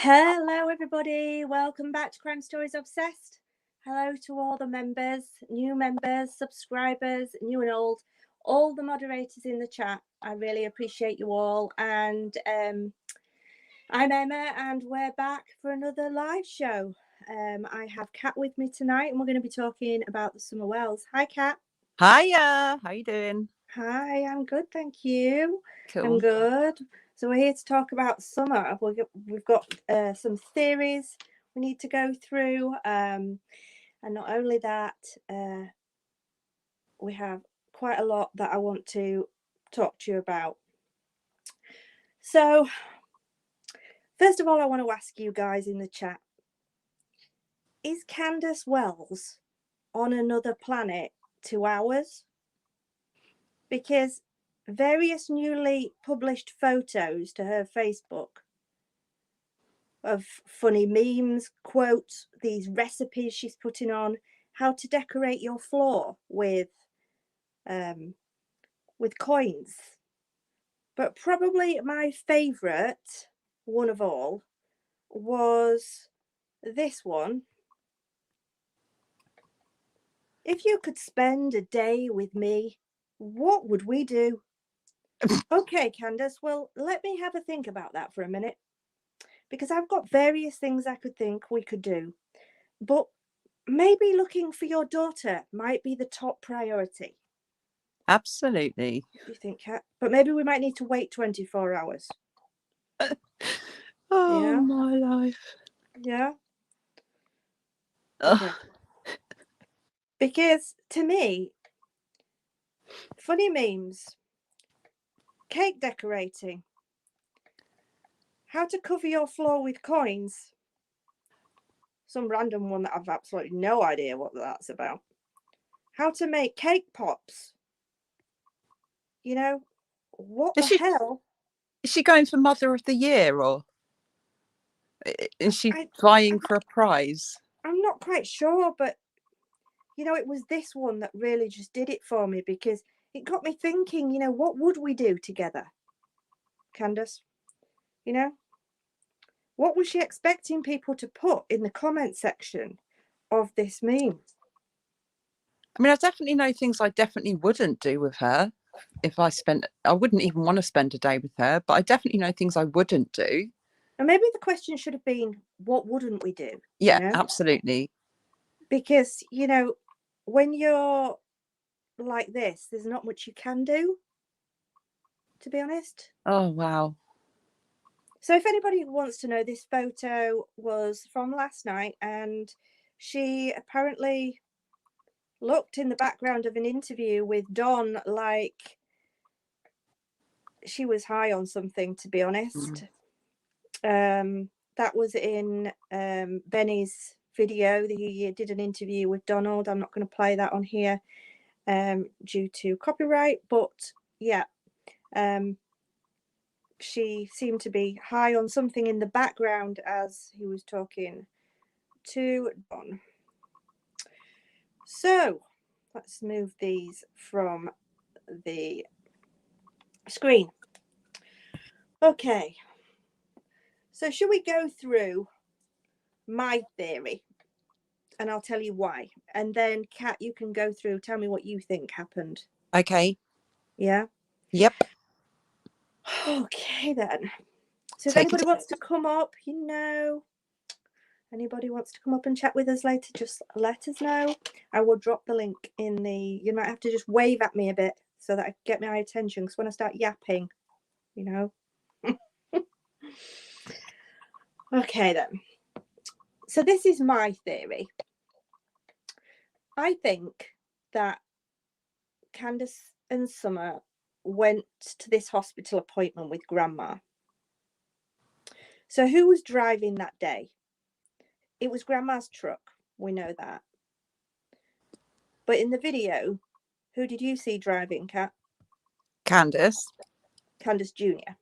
Hello everybody, welcome back to Crime Stories Obsessed. Hello to all the members, new members, subscribers, new and old, all the moderators in the chat. I really appreciate you all. And I'm Emma and we're back for another live show. I have Kat with me tonight and we're going to be talking about the Summer Wells. Hi Kat. Hiya, how you doing? Hi, I'm good, thank you. Cool. I'm good. So we're here to talk about summer. We've got some theories we need to go through, and not only that, we have quite a lot that I want to talk to you about. So first of all, I want to ask you guys in the chat, is Candace Wells on another planet to ours? Because various newly published photos to her Facebook of funny memes, quotes, these recipes she's putting on, how to decorate your floor with coins. But probably my favourite one of all was this one. If you could spend a day with me, what would we do? Okay, Candace, well, let me have a think about that for a minute. Because I've got various things I could think we could do. But maybe looking for your daughter might be the top priority. Absolutely. What do you think, Kat? But maybe we might need to wait 24 hours. Oh, yeah? my life. Yeah? Okay. Because to me, funny memes, cake decorating, how to cover your floor with coins, some random one that I've absolutely no idea what that's about, how to make cake pops, you know, what the hell? Is she going for Mother of the Year, or is she vying for a prize? I'm not quite sure, but you know, it was this one that really just did it for me, because it got me thinking, you know, what would we do together, Candace? You know, what was she expecting people to put in the comment section of this meme? I mean, I definitely know things I definitely wouldn't do with her. I wouldn't even want to spend a day with her, but I definitely know things I wouldn't do. And maybe the question should have been, what wouldn't we do? Yeah, you know? Absolutely. Because, you know, when you're like this, there's not much you can do, to be honest. Oh, wow. So if anybody wants to know, this photo was from last night, and she apparently looked in the background of an interview with Don like she was high on something, to be honest. That was in Benny's video. He did an interview with Donald. I'm not going to play that on here due to copyright, but yeah, she seemed to be high on something in the background as he was talking to Don. So let's move these from the screen. Okay, so should we go through my theory, and I'll tell you why, and then Kat, you can go through, tell me what you think happened. Okay. Yeah. Yep. Okay then. So if anybody wants to come up, you know, anybody wants to come up and chat with us later, just let us know. I will drop the link in the, you might have to just wave at me a bit so that I get my attention, because when I start yapping, you know. Okay then. So this is my theory. I think that Candace and Summer went to this hospital appointment with Grandma. So who was driving that day? It was Grandma's truck. We know that. But in the video, who did you see driving, Kat? Candace Jr.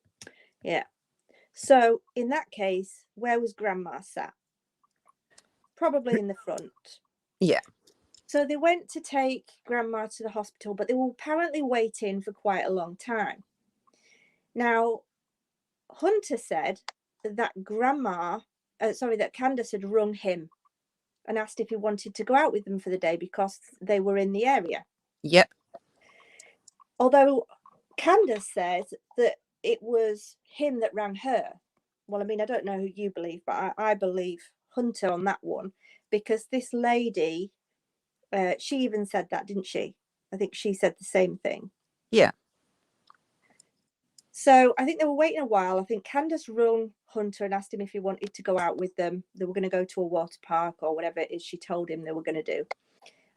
Yeah. So in that case, where was Grandma sat? Probably in the front. Yeah. So they went to take Grandma to the hospital, but they were apparently waiting for quite a long time. Now, Hunter said that that Candace had rung him and asked if he wanted to go out with them for the day because they were in the area. Yep. Although Candace says that it was him that rang her. Well, I mean, I don't know who you believe, but I believe Hunter on that one, because this lady, she even said that, didn't she? I think she said the same thing. Yeah. So I think they were waiting a while. I think Candace rung Hunter and asked him if he wanted to go out with them. They were going to go to a water park or whatever it is she told him they were going to do.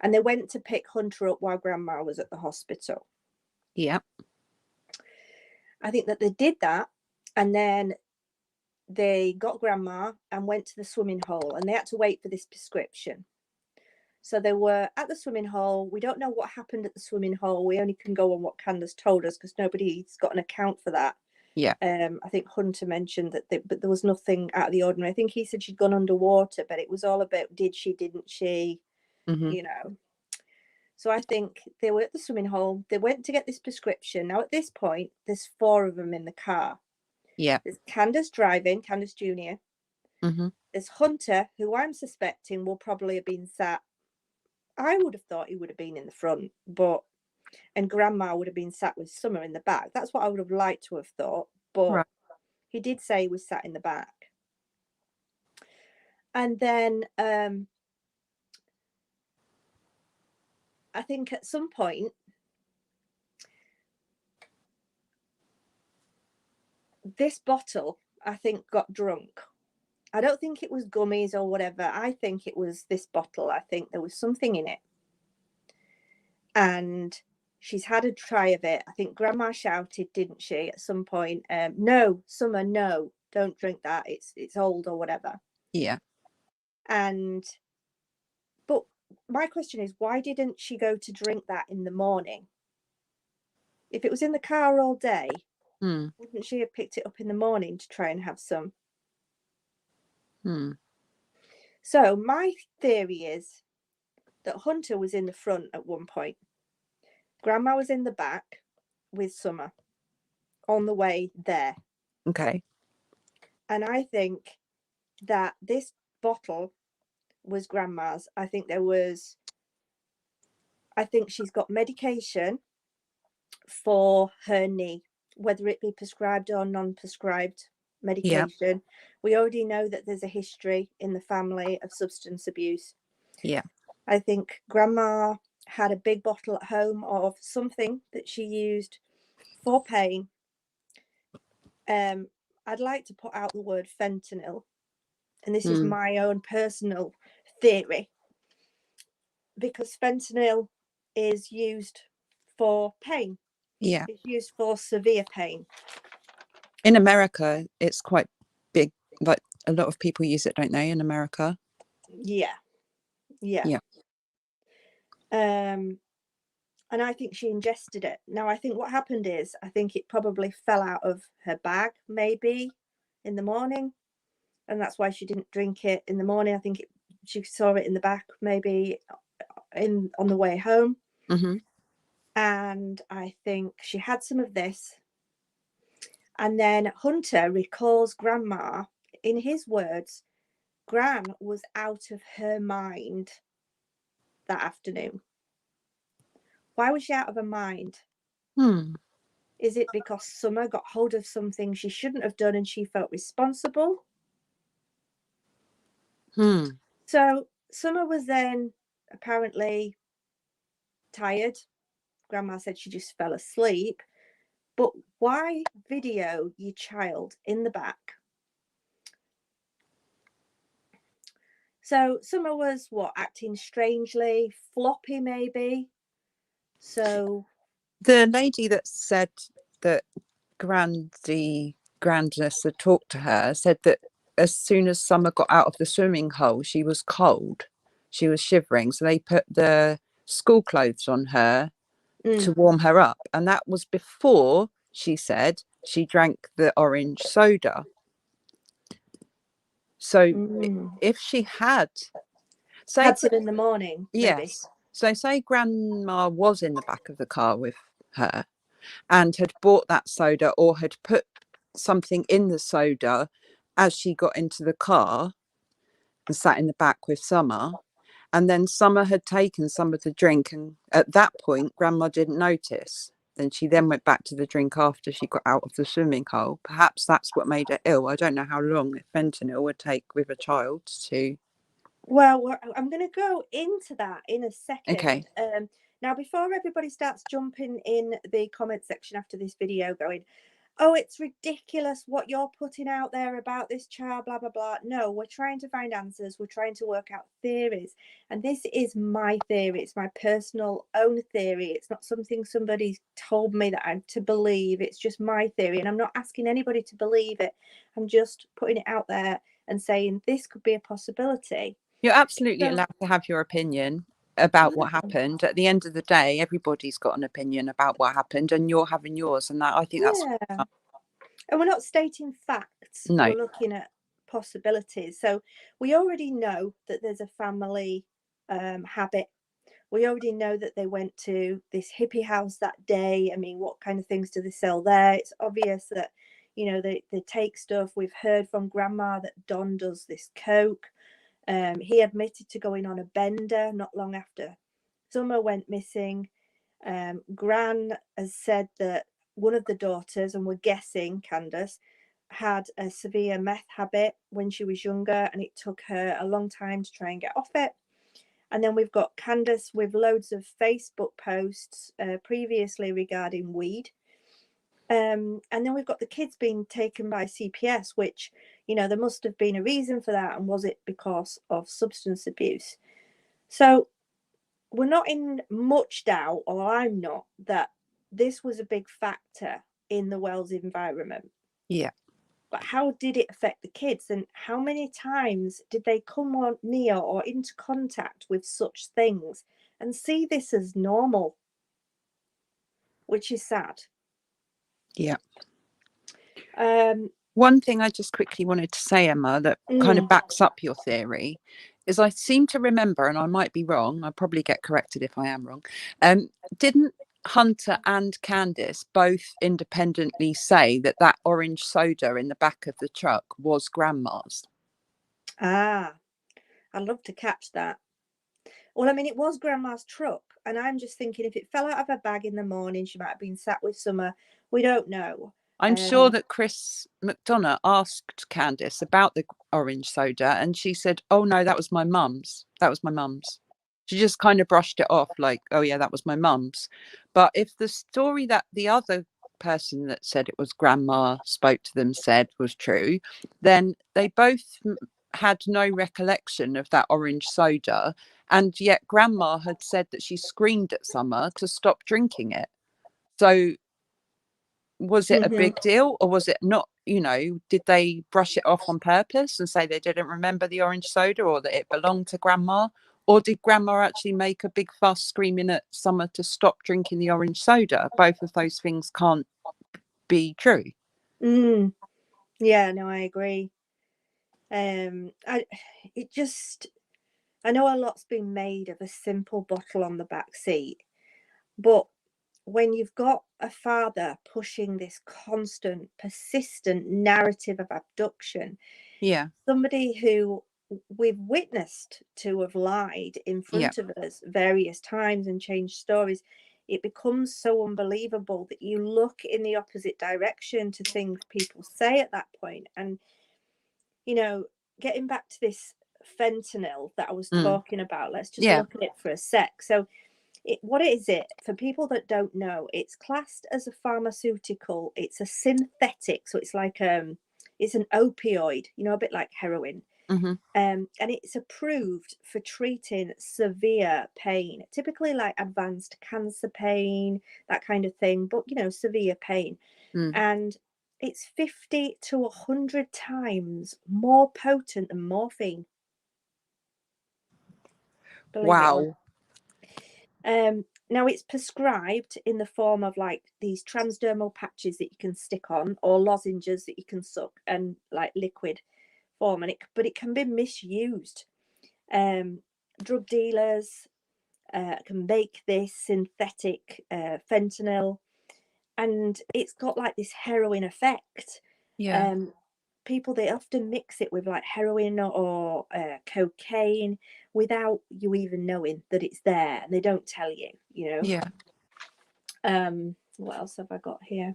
And they went to pick Hunter up while Grandma was at the hospital. Yeah. I think that they did that, and then they got Grandma and went to the swimming hole, and they had to wait for this prescription. So they were at the swimming hole. We don't know what happened at the swimming hole. We only can go on what Candace told us because nobody's got an account for that. Yeah. I think Hunter mentioned that, but there was nothing out of the ordinary. I think he said she'd gone underwater, but it was all about did she, didn't she, you know. So I think they were at the swimming hole. They went to get this prescription. Now, at this point, there's 4 of them in the car. Yeah. There's Candace driving, Candace Jr. There's Hunter, who I'm suspecting will probably have been sat. I would have thought he would have been in the front, and Grandma would have been sat with Summer in the back. That's what I would have liked to have thought, but he did say he was sat in the back. And then I think at some point this bottle, I think, got drunk. I don't think it was gummies or whatever. I think it was this bottle. I think there was something in it. And she's had a try of it. I think Grandma shouted, didn't she, at some point? No, Summer, no, don't drink that. It's old or whatever. Yeah. But my question is, why didn't she go to drink that in the morning? If it was in the car all day, wouldn't she have picked it up in the morning to try and have some? So my theory is that Hunter was in the front at one point. Grandma was in the back with Summer on the way there. Okay. And I think that this bottle was Grandma's. I think she's got medication for her knee, whether it be prescribed or non-prescribed medication. Yeah. We already know that there's a history in the family of substance abuse. Yeah. I think Grandma had a big bottle at home of something that she used for pain. I'd like to put out the word fentanyl, and this is my own personal theory, because fentanyl is used for pain. Yeah. It's used for severe pain. In America, it's quite big. Like, a lot of people use it, don't they, in America? Yeah. And I think she ingested it. Now, I think what happened is, I think it probably fell out of her bag, maybe, in the morning. And that's why she didn't drink it in the morning. I think she saw it in the back, maybe on the way home. And I think she had some of this. And then Hunter recalls Grandma, in his words, Gran was out of her mind that afternoon. Why was she out of her mind? Is it because Summer got hold of something she shouldn't have done and she felt responsible? So Summer was then apparently tired. Grandma said she just fell asleep. But why video your child in the back? So Summer was acting strangely, floppy maybe. So the lady that said that Grandness had talked to her said that as soon as Summer got out of the swimming hole, she was cold. She was shivering. So they put the school clothes on her to warm her up. And that was before, she said, she drank the orange soda. So if she had some in the morning, maybe. Yes. So say Grandma was in the back of the car with her and had bought that soda or had put something in the soda as she got into the car and sat in the back with Summer. And then Summer had taken some of the drink, and at that point Grandma didn't notice. Then she then went back to the drink after she got out of the swimming hole. Perhaps that's what made her ill. I don't know how long fentanyl would take with a child to... Well, I'm going to go into that in a second. Okay. Now, before everybody starts jumping in the comment section after this video going, oh, it's ridiculous what you're putting out there about this child, blah, blah, blah. No, we're trying to find answers. We're trying to work out theories. And this is my theory. It's my personal own theory. It's not something somebody told me that I'm to believe. It's just my theory. And I'm not asking anybody to believe it. I'm just putting it out there and saying this could be a possibility. You're absolutely allowed to have your opinion about what happened. At the end of the day, everybody's got an opinion about what happened, and you're having yours. And that, I think that's... And we're not stating facts. No. We're looking at possibilities. So we already know that there's a family habit. We already know that they went to this hippie house that day. I mean, what kind of things do they sell there? It's obvious that, you know, they take stuff. We've heard from Grandma that Don does this coke. He admitted to going on a bender not long after Summer went missing. Gran has said that one of the daughters, and we're guessing Candace, had a severe meth habit when she was younger, and it took her a long time to try and get off it. And then we've got Candace with loads of Facebook posts previously regarding weed. And then we've got the kids being taken by CPS, which, you know, there must have been a reason for that. And was it because of substance abuse? So we're not in much doubt, or I'm not, that this was a big factor in the Wells environment. Yeah. But how did it affect the kids, and how many times did they come on near or into contact with such things and see this as normal, which is sad. Yeah. One thing I just quickly wanted to say, Emma, that kind of backs up your theory is I seem to remember, and I might be wrong, I'll probably get corrected if I am wrong, didn't Hunter and Candace both independently say that that orange soda in the back of the truck was Grandma's? I'd love to catch that. Well, I mean, it was Grandma's truck, and I'm just thinking if it fell out of her bag in the morning, she might have been sat with Summer. We don't know. I'm sure that Chris McDonough asked Candace about the orange soda, and she said, oh no, that was my mum's. That was my mum's. She just kind of brushed it off like, oh yeah, that was my mum's. But if the story that the other person that said it was Grandma spoke to them said was true, then they both had no recollection of that orange soda. And yet Grandma had said that she screamed at Summer to stop drinking it. So was it a big deal, or was it not? You know, did they brush it off on purpose and say they didn't remember the orange soda, or that it belonged to Grandma? Or did Grandma actually make a big fuss screaming at Summer to stop drinking the orange soda? Both of those things can't be true. Yeah, no, I agree. I know a lot's been made of a simple bottle on the back seat, but when you've got a father pushing this constant, persistent narrative of abduction, somebody who we've witnessed to have lied in front of us various times and changed stories, it becomes so unbelievable that you look in the opposite direction to things people say at that point. And, you know, getting back to this fentanyl that I was talking about, let's just look at it for a sec. So what is it? For people that don't know, it's classed as a pharmaceutical. It's a synthetic, so it's like it's an opioid, you know, a bit like heroin. And it's approved for treating severe pain, typically like advanced cancer pain, that kind of thing, but you know, severe pain. And it's 50 to 100 times more potent than morphine. Believe it or not. Now it's prescribed in the form of like these transdermal patches that you can stick on, or lozenges that you can suck, and like liquid form. But it can be misused. Drug dealers can make this synthetic fentanyl, and it's got like this heroin effect. people, they often mix it with like heroin or cocaine without you even knowing that it's there, and they don't tell you, you know. Yeah. What else have I got here?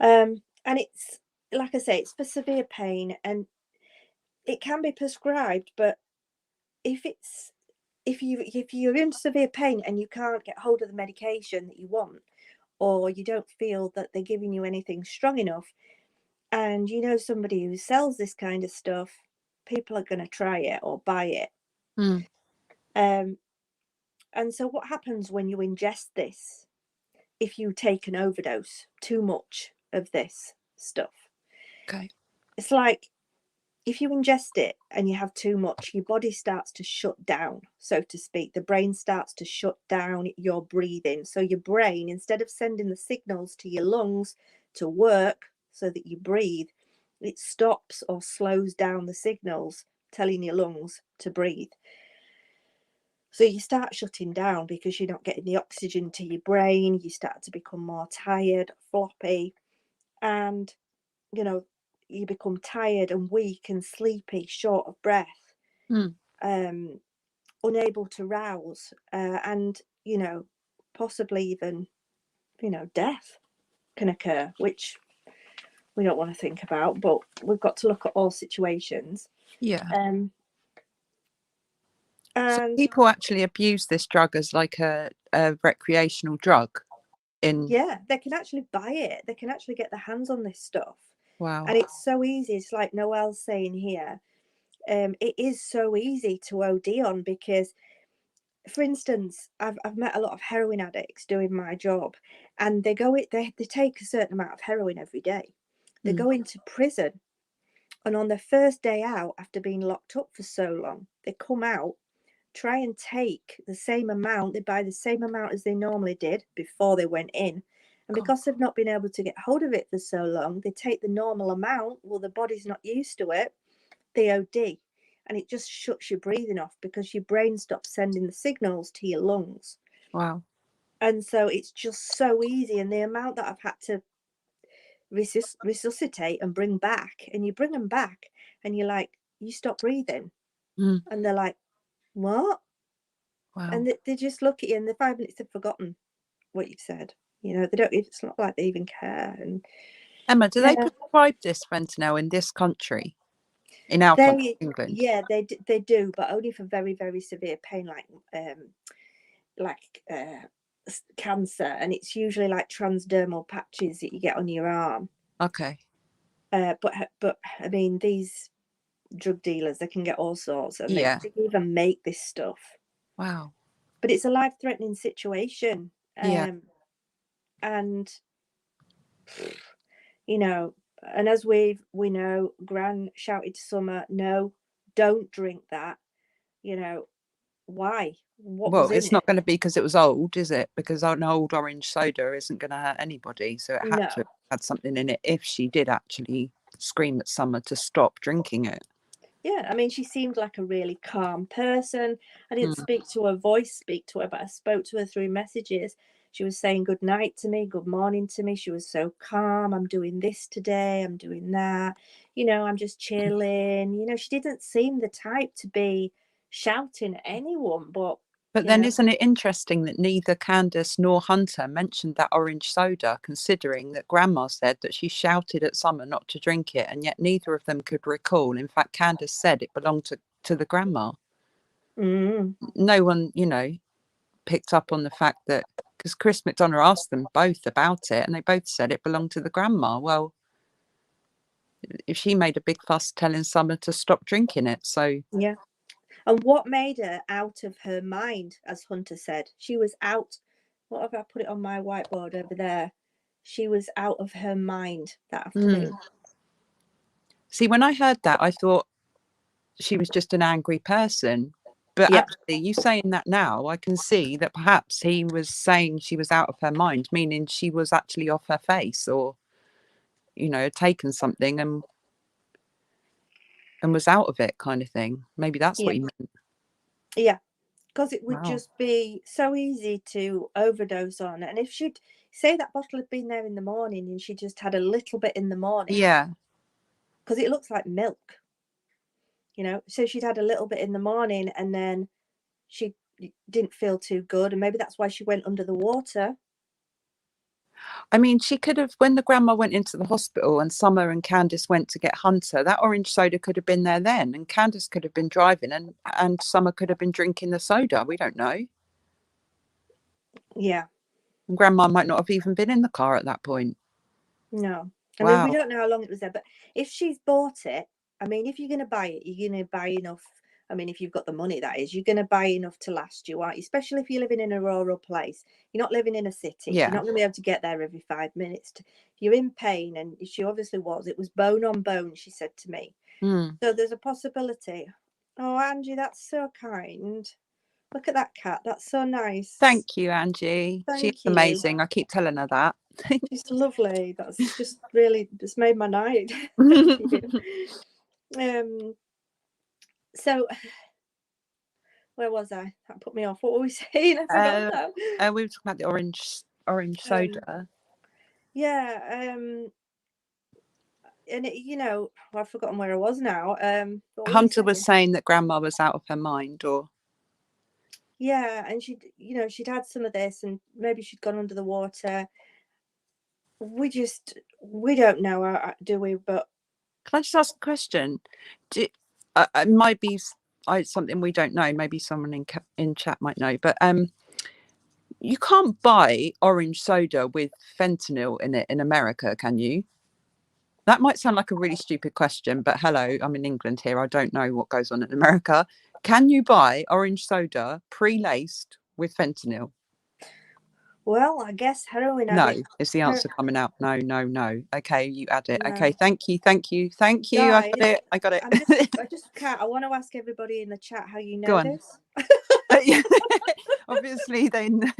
And it's, like I say, it's for severe pain, and it can be prescribed, but if you're in severe pain and you can't get hold of the medication that you want, or you don't feel that they're giving you anything strong enough, and you know somebody who sells this kind of stuff, people are going to try it or buy it. Mm. And so what happens when you ingest this, if you take an overdose, too much of this stuff? Okay. It's like, if you ingest it and you have too much, your body starts to shut down, so to speak. The brain starts to shut down your breathing. So your brain, instead of sending the signals to your lungs to work so that you breathe, it stops or slows down the signals telling your lungs to breathe. So you start shutting down because you're not getting the oxygen to your brain. You start to become more tired, floppy, and, you know, you become tired and weak and sleepy, short of breath, Mm. unable to rouse, and, you know, possibly even, you know, death can occur, which we don't want to think about, but we've got to look at all situations. Yeah. So And people actually abuse this drug as like a recreational drug in. yeah, they can actually buy it. They can actually get their hands on this stuff. Wow. And it's so easy. It's like Noelle's saying here. It is so easy to OD on because, for instance, I've met a lot of heroin addicts doing my job, and they take a certain amount of heroin every day. They Mm. go into prison, and on their first day out, after being locked up for so long, they come out, try and take the same amount. They buy the same amount as they normally did before they went in. And God. because they've not been able to get hold of it for so long, they take the normal amount. Well, the body's not used to it. They OD. And it just shuts your breathing off because your brain stops sending the signals to your lungs. Wow. And so it's just so easy. And the amount that I've had to resuscitate and bring back, and you bring them back and you're like, you stop breathing. Mm. And they're like, what? Wow. And they just look at you, and the 5 minutes they've forgotten what you've said. You know, they don't. It's not like they even care. And Emma, do they yeah, prescribe this fentanyl in this country, in our country, they England? yeah they do, but only for very very severe pain, like cancer, and it's usually like transdermal patches that you get on your arm. Okay. But I mean, these drug dealers, they can get all sorts, and they Yeah. even make this stuff. Wow. But it's a life-threatening situation, Yeah. and you know, and as we know, Gran shouted to Summer, no, don't drink that. You know, why? What Well, was in it's it? not going to be because it was old, is it? Because an old orange soda isn't going to hurt anybody. So it had to No. have had something in it if she did actually scream at Summer to stop drinking it. Yeah, I mean, she seemed like a really calm person. I didn't Mm. speak to her speak to her, but I spoke to her through messages. She was saying good night to me, good morning to me. She was so calm. I'm doing this today, I'm doing that. You know, I'm just chilling. You know, she didn't seem the type to be shouting at anyone, but, But you then know, isn't it interesting that neither Candace nor Hunter mentioned that orange soda, considering that Grandma said that she shouted at Summer not to drink it, and yet neither of them could recall. In fact, Candace said it belonged to the grandma. mm, No one, picked up on the fact that, because Chris McDonough asked them both about it, and they both said it belonged to the grandma. Well, if she made a big fuss telling Summer to stop drinking it, so yeah. And what made her out of her mind, as Hunter said? She was out. What have I put it on my whiteboard over there? She was out of her mind that mm. afternoon. See, when I heard that, I thought she was just an angry person. But Yeah, actually, you saying that now, I can see that perhaps he was saying she was out of her mind, meaning she was actually off her face, or taken something and was out of it, kind of thing. Maybe that's yeah, what he meant. yeah. Because it would Wow. just be so easy to overdose on. And if she'd say that bottle had been there in the morning and she just had a little bit in the morning, Yeah. because it looks like milk, you know. So she'd had a little bit in the morning and then she didn't feel too good, and maybe that's why she went under the water. I mean, she could have, when the grandma went into the hospital and Summer and Candace went to get Hunter, that orange soda could have been there then, and Candace could have been driving, and Summer could have been drinking the soda. We don't know. Yeah. And grandma might not have even been in the car at that point. No. I Wow. mean, we don't know how long it was there, but if she's bought it, I mean, if you're going to buy it, you're going to buy enough. I mean, if you've got the money, that is, you're going to buy enough to last you, aren't you? Especially if you're living in a rural place. You're not living in a city. Yeah. You're not going to be able to get there every 5 minutes. If you're in pain, and she obviously was. It was bone on bone, she said to me. Mm. So there's a possibility. Oh, Angie, that's so kind. Look at that cat. That's so nice. Thank you, Angie. She's amazing. I keep telling her that. She's lovely. That's just really just made my night. Thank you. So where was I? That put me off. What were we saying? I forgot now. We were talking about the orange soda. Yeah. And it, you know, I've forgotten where I was now. Hunter was saying that grandma was out of her mind, or yeah, and she'd had some of this, and maybe she'd gone under the water. We don't know, do we? But can I just ask a question? It might be something we don't know. Maybe someone in chat might know. But you can't buy orange soda with fentanyl in it in America, can you? That might sound like a really stupid question, but hello, I'm in England here. I don't know what goes on in America. Can you buy orange soda pre-laced with fentanyl? Well, I guess heroin. No, is the answer coming out? No. Okay, you add it. No. Okay, thank you. Guys, I got it. I just can't. I want to ask everybody in the chat how you know Go on. this. Obviously, then.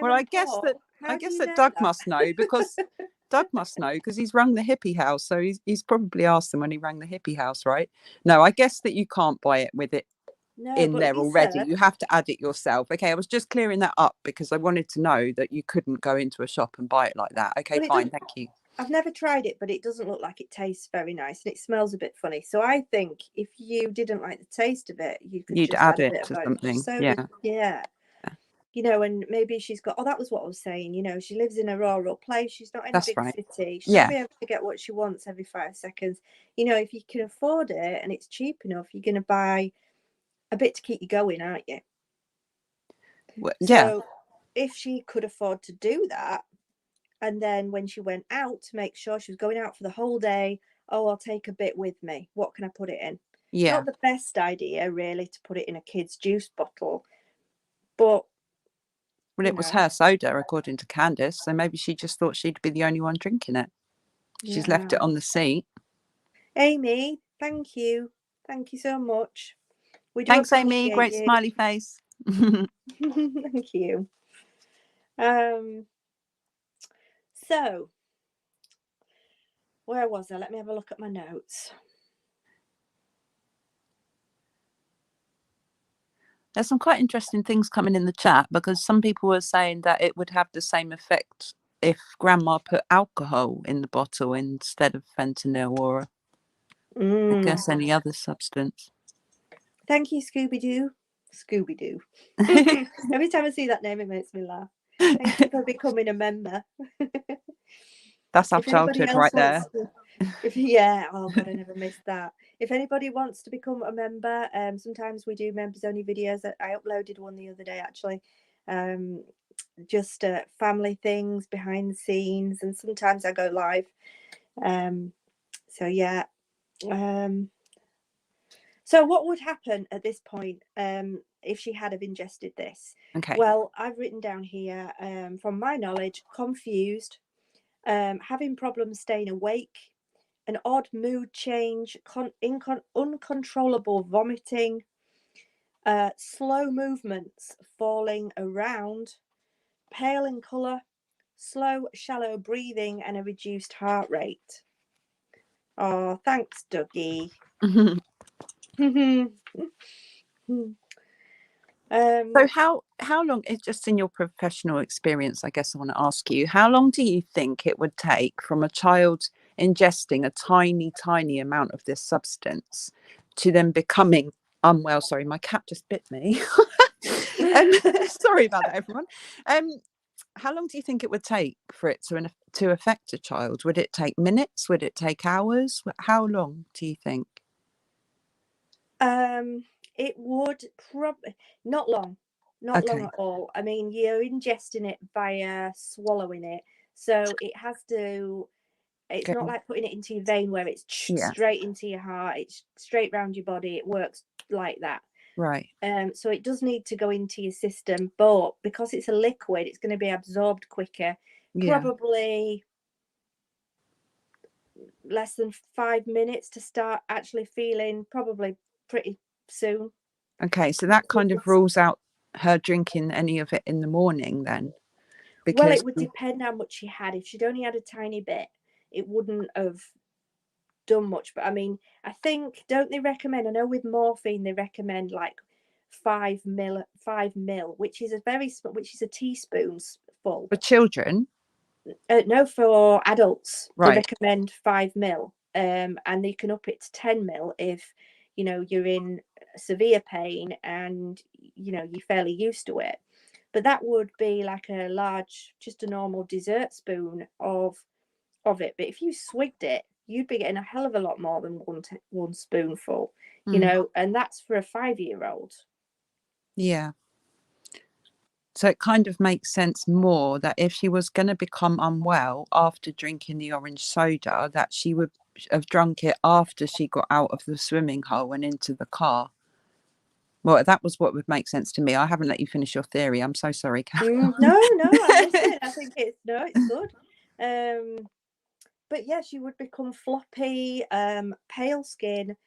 Well, I guess that Doug must know, because Doug must know because he's rung the hippie house. So he's probably asked them when he rang the hippie house, right? No, I guess that you can't buy it with it in there already. You have to add it yourself. Okay, I was just clearing that up because I wanted to know that you couldn't go into a shop and buy it like that. Okay, fine, thank you. I've never tried it, but it doesn't look like it tastes very nice, and it smells a bit funny. So I think if you didn't like the taste of it, you'd just add it to something. Yeah. You know, and maybe she's got. Oh, that was what I was saying. You know, she lives in a rural place. She's not in a big city. She'll be able to get what she wants every 5 seconds. You know, if you can afford it and it's cheap enough, you're going to buy a bit to keep you going, aren't you? Well, yeah. So if she could afford to do that, and then when she went out to make sure she was going out for the whole day, oh, I'll take a bit with me. What can I put it in? Yeah. Not the best idea, really, to put it in a kid's juice bottle. But well, it was her soda, according to Candace. So maybe she just thought she'd be the only one drinking it. She's left it on the seat. Amy, thank you. Thank you so much. Thanks, Amy. Great smiley face. Thank you. So, where was I? Let me have a look at my notes. There's some quite interesting things coming in the chat, because some people were saying that it would have the same effect if grandma put alcohol in the bottle instead of fentanyl, or I guess any other substance. Thank you, Scooby-Doo. Scooby-Doo. Every time I see that name, it makes me laugh. Thank you for becoming a member. That's our childhood right there. Oh God, I never missed that. If anybody wants to become a member, sometimes we do members only videos. I uploaded one the other day, actually. Just family things, behind the scenes, and sometimes I go live. So yeah. So what would happen at this point if she had have ingested this? Okay. Well, I've written down here, from my knowledge, confused, having problems staying awake, an odd mood change, uncontrollable vomiting, slow movements, falling around, pale in colour, slow, shallow breathing, and a reduced heart rate. Oh, thanks, Dougie. So how long, it's just in your professional experience, I guess I want to ask you, how long do you think it would take from a child ingesting a tiny amount of this substance to then becoming unwell. Sorry, my cat just bit me. Sorry about that, everyone. How long do you think it would take for it to affect a child? Would it take minutes? Would it take hours? How long do you think? It would probably not long Okay. at all. I mean, you're ingesting it via swallowing it, so it has to. It's not Go. like putting it into your vein where it's Yeah. straight into your heart. It's straight round your body. It works like that. Right. So it does need to go into your system, but because it's a liquid, it's going to be absorbed quicker. Yeah. Probably less than 5 minutes to start actually feeling. Probably pretty soon. Okay. So that kind of rules out her drinking any of it in the morning then, Well, because it would depend how much she had. If she'd only had a tiny bit, it wouldn't have done much. But I mean, I think, don't they recommend? I know with morphine they recommend like 5 ml, which is a teaspoon full. for children, No, for adults they right? recommend 5 ml, and they can up it to 10 ml if you're in severe pain and you're fairly used to it. But that would be like a large, just a normal dessert spoon of it. But if you swigged it, you'd be getting a hell of a lot more than one spoonful, and that's for a 5-year-old. Yeah. So it kind of makes sense more that if she was going to become unwell after drinking the orange soda, that she would have drunk it after she got out of the swimming hole and into the car. Well, that was what would make sense to me. I haven't let you finish your theory. I'm so sorry, Carol. No, I'm listening. I think it's good. But yeah, she would become floppy, pale skin,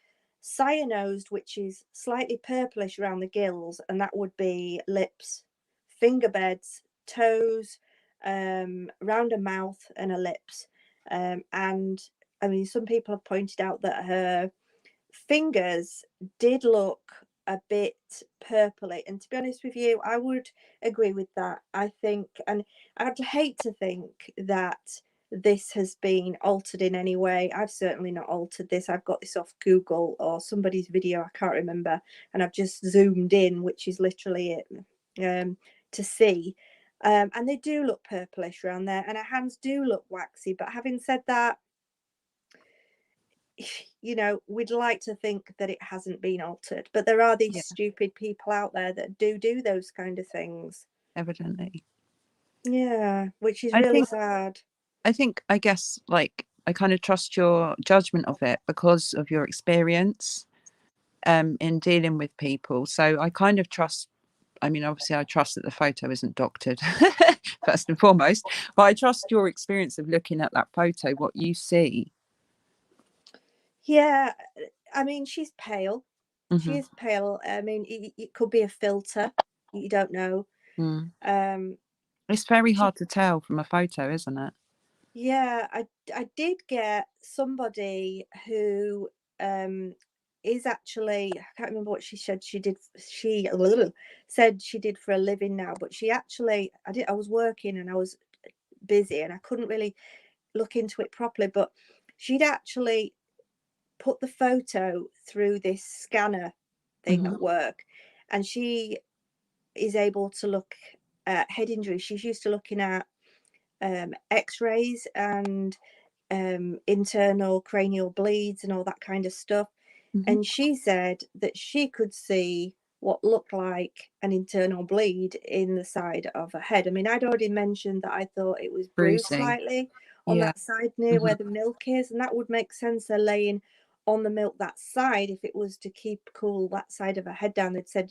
cyanosed, which is slightly purplish around the gills, and that would be lips, finger beds, toes, around her mouth and her lips. And I mean, some people have pointed out that her fingers did look a bit purpley, and to be honest with you, I would agree with that. I think, and I'd hate to think that this has been altered in any way. I've certainly not altered this. I've got this off Google or somebody's video, I can't remember, and I've just zoomed in, which is literally it, to see. And they do look purplish around there, and her hands do look waxy. But having said that, we'd like to think that it hasn't been altered, but there are these Yeah, stupid people out there that do those kind of things. evidently. Yeah, which is I really think, sad. I guess, like, I kind of trust your judgment of it because of your experience in dealing with people. So I kind of trust, I mean, obviously I trust that the photo isn't doctored first and foremost, but I trust your experience of looking at that photo, what you see. Yeah, I mean, she's pale. She Mm-hmm. is pale. I mean, it could be a filter. You don't know. Mm. Um, It's very she, hard to tell from a photo, isn't it? yeah, I did get somebody who is actually, I can't remember what she said she did. She said she did for a living now, but she actually, I was working and I was busy and I couldn't really look into it properly, but she'd actually put the photo through this scanner thing Mm-hmm. at work, and she is able to look at head injuries. She's used to looking at x-rays and internal cranial bleeds and all that kind of stuff. Mm-hmm. And she said that she could see what looked like an internal bleed in the side of her head. I mean, I'd already mentioned that I thought it was bruised Bruising. slightly on Yeah. that side near Mm-hmm. where the milk is, and that would make sense. They're laying on the milk that side. If it was to keep cool that side of her head down, they'd said,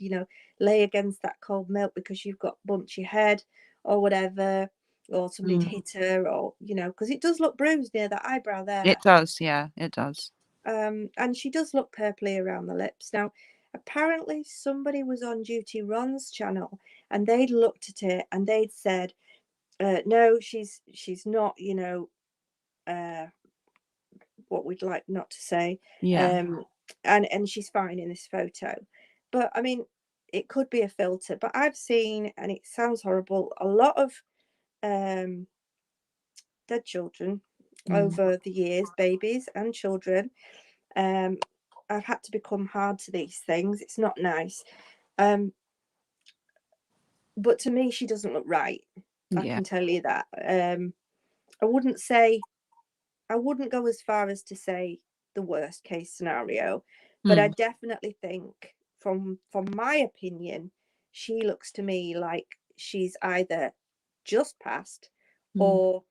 lay against that cold milk because you've got bunchy head or whatever, or somebody'd Mm. hit her, or because it does look bruised near that eyebrow there. It does, yeah, it does. And she does look purpley around the lips. Now, apparently somebody was on Duty Ron's channel and they'd looked at it and they'd said, no, she's not, uh, what we'd like not to say. Yeah. And she's fine in this photo. But I mean, it could be a filter, but I've seen, and it sounds horrible, a lot of dead children over the years, babies and children. I've had to become hard to these things. It's not nice. But to me, she doesn't look right. I can tell you that. I wouldn't go as far as to say the worst case scenario, but I definitely think from my opinion, she looks to me like she's either just passed or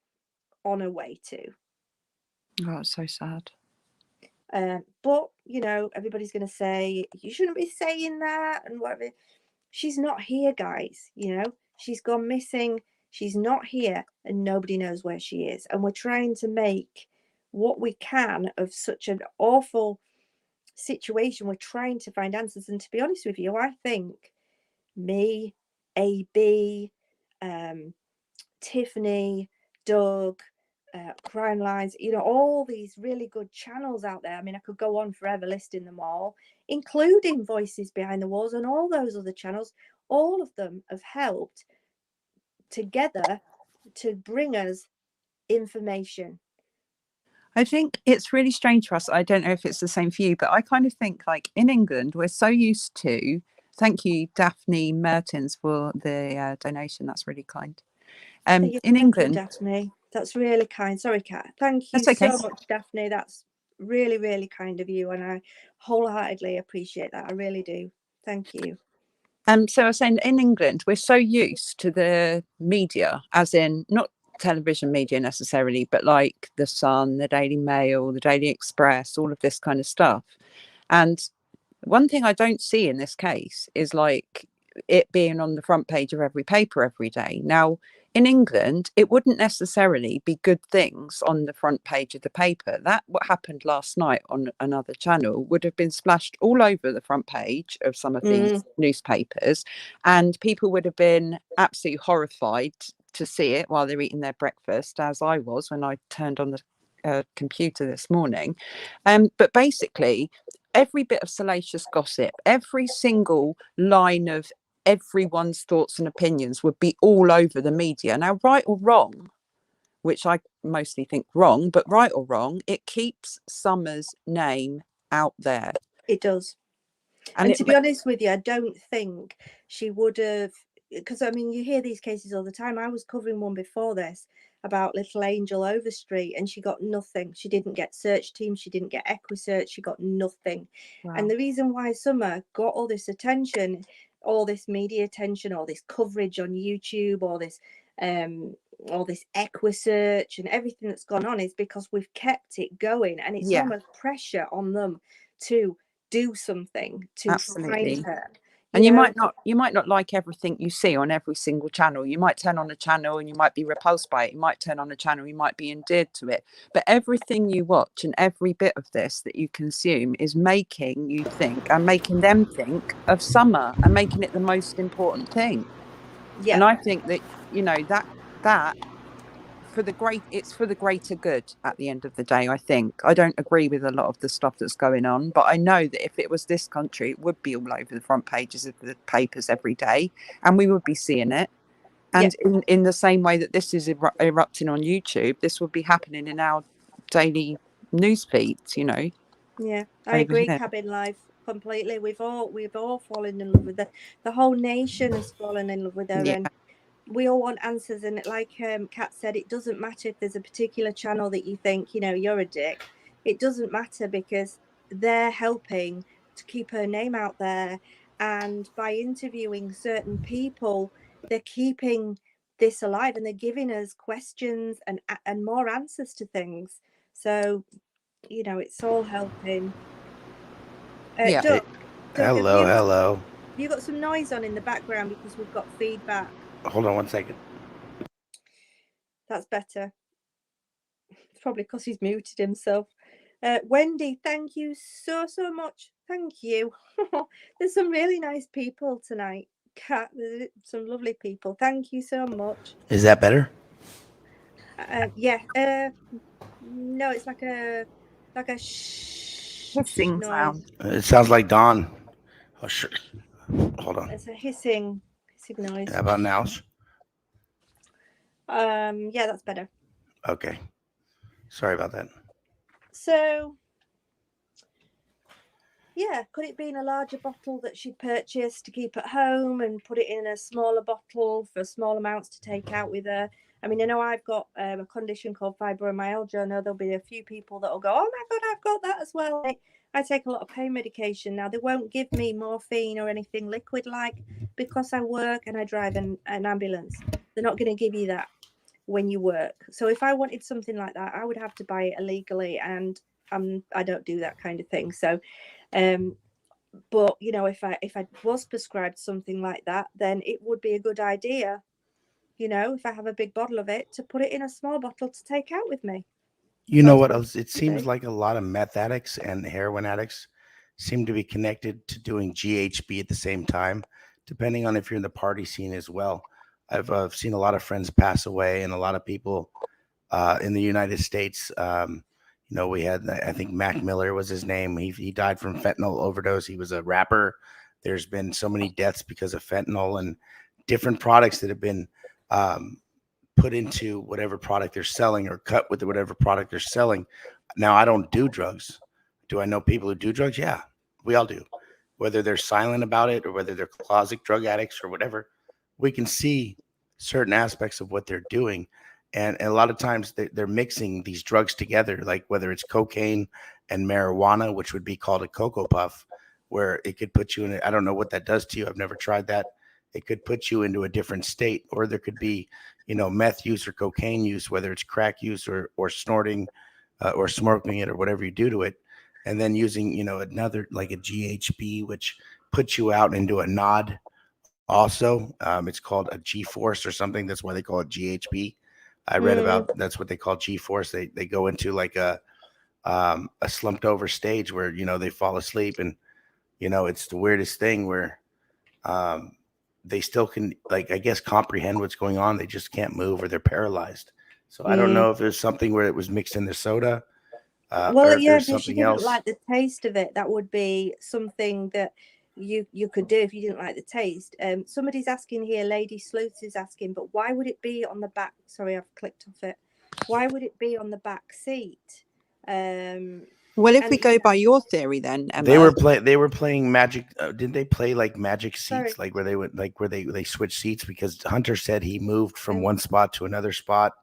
on her way to. Oh, it's so sad. But, you know, everybody's going to say, you shouldn't be saying that and whatever. She's not here, guys, you know. She's gone missing. She's not here and nobody knows where she is. And we're trying to make what we can of such an awful situation. We're trying to find answers. And to be honest with you, I think me, AB, Tiffany, Doug, Crime Lines, you know, all these really good channels out there. I mean, I could go on forever listing them all, including Voices Behind the Walls and all those other channels. All of them have helped together to bring us information. I think it's really strange for us. I don't know if it's the same for you, but I kind of think like in England, we're so used to. Thank you, Daphne Mertens, for the donation. That's really kind. In Thank England, you, Daphne. That's really kind. Sorry, Kat. Thank you that's okay. so much, Daphne. That's really, really kind of you, and I wholeheartedly appreciate that. I really do. Thank you. So I was saying in England, we're so used to the media, as in not television media necessarily, but like the Sun, the Daily Mail, the Daily Express, all of this kind of stuff. And one thing I don't see in this case is like it being on the front page of every paper every day. Now, in England, it wouldn't necessarily be good things on the front page of the paper. That what happened last night on another channel would have been splashed all over the front page of some of these newspapers, and people would have been absolutely horrified to see it while they're eating their breakfast, as I was when I turned on the computer this morning. But basically, every bit of salacious gossip, every single line of everyone's thoughts and opinions would be all over the media. Now, right or wrong, which I mostly think wrong, but right or wrong, it keeps Summer's name out there. It does. And to be honest with you, I don't think she would have, because I mean, you hear these cases all the time. I was covering one before this about little Angel Overstreet, and she got nothing. She didn't get search team. She didn't get Equisearch. She got nothing. Wow. And the reason why Summer got all this attention, all this media attention, all this coverage on YouTube, all this Equisearch and everything that's gone on is because we've kept it going, and it's almost pressure on them to do something to find her. And you might not like everything you see on every single channel. You might turn on a channel and you might be repulsed by it. You might turn on a channel, you might be endeared to it. But everything you watch and every bit of this that you consume is making you think and making them think of Summer and making it the most important thing. Yeah. And I think that, you know, that it's for the greater good at the end of the day. I think I don't agree with a lot of the stuff that's going on, but I know that if it was this country, it would be all over the front pages of the papers every day, and we would be seeing it. And in the same way that this is erupting on YouTube, this would be happening in our daily news feeds, you know. Yeah, I agree, Cabin Life, completely. We've all fallen in love with her. The whole nation has fallen in love with her, and we all want answers. And like Kat said, it doesn't matter if there's a particular channel that you think, you know, you're a dick. It doesn't matter, because they're helping to keep her name out there, and by interviewing certain people, they're keeping this alive, and they're giving us questions and more answers to things. So, you know, it's all helping. Doug, hello. You got some noise on in the background because we've got feedback. Hold on 1 second. That's better. It's probably because he's muted himself. Wendy, thank you so much. Thank you. There's some really nice people tonight. Kat, there's some lovely people. Thank you so much. Is that better? Yeah. No, it's like a hissing sound. It sounds like Dawn. Oh, sure. Hold on. It's a hissing noise. How about now? Yeah, that's better. Okay. Sorry about that. So, yeah, could it be in a larger bottle that she'd purchased to keep at home and put it in a smaller bottle for small amounts to take out with her? I mean, I know I've got a condition called fibromyalgia. I know there'll be a few people that will go, oh my God, I've got that as well. I take a lot of pain medication. Now, they won't give me morphine or anything liquid like, because I work and I drive an ambulance. They're not going to give you that when you work. So if I wanted something like that, I would have to buy it illegally, and I don't do that kind of thing. So but you know, if I was prescribed something like that, then it would be a good idea, you know, if I have a big bottle of it, to put it in a small bottle to take out with me. You know That's what what else? It seems like a lot of meth addicts and heroin addicts seem to be connected to doing GHB at the same time, depending on if you're in the party scene as well. I've seen a lot of friends pass away, and a lot of people in the United States. We had, I think Mac Miller was his name. He died from fentanyl overdose. He was a rapper. There's been so many deaths because of fentanyl and different products that have been put into whatever product they're selling or cut with whatever product they're selling. Now, I don't do drugs. Do I know people who do drugs? Yeah, we all do. Whether they're silent about it or whether they're closet drug addicts or whatever, we can see certain aspects of what they're doing. And a lot of times they're mixing these drugs together, like whether it's cocaine and marijuana, which would be called a cocoa puff, where it could put you in, I don't know what that does to you. I've never tried that. It could put you into a different state, or there could be, meth use or cocaine use, whether it's crack use or snorting or smoking it or whatever you do to it. And then using, another like a GHB, which puts you out into a nod. Also, it's called a G force or something. That's why they call it GHB. I read about that's what they call G force. They go into like a slumped over stage where, they fall asleep, and, it's the weirdest thing where they still can, like, I guess, comprehend what's going on. They just can't move, or they're paralyzed. So I don't know if there's something where it was mixed in the soda, well, or if yeah, there's if she something didn't else. like the taste of it, that would be something that you could do if you didn't like the taste. Somebody's asking here, Lady Sleuth is asking, but why would it be on the back? Sorry, I've clicked off it. Why would it be on the back seat? Well, if we go by your theory, then Emma, They were playing magic. Didn't they play like magic seats, Sorry. like where they would, like where they switch seats, because Hunter said he moved from one spot to another spot.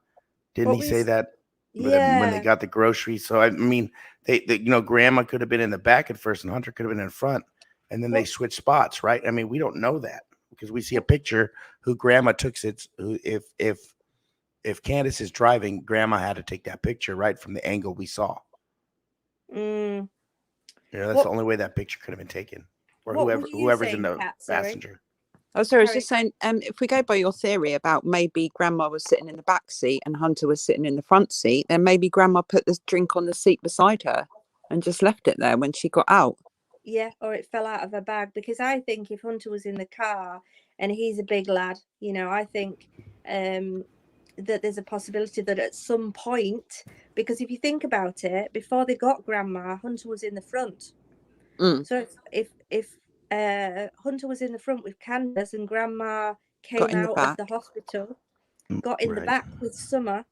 Didn't he say that? When they Yeah. got the groceries. So I mean, they Grandma could have been in the back at first, and Hunter could have been in front, and then they switched spots, right? I mean, we don't know that because we see a picture who Grandma took it. If Candace is driving, Grandma had to take that picture right from the angle we saw. That's the only way that picture could have been taken, or whoever's saying, in the Kat? passenger. Oh, sorry, I was just saying, if we go by your theory about maybe Grandma was sitting in the back seat and Hunter was sitting in the front seat, then maybe Grandma put this drink on the seat beside her and just left it there when she got out. Yeah, or it fell out of her bag, because I think if Hunter was in the car, and he's a big lad, I think that there's a possibility that at some point, because if you think about it, before they got Grandma, Hunter was in the front. So if Hunter was in the front with Candace and Grandma came out of the hospital, got in the back with Summer,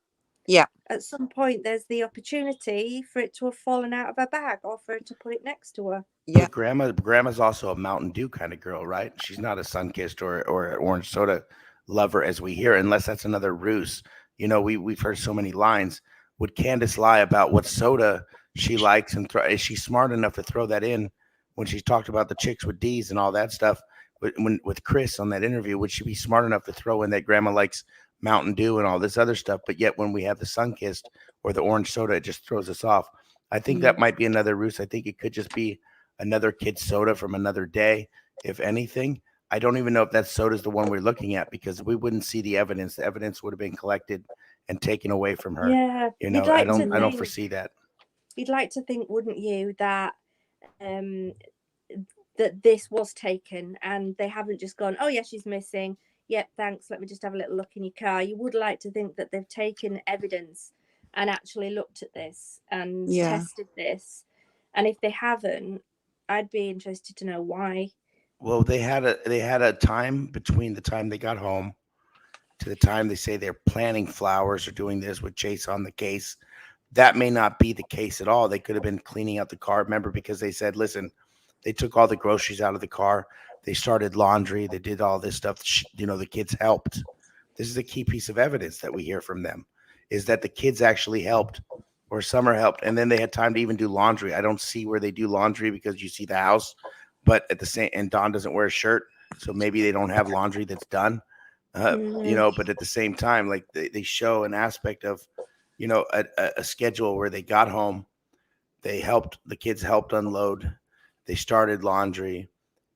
at some point there's the opportunity for it to have fallen out of her bag, or for her to put it next to her. Yeah, but Grandma's also a Mountain Dew kind of girl, right? She's not a Sunkist or an orange soda lover, as we hear, unless that's another ruse. We've heard so many lines. Would Candace lie about what soda she likes, and is she smart enough to throw that in when she talked about the chicks with D's and all that stuff? With Chris on that interview, would she be smart enough to throw in that Grandma likes Mountain Dew and all this other stuff? But yet, when we have the Sunkist or the orange soda, it just throws us off. I think that might be another ruse. I think it could just be another kid's soda from another day, if anything. I don't even know if that soda is the one we're looking at, because we wouldn't see the evidence. The evidence would have been collected and taken away from her. Yeah, I don't foresee that. You'd like to think, wouldn't you, that that this was taken and they haven't just gone, oh yeah, she's missing. Yep, thanks. Let me just have a little look in your car. You would like to think that they've taken evidence and actually looked at this and tested this. And if they haven't, I'd be interested to know why. Well, they had a time between the time they got home to the time they say they're planting flowers or doing this with Chase on the case. that may not be the case at all. They could have been cleaning out the car. Remember, because they said, listen, they took all the groceries out of the car. They started laundry. They did all this stuff. The kids helped. This is a key piece of evidence that we hear from them, is that the kids actually helped, or Summer helped, and then they had time to even do laundry. I don't see where they do laundry because you see the house, but at the same, and Dawn doesn't wear a shirt, so maybe they don't have laundry that's done. But at the same time, like they show an aspect of, a schedule where they got home, the kids helped unload, they started laundry,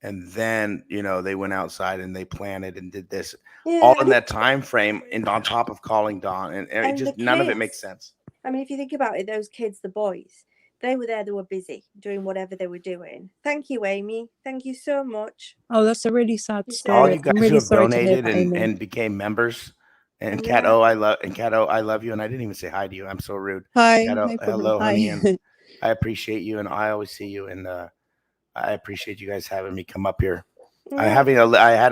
and then they went outside and they planted and did this all in that time frame, and on top of calling Dawn, and it just none of it makes sense. I mean, if you think about it, those kids, the boys, they were there, they were busy doing whatever they were doing. Thank you, Amy. Thank you so much. Oh, that's a really sad story. All you guys I'm really who have sorry to hear donated that, Amy. and became members. And Kat O, I love you. And I didn't even say hi to you. I'm so rude. Hi, Kat O, no problem. hello, Hi. honey. And I appreciate you, and I always see you. And I appreciate you guys having me come up here. I had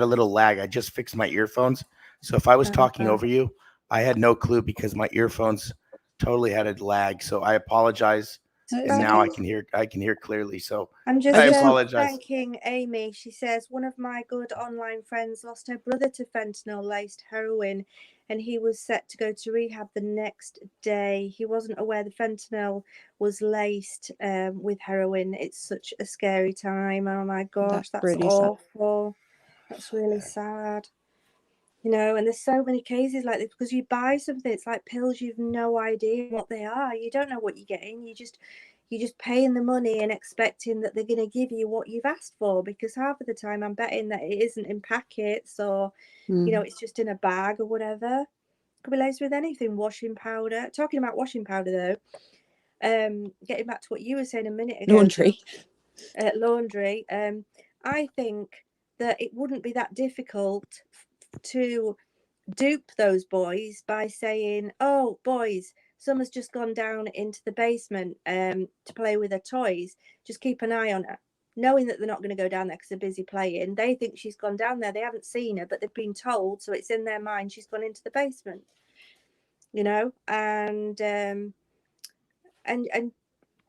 a little lag. I just fixed my earphones, so if I was talking over you, I had no clue because my earphones totally had a lag. So I apologize. And now I can hear clearly. So I'm just I apologize. thanking Amy. She says, one of my good online friends lost her brother to fentanyl laced heroin, and he was set to go to rehab the next day. He wasn't aware the fentanyl was laced with heroin. It's such a scary time. Oh my gosh, that's really awful. Sad. That's really sad. And there's so many cases like this because you buy something, it's like pills, you've no idea what they are. You don't know what you're getting. You're just paying the money and expecting that they're going to give you what you've asked for, because half of the time I'm betting that it isn't in packets, or it's just in a bag or whatever. Could be laced with anything. Washing powder. Talking about washing powder though, getting back to what you were saying a minute ago, laundry. I think that it wouldn't be that difficult to dupe those boys by saying, oh boys, Summer's just gone down into the basement to play with her toys, just keep an eye on her, knowing that they're not going to go down there because they're busy playing. They think she's gone down there, they haven't seen her, but they've been told, so it's in their mind she's gone into the basement, and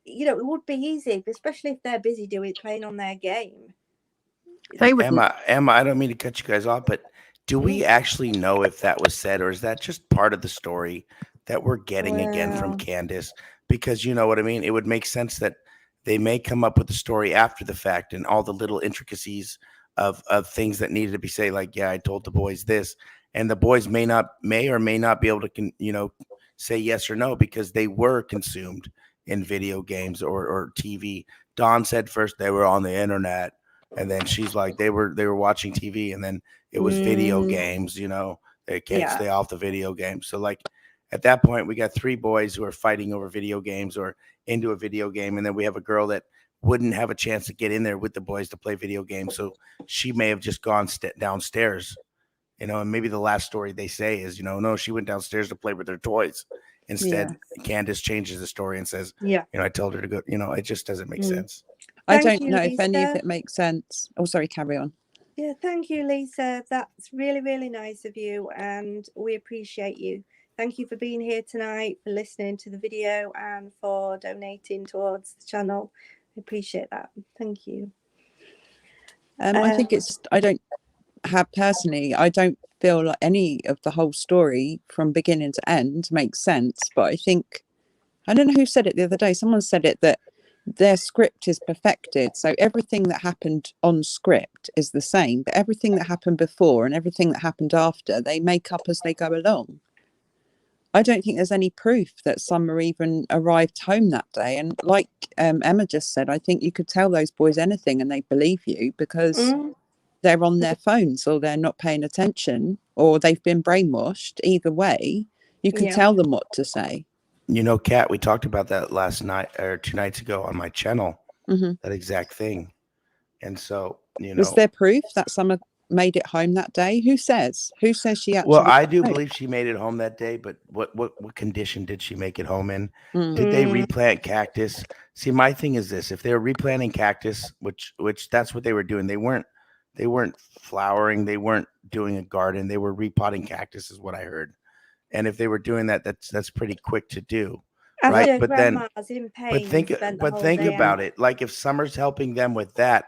it would be easy, especially if they're busy playing on their game. Emma, I don't mean to cut you guys off, but do we actually know if that was said, or is that just part of the story that we're getting again from Candace? Because you know what I mean? It would make sense that they may come up with the story after the fact and all the little intricacies of things that needed to be said, like, yeah, I told the boys this, and the boys may or may not be able to, say yes or no because they were consumed in video games or TV. Dawn said first they were on the internet. And then she's like, they were watching TV, and then it was video games, they can't stay off the video games. So like at that point, we got 3 boys who are fighting over video games or into a video game. And then we have a girl that wouldn't have a chance to get in there with the boys to play video games. So she may have just gone downstairs, and maybe the last story they say is, no, she went downstairs to play with her toys. Instead, Candace changes the story and says, I told her to go, it just doesn't make sense. I don't know if any of it makes sense. Oh, sorry, carry on. Yeah, thank you, Lisa. That's really, really nice of you, and we appreciate you. Thank you for being here tonight, for listening to the video, and for donating towards the channel. I appreciate that. Thank you. I think I don't feel like any of the whole story from beginning to end makes sense, but I think, I don't know who said it the other day, someone said it, that their script is perfected, so everything that happened on script is the same, but everything that happened before and everything that happened after, they make up as they go along. I don't think there's any proof that Summer even arrived home that day, and like Emma just said, I think you could tell those boys anything and they believe you because they're on their phones, or they're not paying attention, or they've been brainwashed. Either way, you can tell them what to say. Kat, we talked about that last night or 2 nights ago on my channel, that exact thing. And so, was there proof that Summer made it home that day? Who says she actually? Well, I do believe she made it home that day, but what condition did she make it home in? Did they replant cactus? See, my thing is this: if they were replanting cactus, which that's what they were doing, they weren't flowering, they weren't doing a garden, they were repotting cactus, is what I heard. And if they were doing that, that's pretty quick to do. After right? But then, grandma's in pain and spent the whole think day about out. it. Like if Summer's helping them with that,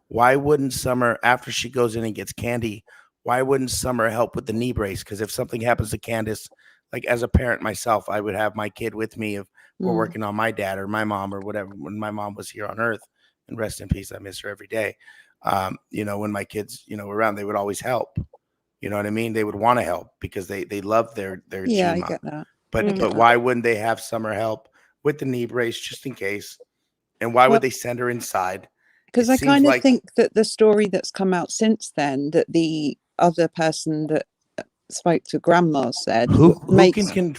why wouldn't Summer, after she goes in and gets candy, why wouldn't Summer help with the knee brace? Because if something happens to Candace, like as a parent myself, I would have my kid with me if we're working on my dad or my mom or whatever. When my mom was here on Earth, and rest in peace, I miss her every day. You know, when my kids, you know, were around, they would always help. You know what I mean? They would want to help because they love their Yeah, I Chima. get that. But why wouldn't they have Summer help with the knee brace just in case? And why Well, would they send her inside? because It I seems kind of like think that the story that's come out since then, that the other person that spoke to grandma said, who makes can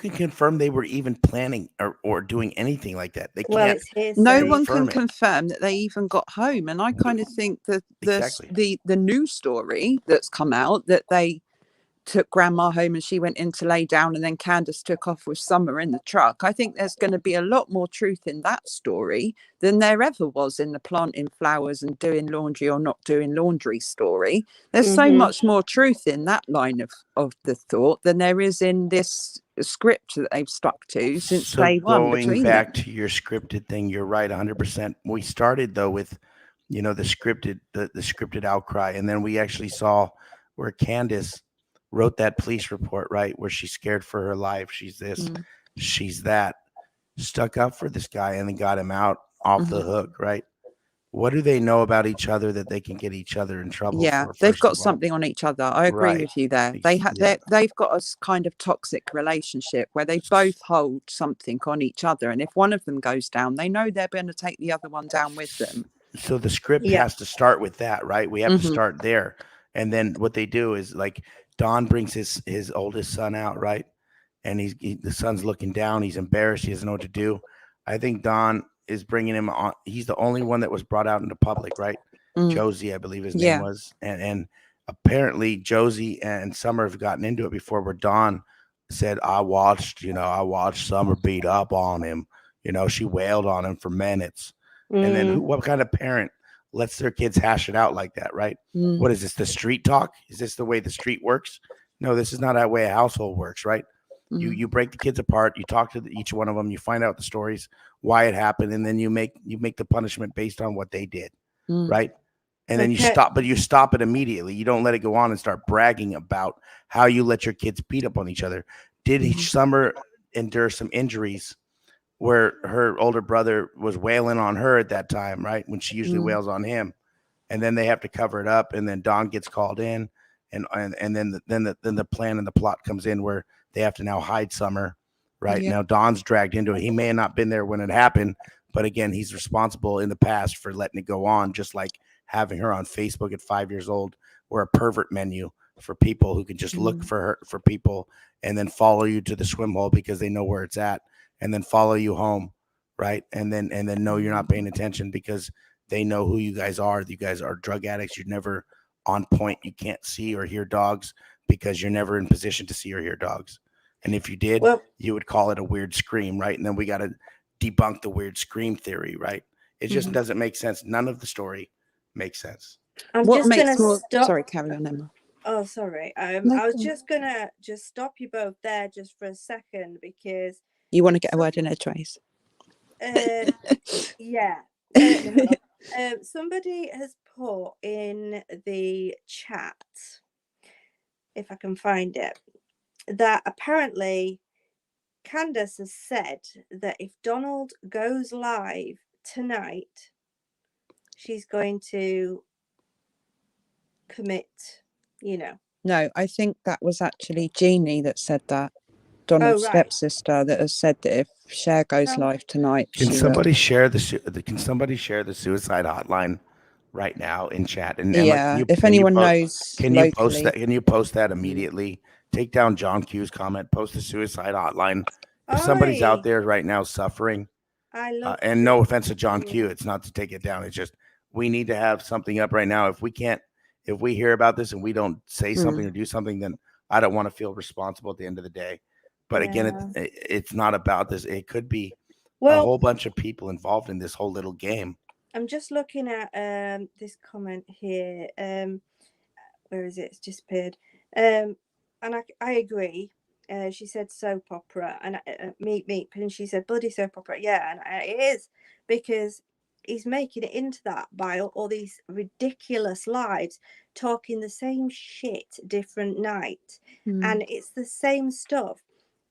confirm they were even planning or doing anything like that? They Well, can't it's hearsay. no one can confirm it. confirm that they even got home. And I kind of think that Exactly. the news story that's come out, that they took grandma home and she went in to lay down and then Candace took off with Summer in the truck. I think there's going to be a lot more truth in that story than there ever was in the planting flowers and doing laundry or not doing laundry story. There's so much more truth in that line of the thought than there is in this script that they've stuck to since So day one going between back them. to your scripted thing, you're right 100%. We started though with, you know, the scripted outcry, and then we actually saw where Candace wrote that police report, right, where she's scared for her life. She's this, she's that, stuck up for this guy, and then got him out off the hook, right? What do they know about each other that they can get each other in trouble Yeah, for? they've First got of all, something on each other. I agree right? with you there. Yeah. They've got a kind of toxic relationship where they both hold something on each other, and if one of them goes down, they know they're going to take the other one down with them. So the script Yeah. has to start with that, right? We have to start there, and then what they do is like Don brings his oldest son out, right? And the son's looking down. He's embarrassed. He doesn't know what to do. I think Don is bringing him on. He's the only one that was brought out into public, right? Josie, I believe his name was, and apparently Josie and Summer have gotten into it before. Where Don said, I watched Summer beat up on him. You know, she wailed on him for minutes. And then what kind of parent lets their kids hash it out like that, right? What is this? The street talk? Is this the way the street works? No, this is not that way a household works, right? You break the kids apart, you talk to each one of them, you find out the stories, why it happened, and then you make the punishment based on what they did, right? And then you stop it immediately. You don't let it go on and start bragging about how you let your kids beat up on each other. Did each Summer endure some injuries where her older brother was wailing on her at that time, right? When she usually wails on him, and then they have to cover it up, and then Don gets called in, and then the plan and the plot comes in where they have to now hide Summer, right? Now Don's dragged into it. He may have not been there when it happened, but again, he's responsible in the past for letting it go on, just like having her on Facebook at 5 years old, or a pervert menu for people who can just look for her, for people, and then follow you to the swim hole because they know where it's at, and then follow you home, right? And then know you're not paying attention because they know who you guys are. You guys are drug addicts. You're never on point. You can't see or hear dogs because you're never in position to see or hear dogs. And if you did, you would call it a weird scream, right? And then we got to debunk the weird scream theory, right? It just doesn't make sense. None of the story makes sense. I'm What just makes gonna more stop. sorry, carry on, Emma. Oh, sorry. I was just gonna stop you both there just for a second because you want to get a word in edgeways. Yeah. Somebody has put in the chat, if I can find it, that apparently Candace has said that if Donald goes live tonight, she's going to commit, you know. No, I think that was actually Jeannie that said that. Donald's stepsister that has said that if Cher goes live tonight, Can somebody share the suicide hotline right now in chat? And Emma, if anyone knows, can you post that? Can you post that immediately? Take down John Q's comment. Post the suicide hotline. If somebody's out there right now suffering, and no offense to John Q, it's not to take it down. It's just we need to have something up right now. If we hear about this and we don't say something or do something, then I don't want to feel responsible at the end of the day. But again, it's not about this. It could be a whole bunch of people involved in this whole little game. I'm just looking at this comment here. Where is it? It's disappeared. And I agree. She said soap opera, and meep, and she said bloody soap opera. Yeah, and it is, because he's making it into that by all these ridiculous lives, talking the same shit different night, and it's the same stuff.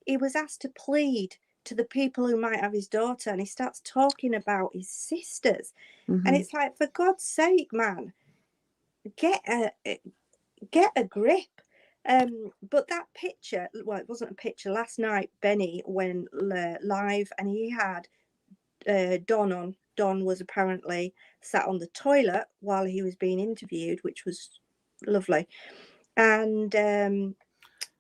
He was asked to plead to the people who might have his daughter, and he starts talking about his sisters, and it's like, for God's sake, man, get a grip. But that picture, well, it wasn't a picture. Last night, Benny went live, and he had Don on. Don was apparently sat on the toilet while he was being interviewed, which was lovely. And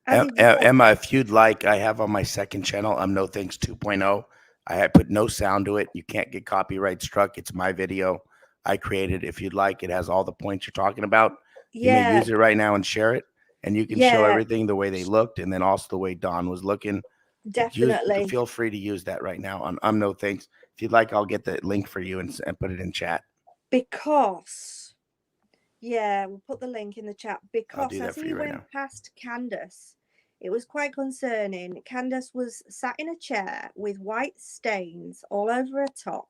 Emma, if you'd like, I have on my second channel, I'm No Thanks 2.0. I put no sound to it. You can't get copyright struck. It's my video. I created. If you'd like, it has all the points you're talking about. You may use it right now and share it, and you can show everything the way they looked, and then also the way Dawn was looking. Definitely. Feel free to use that right now on No Thanks. If you'd like, I'll get the link for you and put it in chat. Because, we'll put the link in the chat. Because as he went past Candace, it was quite concerning. Candace was sat in a chair with white stains all over her top,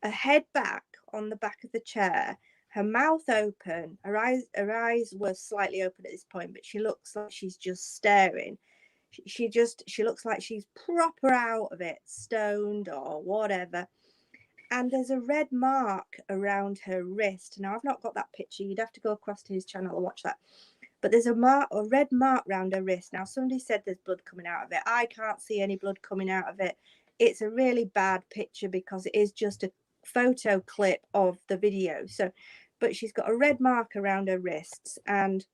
her head back on the back of the chair, her mouth open. Her eyes were slightly open at this point, but she looks like she's just staring. She looks like she's proper out of it, stoned or whatever. And there's a red mark around her wrist. Now, I've not got that picture. You'd have to go across to his channel and watch that. But there's a red mark around her wrist. Now, somebody said there's blood coming out of it. I can't see any blood coming out of it. It's a really bad picture because it is just a photo clip of the video. So, but she's got a red mark around her wrists, and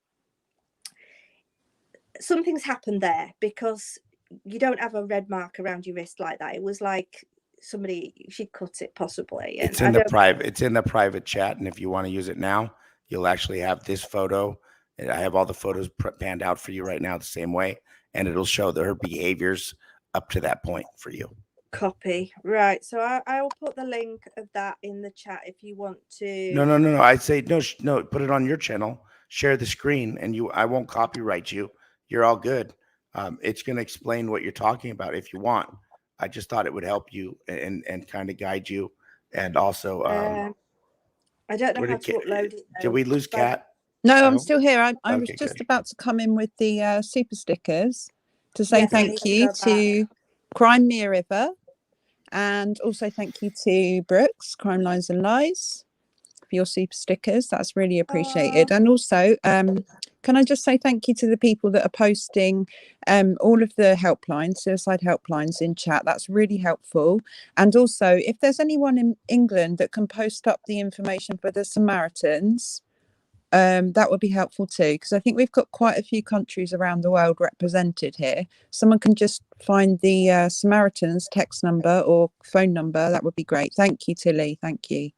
something's happened there, because you don't have a red mark around your wrist like that. It was like she cut it possibly. It's in the private chat, and if you want to use it now, you'll actually have this photo. And I have all the photos panned out for you right now the same way, and it'll show her behaviors up to that point for you. Copy. Right. So I will put the link of that in the chat if you want to. No. I'd say no. Put it on your channel. Share the screen, and I won't copyright you. You're all good. It's going to explain what you're talking about if you want. I just thought it would help you and kind of guide you, and also. I don't know how to upload it. Did we lose Kat? No, I'm still here. I was just about to come in with the super stickers to say thank you to Crime Me a River, and also thank you to Brooks, Crime Lines and Lies, for your super stickers. That's really appreciated. And also, can I just say thank you to the people that are posting all of the helplines, suicide helplines in chat. That's really helpful. And also, if there's anyone in England that can post up the information for the Samaritans, that would be helpful too, because I think we've got quite a few countries around the world represented here. Someone can just find the Samaritans text number or phone number. That would be great. Thank you, Tilly. Thank you.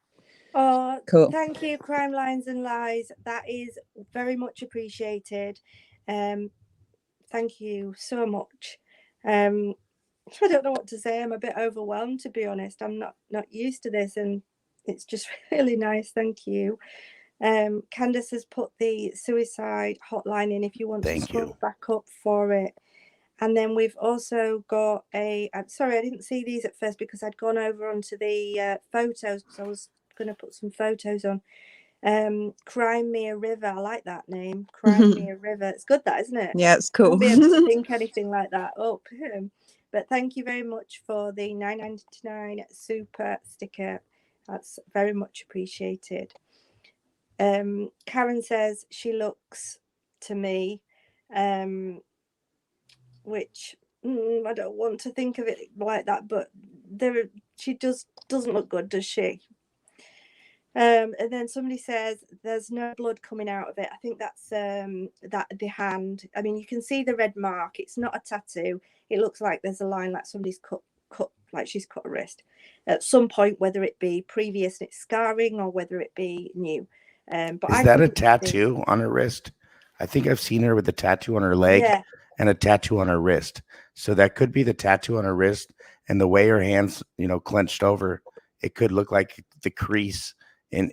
Oh, cool. Thank you, Crime Lines and Lies. That is very much appreciated. Thank you so much. I don't know what to say. I'm a bit overwhelmed, to be honest. I'm not used to this, and it's just really nice. Thank you. Candace has put the suicide hotline in if you want to scroll back up for it. And then we've also got I'm sorry, I didn't see these at first because I'd gone over onto the photos, because I was going to put some photos on. Crime Me a River. I like that name. Crime Me a River. It's good, that, isn't it? Yeah, it's cool. I won't be able to think anything like that up. But thank you very much for the $9.99 super sticker. That's very much appreciated. Karen says she looks to me, which I don't want to think of it like that, but she doesn't look good, does she? And then somebody says there's no blood coming out of it. I think that's that the hand. I mean, you can see the red mark. It's not a tattoo. It looks like there's a line like somebody's cut like she's cut a wrist at some point, whether it be previous and it's scarring or whether it be new. But is that a tattoo on her wrist? I think I've seen her with a tattoo on her leg and a tattoo on her wrist. So that could be the tattoo on her wrist, and the way her hands, clenched over, it could look like the crease, and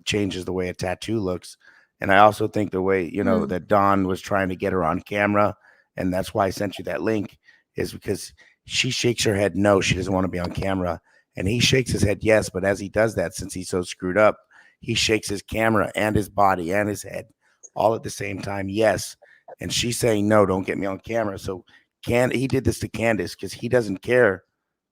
changes the way a tattoo looks. And I also think the way that Dawn was trying to get her on camera, and that's why I sent you that link, is because she shakes her head no, she doesn't want to be on camera, and he shakes his head yes. But as he does that, since he's so screwed up, he shakes his camera and his body and his head all at the same time, yes. And she's saying no, don't get me on camera. So he did this to Candace because he doesn't care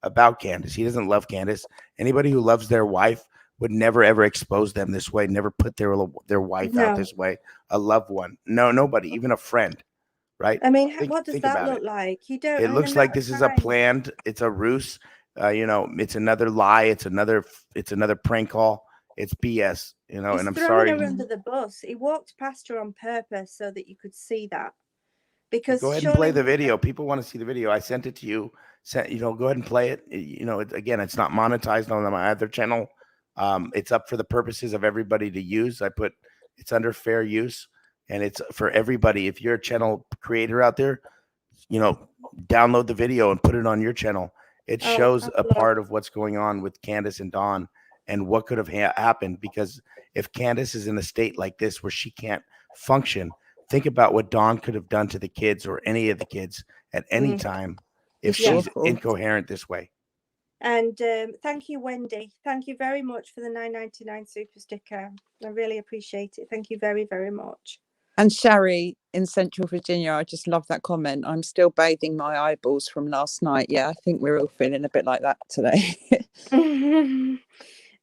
about Candace. He doesn't love Candace. Anybody who loves their wife would never ever expose them this way, never put their wife out this way, a loved one. No, nobody, even a friend, right? I mean, what does that look like? You don't. It looks like this is a planned. It's a ruse. It's another lie. It's another prank call. It's BS. And I'm sorry. He's throwing her under the bus. He walked past her on purpose so that you could see that. Because go ahead and play the video. People want to see the video. I sent it to you. Go ahead and play it. Again, it's not monetized on my other channel. It's up for the purposes of everybody to use. It's under fair use, and it's for everybody. If you're a channel creator out there, download the video and put it on your channel. It shows a part of what's going on with Candace and Dawn and what could have happened. Because if Candace is in a state like this where she can't function, think about what Dawn could have done to the kids or any of the kids at any time if she's incoherent this way. And thank you, Wendy. Thank you very much for the $9.99 super sticker. I really appreciate it. Thank you very, very much. And Sherry in Central Virginia, I just love that comment. I'm still bathing my eyeballs from last night. Yeah, I think we're all feeling a bit like that today.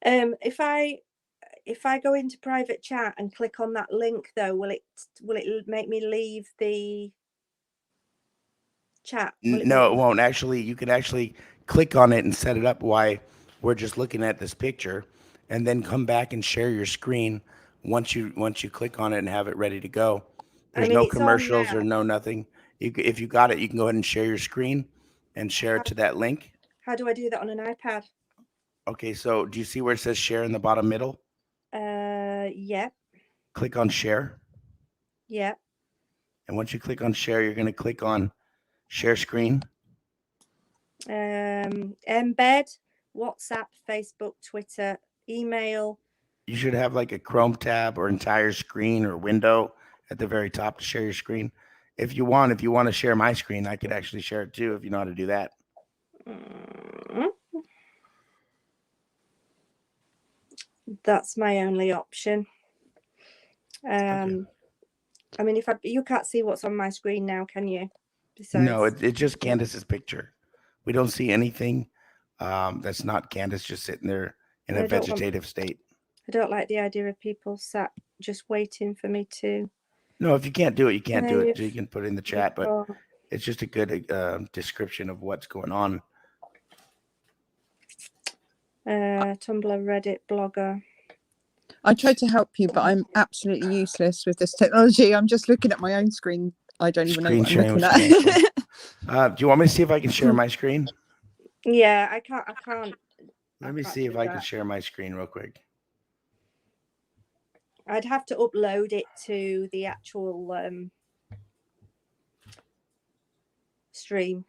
If I go into private chat and click on that link, though, will it make me leave the chat? No, it won't. Actually, you can actually click on it and set it up while we're just looking at this picture, and then come back and share your screen once you click on it and have it ready to go. There's no commercials or no nothing. If you got it, you can go ahead and share your screen and share it to that link. How do I do that on an iPad? Okay, so do you see where it says share in the bottom middle? Yeah. Click on share. Yeah. And once you click on share, you're going to click on share screen. Embed, WhatsApp, Facebook, Twitter, email. You should have like a Chrome tab or entire screen or window at the very top to share your screen. If you want to share my screen, I could actually share it too if you know how to do that. That's my only option. Okay. I mean, you can't see what's on my screen now, can you? Besides, no, it's just Candace's picture. We don't see anything that's not Candace just sitting there in a vegetative state. I don't like the idea of people sat just waiting for me to. No, if you can't do it, you can't do it. You can put it in the chat, but it's just a good description of what's going on. Tumblr, Reddit, Blogger. I tried to help you, but I'm absolutely useless with this technology. I'm just looking at my own screen. I don't even know what I'm looking at. Do you want me to see if I can share my screen? Yeah, I can't. Let me see if I can share my screen real quick. I'd have to upload it to the actual stream,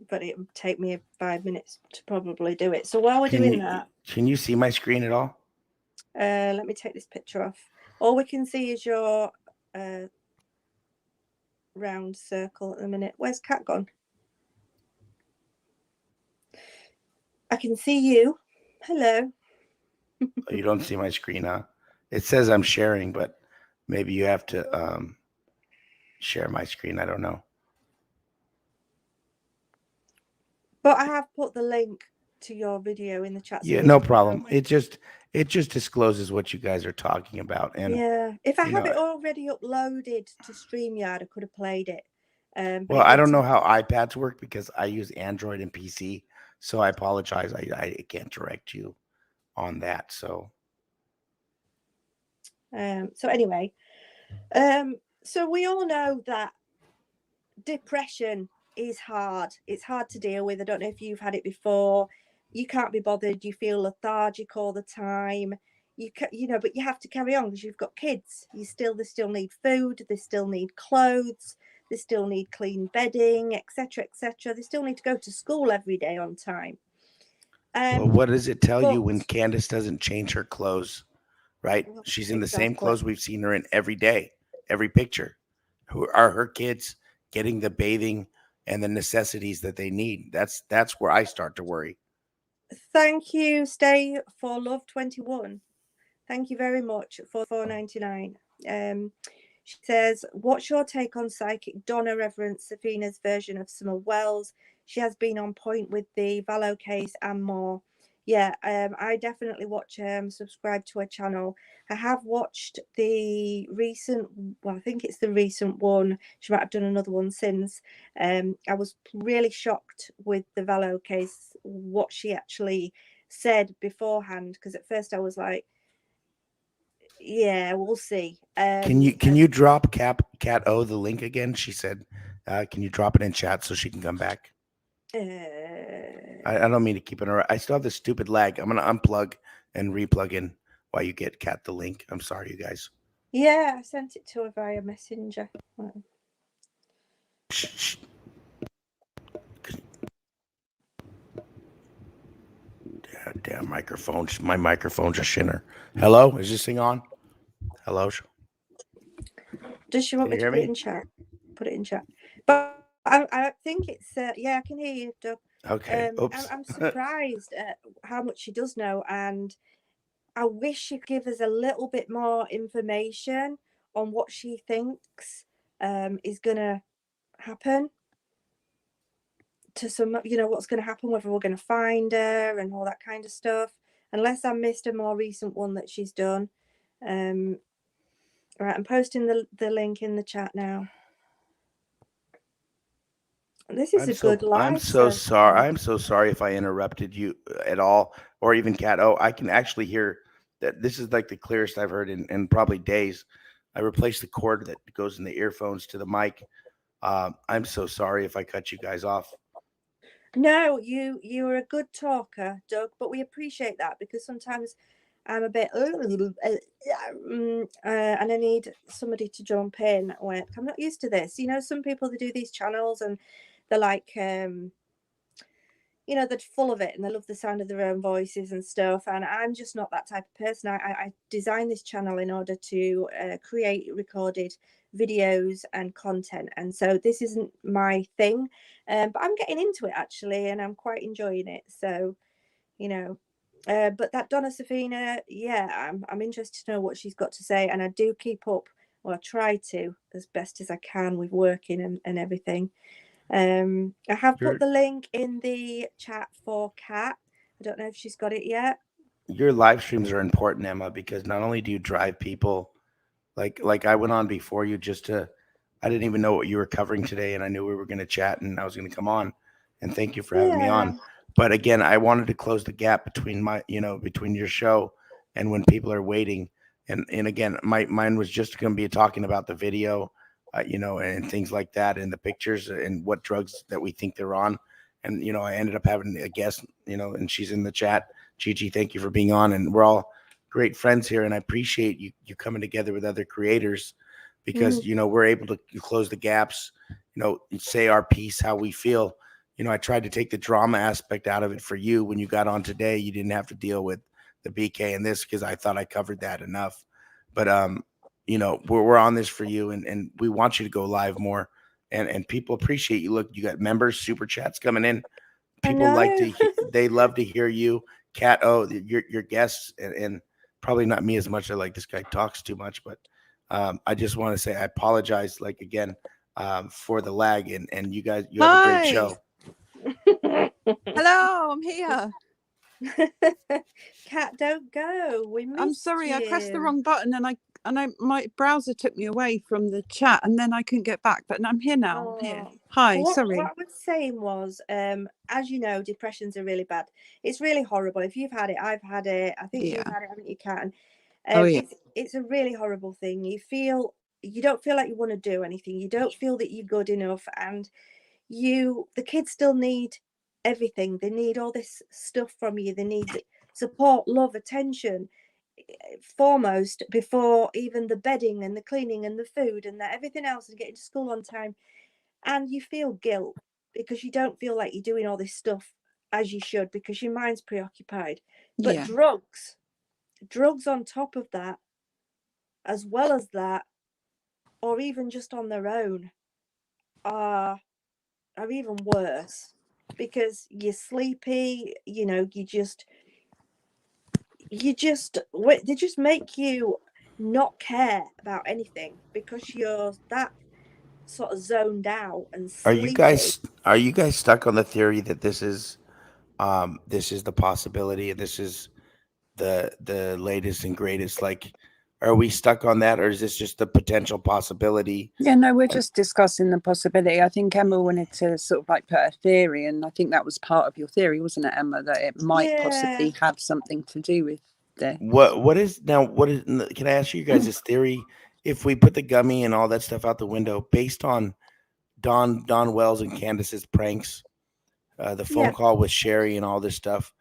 but it would take me 5 minutes to probably do it. So while we're doing that, can you see my screen at all? Let me take this picture off. All we can see is your round circle at the minute. Where's Cat gone? I can see you. Hello. You don't see my screen, huh? It says I'm sharing, but maybe you have to share my screen. I don't know. But I have put the link to your video in the chat. Yeah, no problem. It just discloses what you guys are talking about. And yeah, if I have it already uploaded to StreamYard, I could have played it. Well, I don't know how iPads work because I use Android and PC. So I apologize. I can't direct you on that. So anyway, so we all know that depression is hard. It's hard to deal with. I don't know if you've had it before. You can't be bothered. You feel lethargic all the time. But you have to carry on because you've got kids. They still need food. They still need clothes. They still need clean bedding, etc., etc. They still need to go to school every day on time. Well, what does it tell you when Candace doesn't change her clothes, right? She's in the same clothes we've seen her in every day, every picture. Who are her kids getting the bathing and the necessities that they need? That's where I start to worry. Thank you, Stay for Love 21. Thank you very much for $4.99. She says, what's your take on psychic Donna Reverend Safina's version of Summer Wells? She has been on point with the Valo case and more. Yeah, I definitely watch, subscribe to her channel. I have watched the recent, well, I think it's the recent one. She might have done another one since. I was really shocked with the Valo case, what she actually said beforehand, because at first I was like, yeah, we'll see. Can you drop Cat O the link again? She said, can you drop it in chat so she can come back? I don't mean to keep it. I still have this stupid lag. I'm gonna unplug and replug in while you get Cat the link. I'm sorry, you guys. Yeah, I sent it to her via Messenger. Shh. Damn microphone. My microphone's a shinner. Hello, is this thing on? Hello. Does she want me to put it in chat? Put it in chat. But I think it's yeah, I can hear you, Doug. Okay. Oops. I'm surprised at how much she does know, and I wish she could give us a little bit more information on what she thinks is gonna happen to some, you know, what's going to happen, whether we're going to find her and all that kind of stuff, unless I missed a more recent one that she's done. Right, I'm posting the link in the chat now. This is a good live. I'm so sorry. I'm so sorry if I interrupted you at all, or even Cat. Oh, I can actually hear that. This is like the clearest I've heard in probably days. I replaced the cord that goes in the earphones to the mic. I'm so sorry if I cut you guys off. No, you're a good talker, Doug, but we appreciate that, because sometimes I'm a bit and I need somebody to jump in when I'm not used to this. You know, some people, they do these channels and they're like you know, they're full of it and they love the sound of their own voices and stuff, and I'm just not that type of person. I designed this channel in order to create recorded videos and content, and so this isn't my thing, but I'm getting into it actually, and I'm quite enjoying it. So, you know, but that Donna Safina, yeah, I'm interested to know what she's got to say, and I do keep up, or I try to, as best as I can with working and everything. I have put the link in the chat for Kat. I don't know if she's got it yet. Your live streams are important, Emma, because not only do you drive people, like I went on before you just to, I didn't even know what you were covering today, and I knew we were going to chat and I was going to come on, and thank you for having me on. But again, I wanted to close the gap between between your show and when people are waiting. And again, mine was just going to be talking about the video, and things like that, and the pictures and what drugs that we think they're on. And I ended up having a guest, and she's in the chat. Gigi, thank you for being on, and we're all great friends here, and I appreciate you coming together with other creators, because we're able to close the gaps, say our piece, how we feel. I tried to take the drama aspect out of it for you. When you got on today, you didn't have to deal with the BK and this, because I thought I covered that enough. But we're on this for you, and we want you to go live more, and people appreciate you. Look, you got members, super chats coming in. People they love to hear you, Cat. Oh, your guests, and probably not me as much. I like, this guy talks too much, but I just want to say I apologize, again, for the lag, and you guys, you have a great show. Hello, I'm here. Cat, don't go. We missed I'm sorry, you. I pressed the wrong button, and my browser took me away from the chat, and then I couldn't get back. But I'm here now. I'm here. Hi, sorry. What I was saying was, as you know, depressions are really bad. It's really horrible. If you've had it, I've had it. I think you've had it, haven't you, Kat? It's a really horrible thing. You don't feel like you want to do anything. You don't feel that you're good enough, and the kids still need everything. They need all this stuff from you. They need support, love, attention, foremost, before even the bedding and the cleaning and the food and everything else, and getting to school on time. And you feel guilt because you don't feel like you're doing all this stuff as you should, because your mind's preoccupied. But drugs on top of that, as well as that, or even just on their own are even worse, because you're sleepy, you know, they just make you not care about anything because you're that sort of zoned out and sleepy. Are you guys stuck on the theory that this is the possibility and this is the latest and greatest? Like, are we stuck on that, or is this just the potential possibility? Yeah, no, we're just discussing the possibility. I think Emma wanted to sort of like put a theory, and I think that was part of your theory, wasn't it, Emma, that it might Yeah. possibly have something to do with the What is can I ask you guys this theory? If we put the gummy and all that stuff out the window based on Don Wells and Candace's pranks, the phone Yeah. call with Sherry and all this stuff,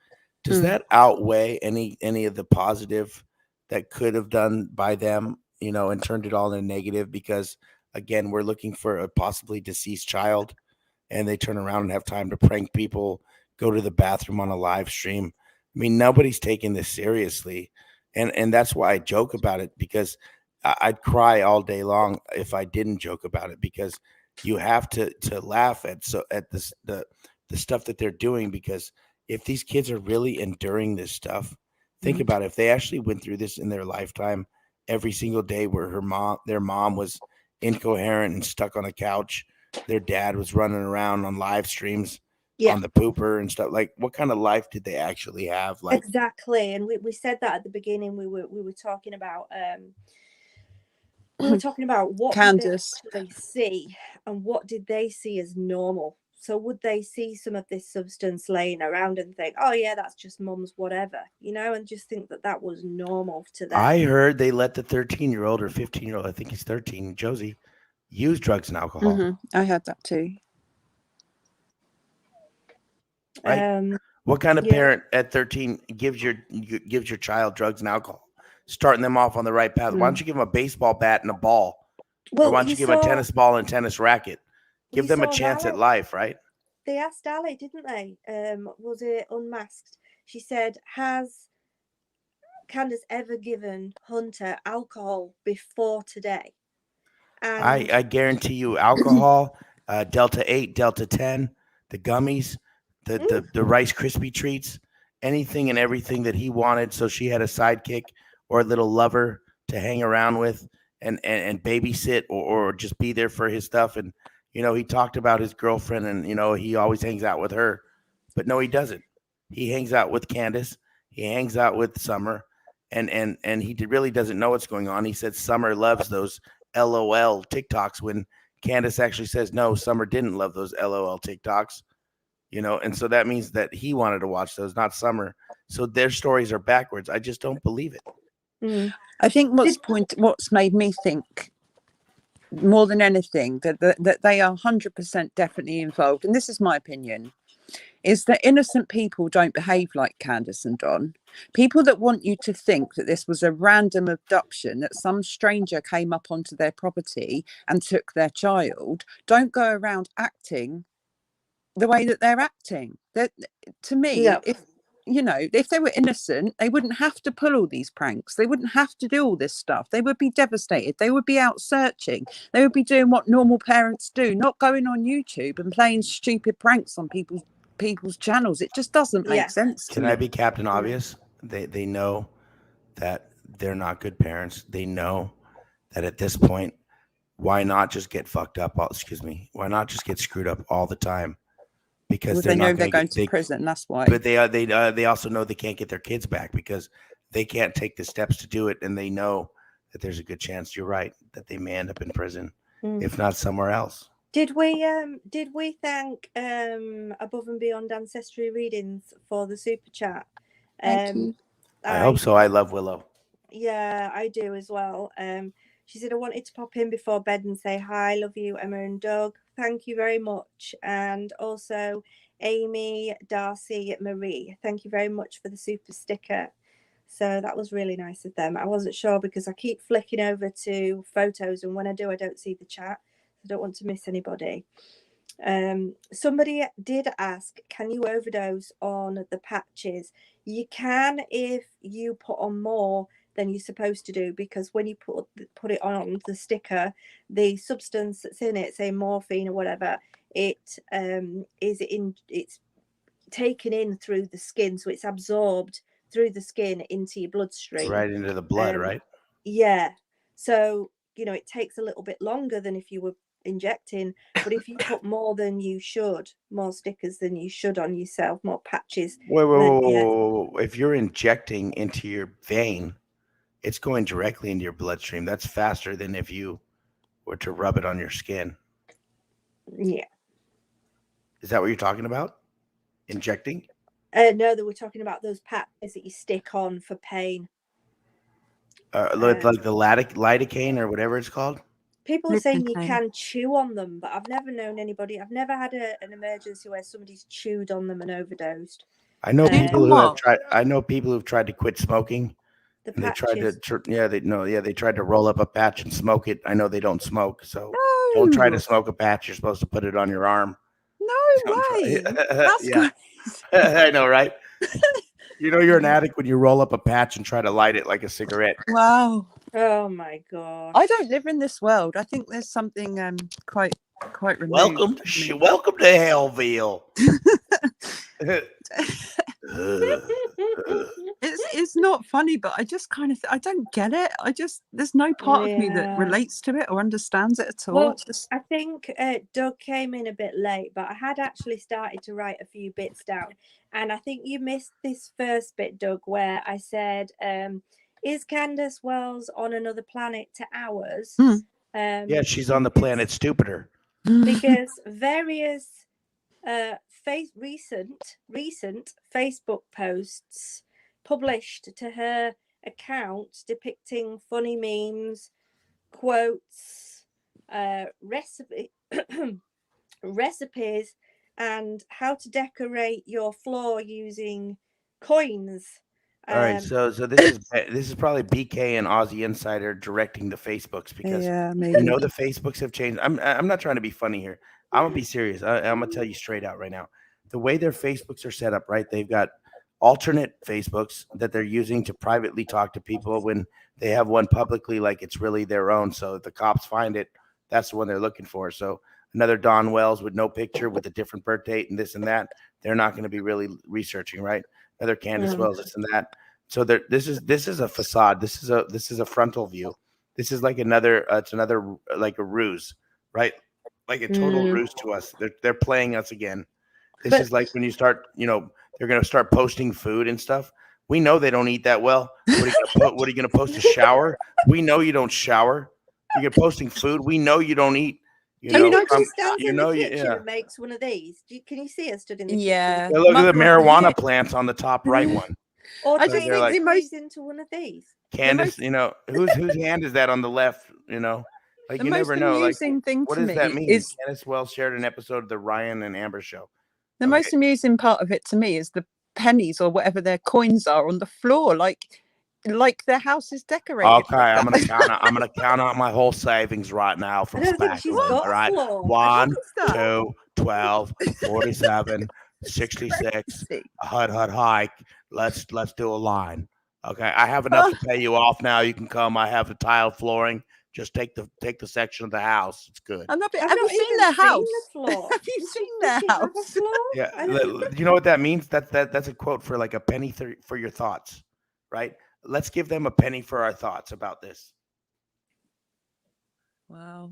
does Mm. that outweigh any of the positive that could have done by them, you know, and turned it all into negative? Because again, we're looking for a possibly deceased child, and they turn around and have time to prank people, go to the bathroom on a live stream. I mean, nobody's taking this seriously. And that's why I joke about it, because I'd cry all day long if I didn't joke about it, because you have to laugh at this the stuff that they're doing. Because if these kids are really enduring this stuff, think about it. If they actually went through this in their lifetime every single day, where their mom was incoherent and stuck on a couch, their dad was running around on live streams Yeah. on the pooper and stuff, like, what kind of life did they actually have? Like, Exactly. And we said that at the beginning. We were talking about what did they Candace. actually see, and what did they see as normal? So would they see some of this substance laying around and think, oh yeah, that's just mum's whatever, you know, and just think that that was normal to them? I heard they let the 13-year-old or 15-year-old, I think he's 13, Josie, use drugs and alcohol. I heard that too. Right? What kind of parent at 13 gives your child drugs and alcohol, starting them off on the right path? Why don't you give them a baseball bat and a ball? Or why don't you give them a tennis ball and tennis racket? Give them a chance at life, right? They asked Ali, didn't they? Was it Unmasked? She said, has Candace ever given Hunter alcohol before today? And I guarantee you, alcohol, Delta 8, Delta 10, the gummies, the Rice Krispie treats, anything and everything that he wanted. So she had a sidekick or a little lover to hang around with and babysit, or just be there for his stuff. And, you know, he talked about his girlfriend, and, you know, he always hangs out with her. But no, he doesn't. He hangs out with Candace. He hangs out with Summer. And he really doesn't know what's going on. He said Summer loves those LOL TikToks, when Candace actually says, no, Summer didn't love those LOL TikToks, you know, and so that means that he wanted to watch those, not Summer. So their stories are backwards. I just don't believe it. I think what's made me think more than anything that they are 100% definitely involved, and this is my opinion, is that innocent people don't behave like Candace and Don. People that want you to think that this was a random abduction, that some stranger came up onto their property and took their child, don't go around acting the way that they're acting. That, to me, if they were innocent, they wouldn't have to pull all these pranks. They wouldn't have to do all this stuff. They would be devastated. They would be out searching. They would be doing what normal parents do, not going on YouTube and playing stupid pranks on people's channels. It just doesn't make sense to me. Can I be Captain Obvious? They know that they're not good parents. They know that at this point, why not just get fucked up? Why not just get screwed up all the time? Because they know they're going to prison. That's why. But they also know they can't get their kids back, because they can't take the steps to do it, and they know that there's a good chance, you're right, that they may end up in prison, if not somewhere else. Did we thank Above and Beyond Ancestry Readings for the super chat? Thank you. I hope so. I love Willow. Yeah, I do as well. She said, I wanted to pop in before bed and say hi, love you, Emma and Doug. Thank you very much. And also Amy, Darcy, Marie, thank you very much for the super sticker. So that was really nice of them. I wasn't sure because I keep flicking over to photos, and when I do, I don't see the chat. I don't want to miss anybody. Somebody did ask, can you overdose on the patches? You can if you put on more than you're supposed to do, because when you put it on the sticker, the substance that's in it, say morphine or whatever, it's taken in through the skin, so it's absorbed through the skin into your bloodstream, right into the blood, right? Yeah, so it takes a little bit longer than if you were injecting, but if you put more than you should, more stickers than you should on yourself, more patches, Whoa. If you're injecting into your vein, it's going directly into your bloodstream. That's faster than if you were to rub it on your skin. Yeah. Is that what you're talking about? Injecting? No, they were talking about those patches that you stick on for pain. Like the lidocaine or whatever it's called? People are saying you can chew on them, but I've never known anybody. I've never had an emergency where somebody's chewed on them and overdosed. I know people who have tried. I know people who've tried to quit smoking. The and patches. They tried to roll up a patch and smoke it. I know they don't smoke, so don't try to smoke a patch. You're supposed to put it on your arm. No way. That's good. I know, right? You're an addict when you roll up a patch and try to light it like a cigarette. Wow. Oh my god. I don't live in this world. I think there's something quite removed. Welcome to Hellville. It's not funny, but I just kind of I don't get it. There's no part of me that relates to it or understands it at all. Well, I think Doug came in a bit late, but I had actually started to write a few bits down, and I think you missed this first bit, Doug, where I said, is Candace Wells on another planet to ours? Yeah, she's on the planet Stupider. Because various recent Facebook posts published to her account depicting funny memes, quotes, recipes, and how to decorate your floor using coins. All right, so this is probably BK and Aussie Insider directing the Facebooks, because maybe. the Facebooks have changed. I'm not trying to be funny here. I'm gonna be serious. I'm gonna tell you straight out right now. The way their Facebooks are set up, right? They've got alternate Facebooks that they're using to privately talk to people when they have one publicly, like it's really their own. So if the cops find it, that's the one they're looking for. So another Don Wells with no picture with a different birth date and this and that, they're not going to be really researching, right? Another Candace Wells, this and that. So this is a facade. This is a frontal view. This is like another like a ruse, right? Like a total ruse to us. They're playing us again. This is like when you start, they're going to start posting food and stuff. We know they don't eat that well. What are you going to post? A shower? We know you don't shower. You're posting food. We know you don't eat. She stands in the kitchen and makes one of these. Can you see her stood in the kitchen? Yeah, look at the marijuana plants on the top right one. Or do you think it moves into one of these? Candace, whose hand is that on the left? Like you never know. Like, what does that mean? Candace Wells shared an episode of the Ryan and Amber show. The most amusing part of it to me is the pennies or whatever their coins are on the floor, like their house is decorated. Okay, I'm gonna count out my whole savings right now from Spackling. All right, 1, 2, 12, 47, 66. Hut hike. Let's do a line. Okay, I have enough to pay you off now. You can come. I have the tiled flooring. Just take the section of the house. It's good. Have you seen their house? Have you seen their house? Yeah, you know what that means? That's a quote for like a penny for your thoughts, right? Let's give them a penny for our thoughts about this. Wow.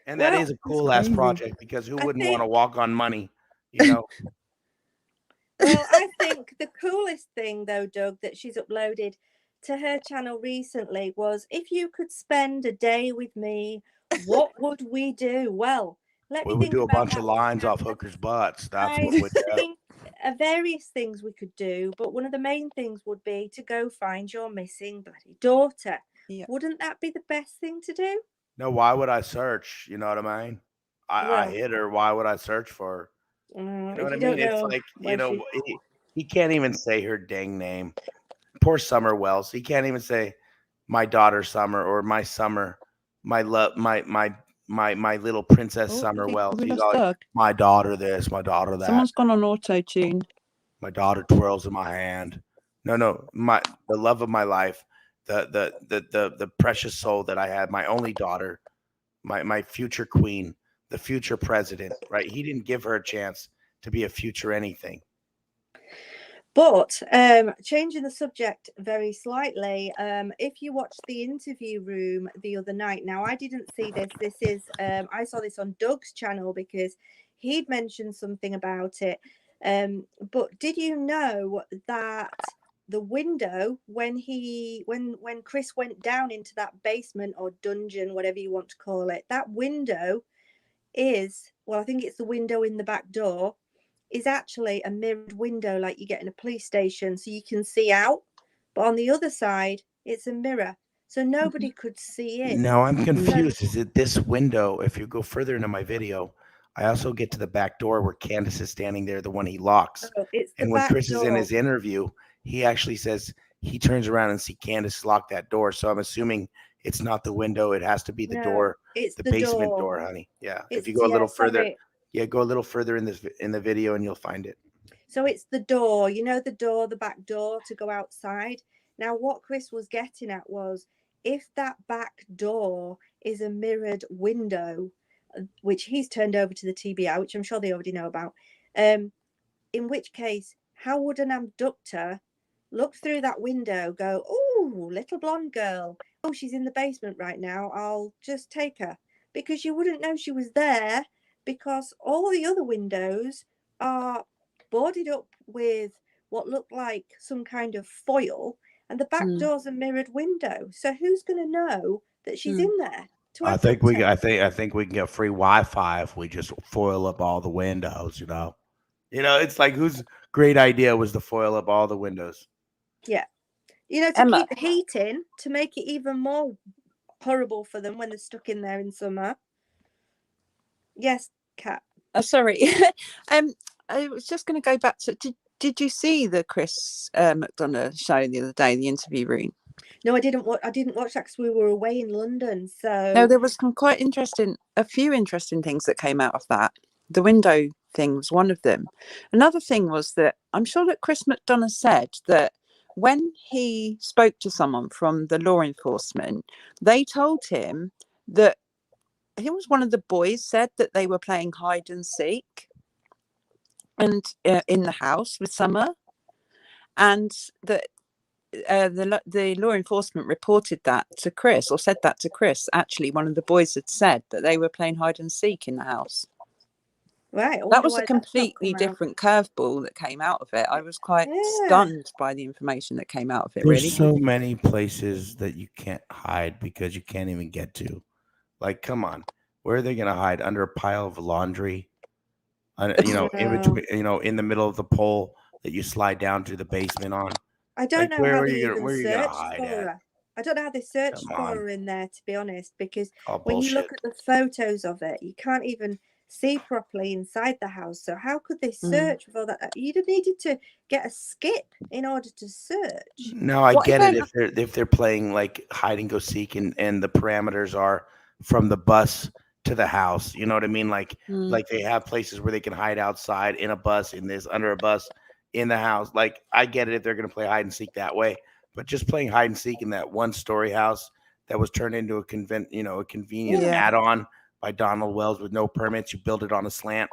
And that is a cool ass project, because who wouldn't want to walk on money, Well, I think the coolest thing though, Doug, that she's uploaded to her channel recently was, if you could spend a day with me, what would we do? Well, we would do a bunch of lines off hookers' butts. That's what we'd do. Various things we could do, but one of the main things would be to go find your missing bloody daughter. Wouldn't that be the best thing to do? No, why would I search? You know what I mean? I hit her. Why would I search for her? You know what I mean? It's like, he can't even say her dang name. Poor Summer Wells. He can't even say my daughter Summer or my Summer, my love, my little princess Summer Wells. He's all like, my daughter this, my daughter that. Someone's gone on auto tune. My daughter twirls in my hand. No, the love of my life. the precious soul that I had, my only daughter, my future queen, the future president, right? He didn't give her a chance to be a future anything. But changing the subject very slightly, if you watched the interview room the other night, now I didn't see this. This is I saw this on Doug's channel because he'd mentioned something about it. But did you know that the window when Chris went down into that basement or dungeon, whatever you want to call it, that window is, well, I think it's the window in the back door, is actually a mirrored window like you get in a police station, so you can see out, but on the other side it's a mirror, so nobody could see in. Now I'm confused. Is it this window? If you go further into my video, I also get to the back door where Candace is standing there, the one he locks. Oh, it's the And when back Chris is in door. his interview, he actually says he turns around and see Candace lock that door. So I'm assuming it's not the window. It has to be the No, door, it's the the basement door. door, honey. Yeah. It's, if you go a little further, sorry. yeah, go a little further in the video and you'll find it. So it's the door, you know, the door, the back door to go outside. Now, what Chris was getting at was, if that back door is a mirrored window, which he's turned over to the TBI, which I'm sure they already know about, in which case, how would an abductor look through that window, go, oh, little blonde girl, oh, she's in the basement right now, I'll just take her? Because you wouldn't know she was there, because all the other windows are boarded up with what looked like some kind of foil, and the back door's a mirrored window. So who's going to know that she's in there? I think we can get free Wi-Fi if we just foil up all the windows. It's like, whose great idea was to foil up all the windows? Yeah, to Emma. keep the heat in, to make it even more horrible for them when they're stuck in there in summer. Yes, Kat. Oh, sorry. I was just going to go back to. Did you see the Chris McDonough show the other day, the interview room? No, I didn't watch that because we were away in London. So no, there was some a few interesting things that came out of that. The window thing was one of them. Another thing was that I'm sure that Chris McDonough said that when he spoke to someone from the law enforcement, they told him that, I think it was one of the boys said that they were playing hide and seek and in the house with Summer, and that the law enforcement reported that to Chris, or said that to Chris. Actually, one of the boys had said that they were playing hide and seek in the house. Right. That was a completely different curveball that came out of it. I was quite stunned by the information that came out of it. There's so many places that you can't hide because you can't even get to. Like, come on, where are they going to hide? Under a pile of laundry? In between, in the middle of the pole that you slide down to the basement on. I don't know how they even searched hide for her. I don't know how they searched for her in there, to be honest, because when you look at the photos of it, you can't even see properly inside the house. So how could they search for that? You'd have needed to get a skip in order to search. No, I get it if they're playing like hide and go seek and the parameters are from the bus to the house. You know what I mean? Like they have places where they can hide outside, in a bus, under a bus, in the house. Like, I get it if they're going to play hide and seek that way, but just playing hide and seek in that one-story house that was turned into a convenient add-on by Donald Wells with no permits. You build it on a slant.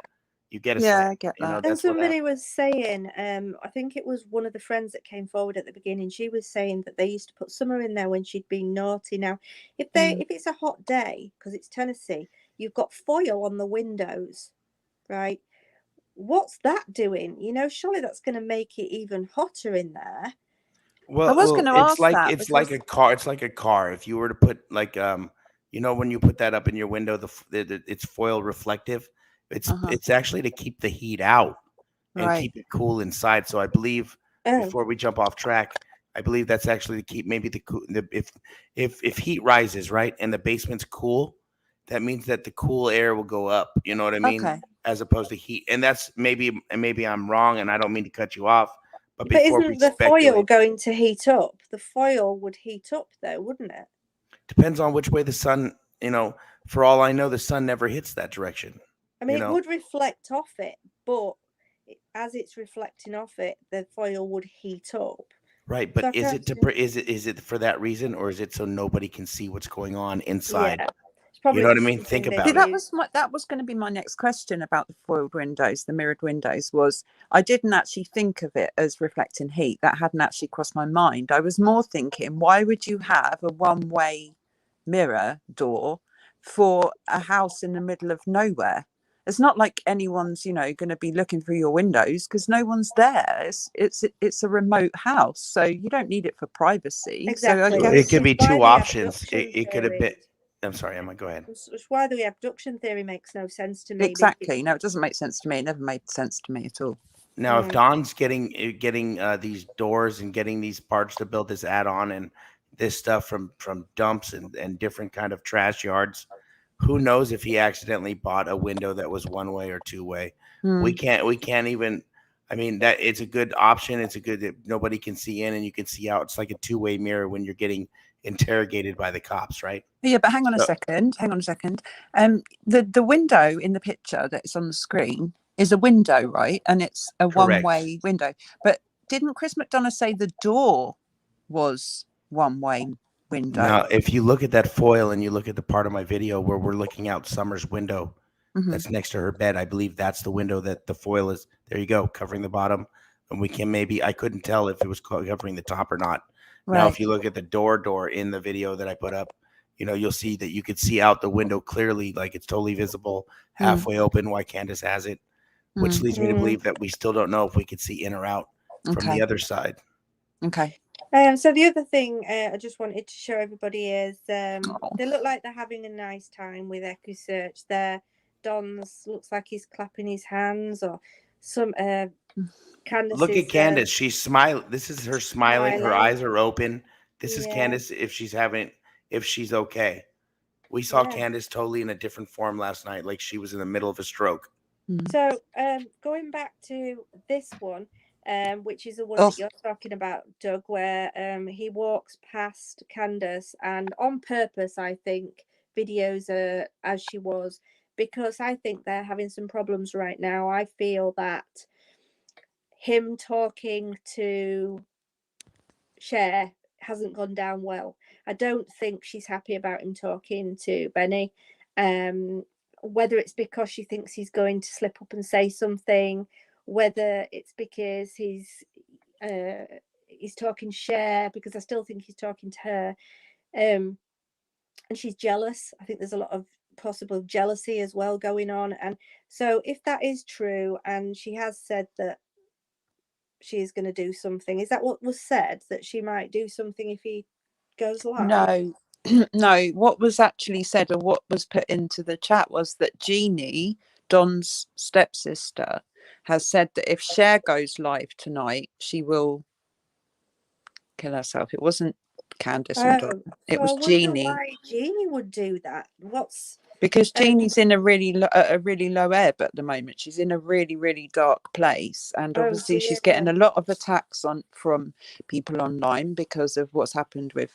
You get a slant. I get that. And somebody was saying, I think it was one of the friends that came forward at the beginning. She was saying that they used to put Summer in there when she'd been naughty. Now, if it's a hot day, because it's Tennessee, you've got foil on the windows, right? What's that doing? Surely that's going to make it even hotter in there. Well, I was going to ask that. It's like a car. It's like a car. If you were to put like when you put that up in your window, it's foil reflective. It's actually to keep the heat out and keep it cool inside. So I believe before we jump off track, I believe that's actually to keep maybe if heat rises, right, and the basement's cool, that means that the cool air will go up. You know what I mean? Okay. As opposed to heat, and that's maybe I'm wrong, and I don't mean to cut you off. But isn't the foil going to heat up? The foil would heat up, though, wouldn't it? Depends on which way the sun. For all I know, the sun never hits that direction. I mean, it would reflect off it, but as it's reflecting off it, the foil would heat up. Right, So I but is can't it to see. is it for that reason, or is it so nobody can see what's going on inside? Yeah, it's You probably know what I just mean? Think something they See, about it. do. that was going to be my next question about the foiled windows, the mirrored windows. Was I didn't actually think of it as reflecting heat. That hadn't actually crossed my mind. I was more thinking, why would you have a one-way mirror door for a house in the middle of nowhere? It's not like anyone's, going to be looking through your windows because no one's there. It's a remote house, so you don't need it for privacy. So I Exactly, It which guess could is be why two the options. abduction It could have theory. been. I'm sorry, Emma. Go ahead. It's why the abduction theory makes no sense to me. exactly. No, it doesn't make sense to me. It never made sense to me at all. Now, if Don's getting these doors and getting these parts to build this add-on and this stuff from dumps and different kind of trash yards, who knows if he accidentally bought a window that was one way or two way? Hmm. We can't even. I mean, that it's a good option. It's a good that nobody can see in and you can see out. It's like a two-way mirror when you're getting interrogated by the cops, right? Yeah, but hang on a So- second. Hang on a second. The window in the picture that's on the screen is a window, right? And it's a Correct. one-way window. But didn't Chris McDonough say the door was one-way window? Now, if you look at that foil and you look at the part of my video where we're looking out Summer's window Mhm. that's next to her bed, I believe that's the window that the foil is. There you go, covering the bottom. And we can I couldn't tell if it was covering the top or not. Now, Right. if you look at the door in the video that I put up, you'll see that you could see out the window clearly, like it's totally visible, halfway open, why Candace has it, which leads me to believe that we still don't know if we could see in or out from Okay. the other side. Okay. So the other thing I just wanted to show everybody is they look like they're having a nice time with Equisearch. Don's looks like he's clapping his hands, or some Candace. Look at Candace. She's smiling. This is her smiling. Her smiling. eyes are open. This is Yeah. Candace if she's okay. We saw Yeah. Candace totally in a different form last night, like she was in the middle of a stroke. So going back to this one, which is the one that you're talking about, Doug, where he walks past Candace and on purpose, I think, videos her as she was, because I think they're having some problems right now. I feel that him talking to Cher hasn't gone down well. I don't think she's happy about him talking to Benny. Whether it's because she thinks he's going to slip up and say something, whether it's because he's talking Cher, because I still think he's talking to her, and she's jealous. I think there's a lot of possible jealousy as well going on. And so if that is true, and she has said that she is going to do something, is that what was said, that she might do something if he goes live? No. No, what was actually said, or what was put into the chat, was that Jeannie, Don's stepsister, has said that if Cher goes live tonight, she will kill herself. It wasn't Candace or Don. It was Jeannie. Why Jeannie would do that? Because Jeannie's in a really low ebb at the moment. She's in a really, really dark place, and obviously she's getting a lot of attacks from people online because of what's happened with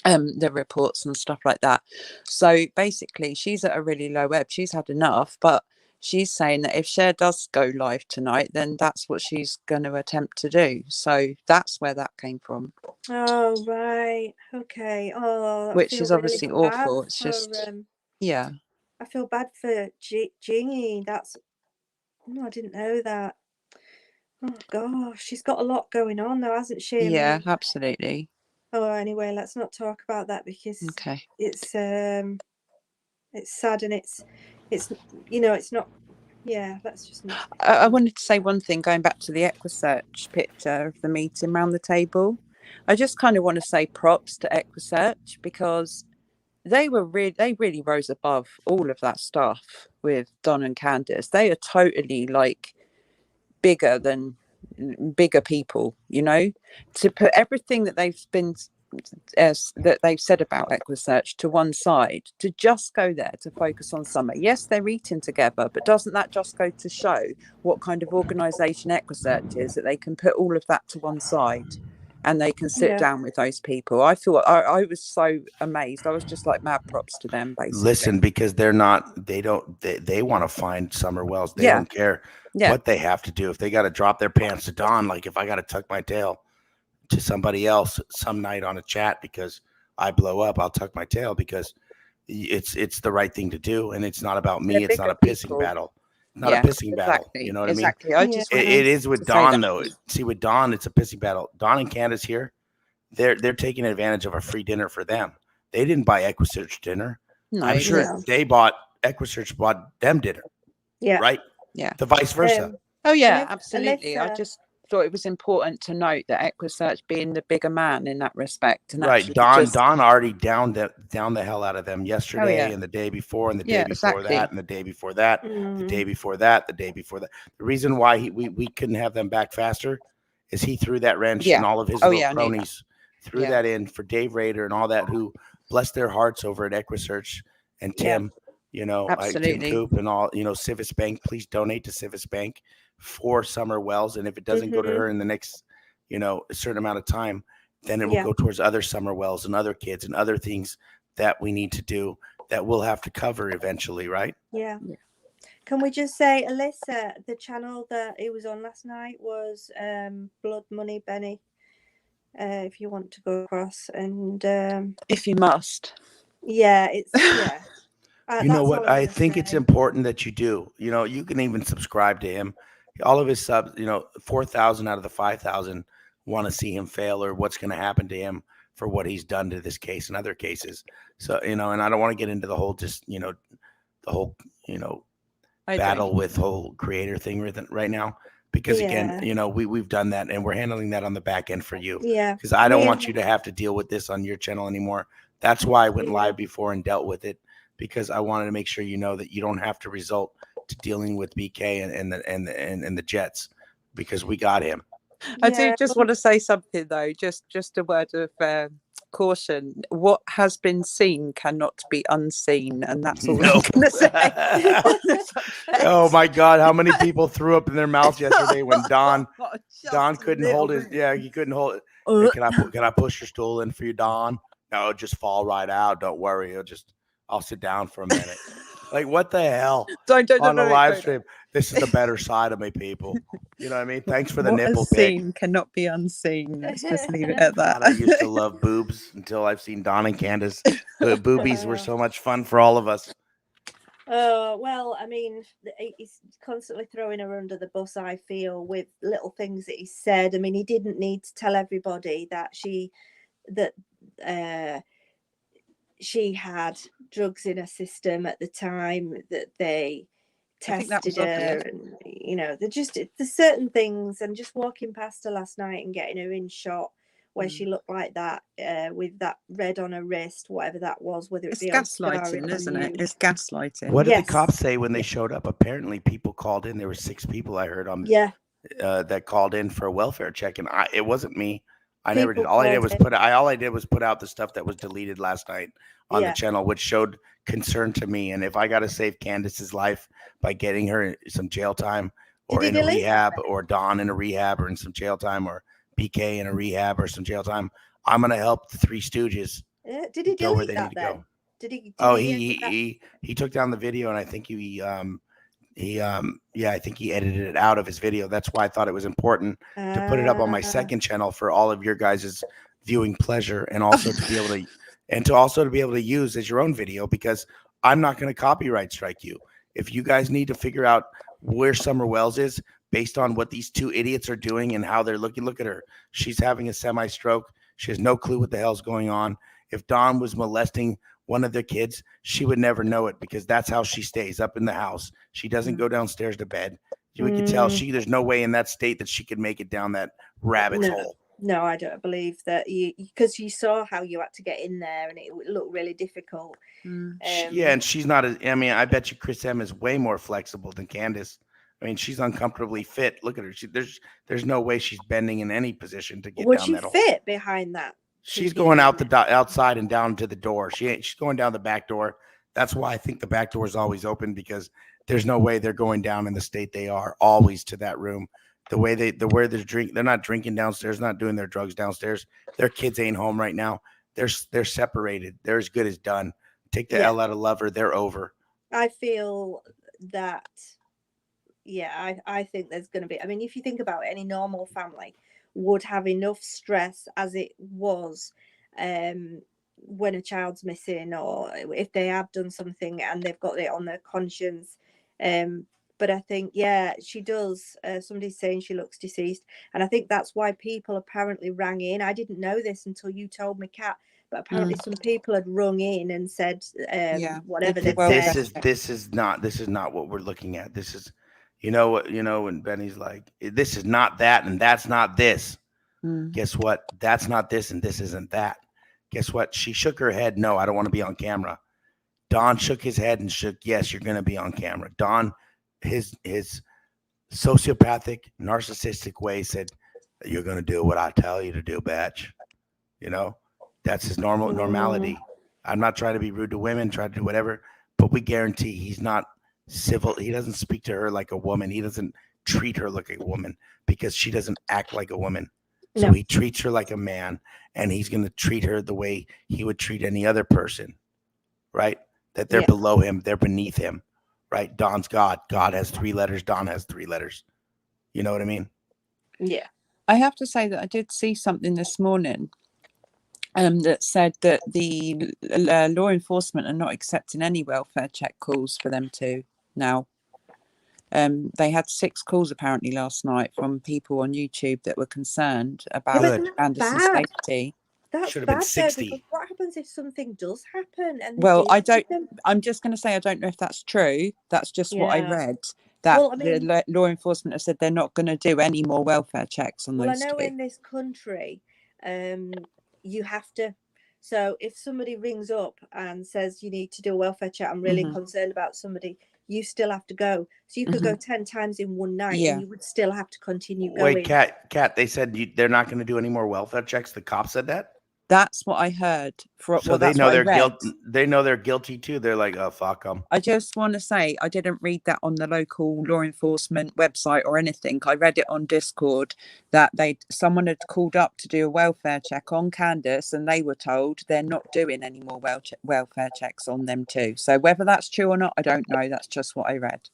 the reports and stuff like that. So basically she's at a really low ebb. She's had enough, but she's saying that if Cher does go live tonight, then that's what she's going to attempt to do. So that's where that came from. Oh, right. Okay. Oh, which is obviously really awful. It's just yeah. I feel bad for Jeannie. I didn't know that. Oh gosh, she's got a lot going on though, hasn't she? Yeah, absolutely. Oh, anyway, let's not talk about that because it's sad, and it's it's not. Yeah, let's just not. I wanted to say one thing, going back to the Equisearch picture of the meeting around the table. I just kind of want to say props to Equisearch, because they really rose above all of that stuff with Don and Candace. They are totally like bigger people, to put everything that they've been that they've said about Equisearch to one side, to just go there to focus on Summer. Yes, they're eating together, but doesn't that just go to show what kind of organisation Equisearch is, that they can put all of that to one side and they can sit down with those people? I thought I was so amazed. I was just like, mad props to them, basically. Listen, because they want to find Summer Wells. They don't care what they have to do. If they got to drop their pants to Dawn, like if I got to tuck my tail, to somebody else some night on a chat because I blow up. I'll tuck my tail because it's the right thing to do, and it's not about They're me. It's not bigger a pissing people. battle. Not a Yeah, pissing battle. exactly. You know what I mean? Exactly. I Yeah. just It wanted is with to say Dawn that. though. See, with Dawn, it's a pissing battle. Dawn and Candace here, they're taking advantage of a free dinner for them. They didn't buy Equisearch dinner. No, I'm sure No. they bought Equisearch bought them dinner, Yeah. right? yeah. The vice versa. Oh yeah, and if absolutely. I Alyssa, just thought it was important to note that Equisearch being the bigger man in that respect, and Right. actually Don just already downed the hell out of them yesterday yeah. and the day before and the Yeah, day before exactly. that and the day before that, the mm, day before that, the day before that. The reason why we couldn't have them back faster is he threw that wrench and Yeah. all of his Oh little yeah, I knew that. cronies threw Yeah. that in for Dave Rader and all that, who bless their hearts over at Equisearch and Yeah. Tim, you know, Tim Absolutely. Coop and all, you know, Civis Bank. Please donate to Civis Bank for Summer Wells. And if it doesn't go to mhm, her in the next, you know, a certain amount of time, then it will Yeah. go towards other Summer Wells and other kids and other things that we need to do that we'll have to cover eventually, right? Yeah. Yeah. Can we just say, Alyssa, the channel that it was on last night was Blood Money Benny. If you want to go across, and If you must. yeah, it's yeah. You know That's what? all I'm I gonna think it's say. important that you do. You know, you can even subscribe to him. All of his subs, you know, 4,000 out of the 5,000 want to see him fail or what's going to happen to him for what he's done to this case and other cases. So, you know, and I don't want to get into the whole just, you know, the whole, you know, I battle don't. with whole creator thing right now because again, Yeah. you know, we've done that and we're handling that on the back end for you Yeah. because I don't Me want and you to have to deal with this on your channel anymore. That's why I went Yeah. live before and dealt with it because I wanted to make sure you know that you don't have to result to dealing with BK and the Jets because we got him. I do yeah. just want to say something though, just a word of caution. What has been seen cannot be unseen, and that's all I'm Nope. going to say. on the subject. Oh my God! How many people threw up in their mouths yesterday when Don Just a couldn't little hold his bit. he couldn't hold it. Hey, can I push your stool in for you, Don? No, just fall right out. Don't worry. I'll sit down for a minute. Like what the hell? Don't On the no, live no. stream. This is the better side of me, people. You know what I mean? Thanks for the What nipple is pic. seen cannot be unseen. Let's just leave it at that. God, I used to love boobs until I've seen Don and Candace. Boobies were so much fun for all of us. Oh, well, I mean, he's constantly throwing her under the bus, I feel, with little things that he said. I mean, he didn't need to tell everybody that she had drugs in her system at the time that they I think that was tested her. obvious. And, you know, there's certain things, and just walking past her last night and getting her in shot where she looked like that with that red on her wrist, whatever that was, whether it It's be on Star gaslighting, or isn't it? News. It's gaslighting. What did the Yes. cops say when they showed up? Apparently, people called in. There were 6 people I heard on Yeah. that called in for a welfare check, and it wasn't me. I never did. People All I did called was in. all I did was put out the stuff that was deleted last night on the Yeah. channel, which showed concern to me. And if I got to save Candace's life by getting her some jail time, or Did he in a delete rehab, that? or Don in a rehab, or in some jail time, or BK in a rehab, or some jail time, I'm gonna help the Three Stooges Did he go where delete they that need to then? go. Did he? Oh, Did he edit he took down the video, and I think I think he edited it out of his video. That's why I thought it was important to put it up on my that? second channel for all of your guys' viewing pleasure, and also to be able to use as your own video, because I'm not going to copyright strike you. If you guys need to figure out where Summer Wells is based on what these 2 idiots are doing and how they're looking, look at her. She's having a semi-stroke. She has no clue what the hell's going on. If Dawn was molesting one of their kids, she would never know it, because that's how she stays up in the house. She doesn't go downstairs to bed. We could tell there's no way in that state that she could make it down that rabbit's hole. No, I don't believe that, because you saw how you had to get in there and it looked really difficult. Yeah, and she's not I mean, I bet you Chris M is way more flexible than Candace. I mean, she's uncomfortably fit. Look at her. There's no way she's bending in any position to get Was down she that hole. fit behind that? She's TV going out unit? outside and down to the door. She's going down the back door. That's why I think the back door is always open, because there's no way they're going down in the state they are always to that room. Where they're not drinking downstairs, not doing their drugs downstairs. Their kids ain't home right now. They're separated. They're as good as done. Take the L out of lover. They're over. I feel that, I think there's going to be, I mean, if you think about it, any normal family would have enough stress as it was when a child's missing, or if they have done something and they've got it on their conscience. But I think, yeah, she does. Somebody's saying she looks deceased, and I think that's why people apparently rang in. I didn't know this until you told me, Kat, but apparently some people had rung in and said whatever they'd said. This is not what we're looking at. This is, when Benny's like, this is not that, and that's not this. Guess what? That's not this, and this isn't that. Guess what? She shook her head. No, I don't want to be on camera. Don shook his head and shook, yes, you're going to be on camera. Don, his sociopathic, narcissistic way said, you're going to do what I tell you to do, batch. That's his normality. I'm not trying to be rude to women, try to do whatever, but we guarantee he's not civil. He doesn't speak to her like a woman. He doesn't treat her like a woman because she doesn't act like a woman. So he treats her like a man, and he's going to treat her the way he would treat any other person, right? That they're below him, they're beneath him, right? Don's God. God has 3 letters. Don has 3 letters. You know what I mean? Yeah. I have to say that I did see something this morning that said that the law enforcement are not accepting any welfare check calls for them to now. They had 6 calls apparently last night from people on YouTube that were concerned about Candace's safety. That's bad though, because what happens if something does happen? And I'm just going to say I don't know if that's true. That's just what I read. That the law enforcement have said they're not going to do any more welfare checks on those. Well, I know in this country, you have to. So if somebody rings up and says you need to do a welfare check, I'm really concerned about somebody, you still have to go. So you could go 10 times in one night and you would still have to continue going. Wait, Kat, they said they're not going to do any more welfare checks. The cop said that? That's what I heard. So they know they're guilty. They know they're guilty too. They're like, oh, fuck them. I just want to say I didn't read that on the local law enforcement website or anything. I read it on Discord that someone had called up to do a welfare check on Candace, and they were told they're not doing any more welfare checks on them too. So whether that's true or not, I don't know. That's just what I read.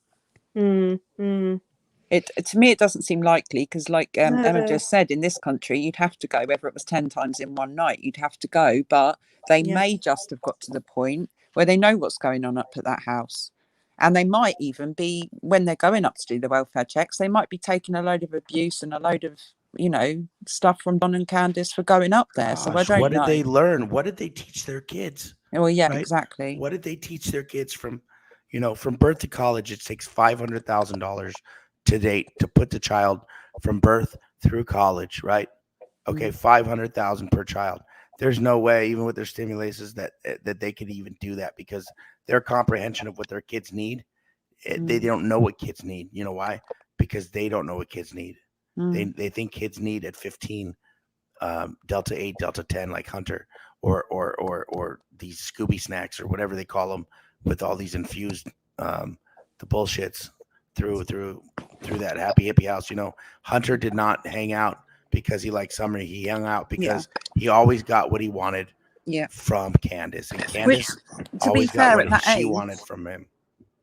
To me, it doesn't seem likely because, like Emma just said, in this country, you'd have to go. Whether it was 10 times in one night, you'd have to go. But they may just have got to the point where they know what's going on up at that house, and they might even be, when they're going up to do the welfare checks, they might be taking a load of abuse and a load of stuff from Don and Candace for going up there. So I don't know. What did they learn? What did they teach their kids? Well, yeah, right? Exactly. What did they teach their kids from birth to college? It takes $500,000 to date to put the child from birth through college, right? Okay, 500,000 per child. There's no way, even with their stimuluses, that they could even do that because their comprehension of what their kids need, they don't know what kids need. You know why? Because they don't know what kids need. They think kids need at 15 Delta 8, Delta 10, like Hunter, or these Scooby snacks or whatever they call them, with all these infused the bullshits through that happy hippie house. Hunter did not hang out because he liked summer. He hung out because he always got what he wanted from Candace, and Candace always got what she wanted from him.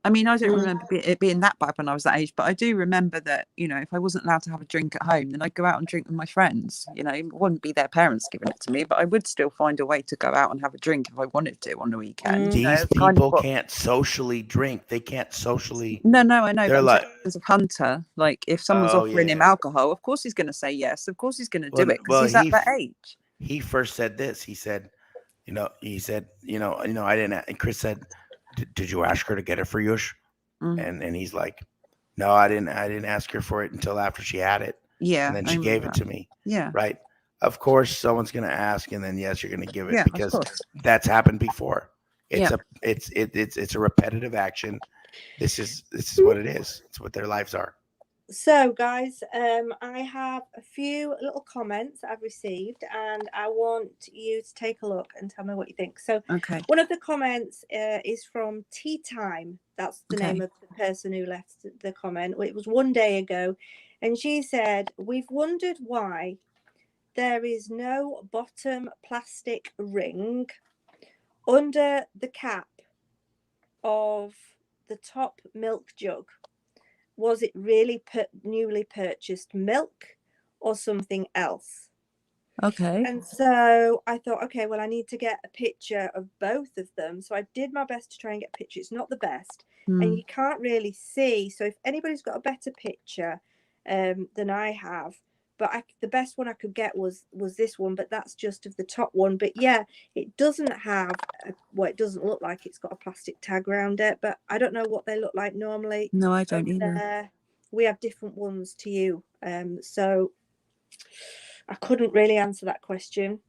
I mean, I don't remember it being that bad when I was that age, but I do remember that, if I wasn't allowed to have a drink at home, then I'd go out and drink with my friends. It wouldn't be their parents giving it to me, but I would still find a way to go out and have a drink if I wanted to on the weekend. These people can't socially drink. They can't socially. No, I know. They're like, as a Hunter, like if someone's offering him alcohol, of course he's going to say yes. Of course he's going to do it because he's at that age. He first said this. He said, I didn't. And Chris said, did you ask her to get it for you? And he's like, no, I didn't ask her for it until after she had it. Yeah. And then she gave it to me. Yeah. Right. Of course, someone's going to ask, and then yes, you're going to give it because that's happened before. It's a repetitive action. This is what it is. It's what their lives are. So guys, I have a few little comments I've received, and I want you to take a look and tell me what you think. So one of the comments is from Tea Time. That's the name of the person who left the comment. It was one day ago, and she said, we've wondered why there is no bottom plastic ring under the cap of the top milk jug. Was it really newly purchased milk, or something else. Okay. And so I thought, okay, well, I need to get a picture of both of them. So I did my best to try and get a picture. It's not the best, and you can't really see. So if anybody's got a better picture than I have, but the best one I could get was this one, but that's just of the top one. But yeah, it doesn't have, it doesn't look like it's got a plastic tag around it, but I don't know what they look like normally. No, I don't over either. there. We have different ones to you. So I couldn't really answer that question.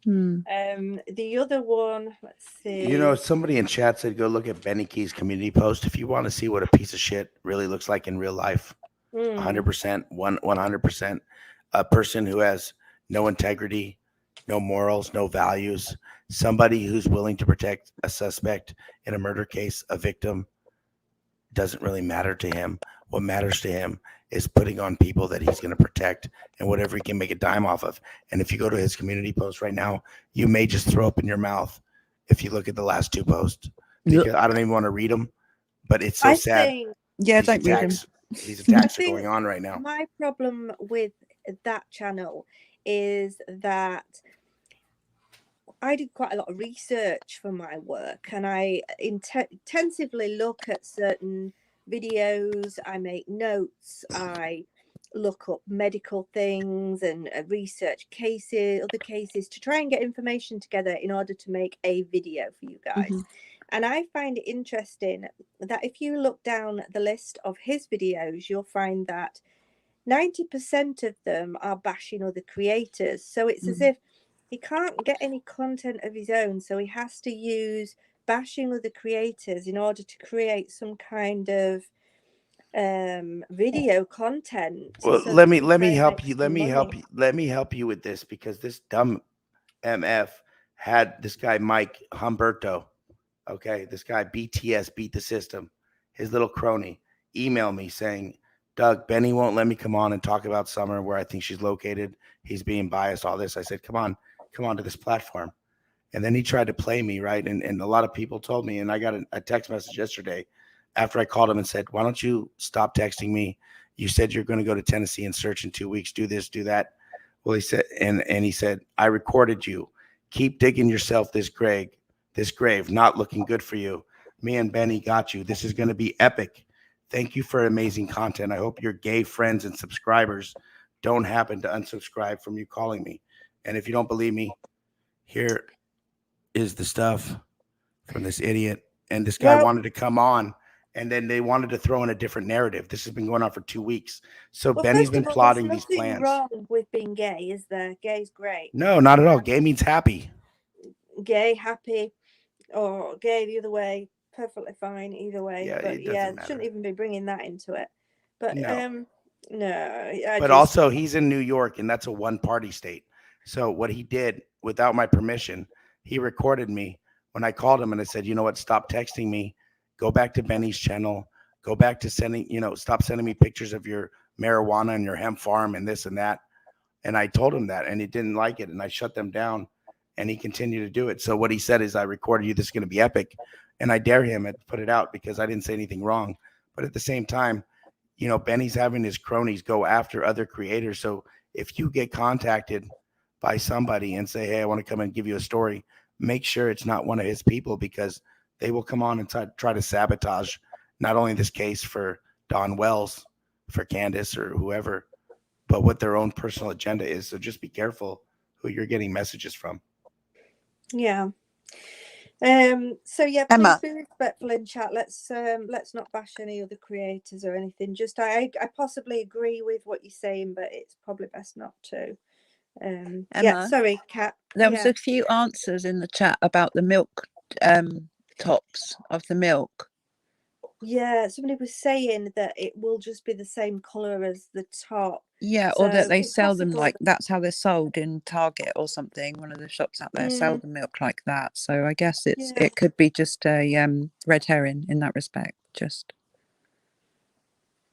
The other one, let's see. You know, somebody in chat said go look at Benny Key's community post if you want to see what a piece of shit really looks like in real life. 100%, 100%. A person who has no integrity, no morals, no values. Somebody who's willing to protect a suspect in a murder case, a victim, doesn't really matter to him. What matters to him is putting on people that he's going to protect and whatever he can make a dime off of. And if you go to his community post right now, you may just throw up in your mouth if you look at the last two posts, because I don't even want to read them, but it's so sad. Yeah, don't read them. These attacks are going on right now. My problem with that channel is that I do quite a lot of research for my work, and I intensively look at certain videos. I make notes. I look up medical things and research cases, other cases, to try and get information together in order to make a video for you guys. And I find it interesting that if you look down the list of his videos, you'll find that 90% of them are bashing other creators. So it's as if he can't get any content of his own, so he has to use bashing other creators in order to create some kind of video content. Well, so let me help you. Let me help you with this, because this dumb MF had this guy Mike Humberto. Okay, this guy BTS beat the system. His little crony emailed me saying, Doug, Benny won't let me come on and talk about Summer, where I think she's located. He's being biased, all this. I said, come on to this platform. And then he tried to play me, right? And a lot of people told me, and I got a text message yesterday after I called him and said, why don't you stop texting me? You said you're going to go to Tennessee and search in 2 weeks, do this, do that. Well, he said, and he said, I recorded you. Keep digging yourself this grave, not looking good for you. Me and Benny got you. This is going to be epic. Thank you for amazing content. I hope your gay friends and subscribers don't happen to unsubscribe from you calling me. And if you don't believe me, here is the stuff from this idiot. And this guy wanted to come on, and then they wanted to throw in a different narrative. This has been going on for 2 weeks. So Benny's been plotting these plans. There's nothing wrong with being gay, is there? Gay's great. No, not at all. Gay means happy. Gay, happy, or gay the other way, perfectly fine either way. Yeah, but it doesn't shouldn't even be bringing that into it. But no. But also, he's in New York, and that's a one-party state. So what he did, without my permission, he recorded me when I called him, and I said, you know what, stop texting me. Go back to Benny's channel. Go back to stop sending me pictures of your marijuana and your hemp farm and this and that. And I told him that, and he didn't like it, and I shut them down, and he continued to do it. So what he said is, I recorded you. This is going to be epic. And I dare him to put it out because I didn't say anything wrong. But at the same time, Benny's having his cronies go after other creators. So if you get contacted by somebody and say, hey, I want to come and give you a story, make sure it's not one of his people, because they will come on and try to sabotage not only this case for Don Wells, for Candace or whoever, but what their own personal agenda is. So just be careful who you're getting messages from. Yeah. So yeah, Emma, please be respectful in chat. Let's not bash any other creators or anything. Just I possibly agree with what you're saying, but it's probably best not to. Emma, sorry, Kat. There was a few answers in the chat about the milk tops of the milk. Yeah, somebody was saying that it will just be the same colour as the top. Yeah, so, or that they sell them like that's how they're sold in Target or something. One of the shops out there sell the milk like that. So I guess it could be just a red herring in that respect. Just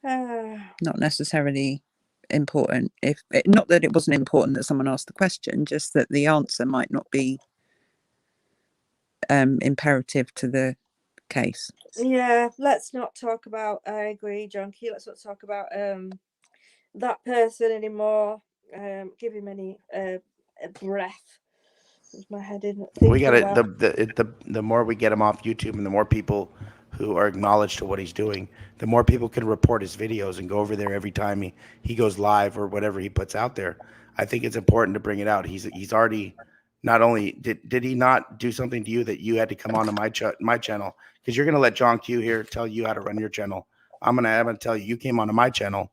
not necessarily important. Not that it wasn't important that someone asked the question, just that the answer might not be imperative to the case. Yeah, let's not talk about. I agree, Jonky. Let's not talk about that person anymore. give him any breath. My head isn't We thinking got to well. the more we get him off YouTube, and the more people who are acknowledged to what he's doing, the more people can report his videos and go over there every time he goes live or whatever he puts out there. I think it's important to bring it out. He's already, not only did he not do something to you that you had to come onto my channel, because you're gonna let John Q here tell you how to run your channel. I'm gonna tell you, you came onto my channel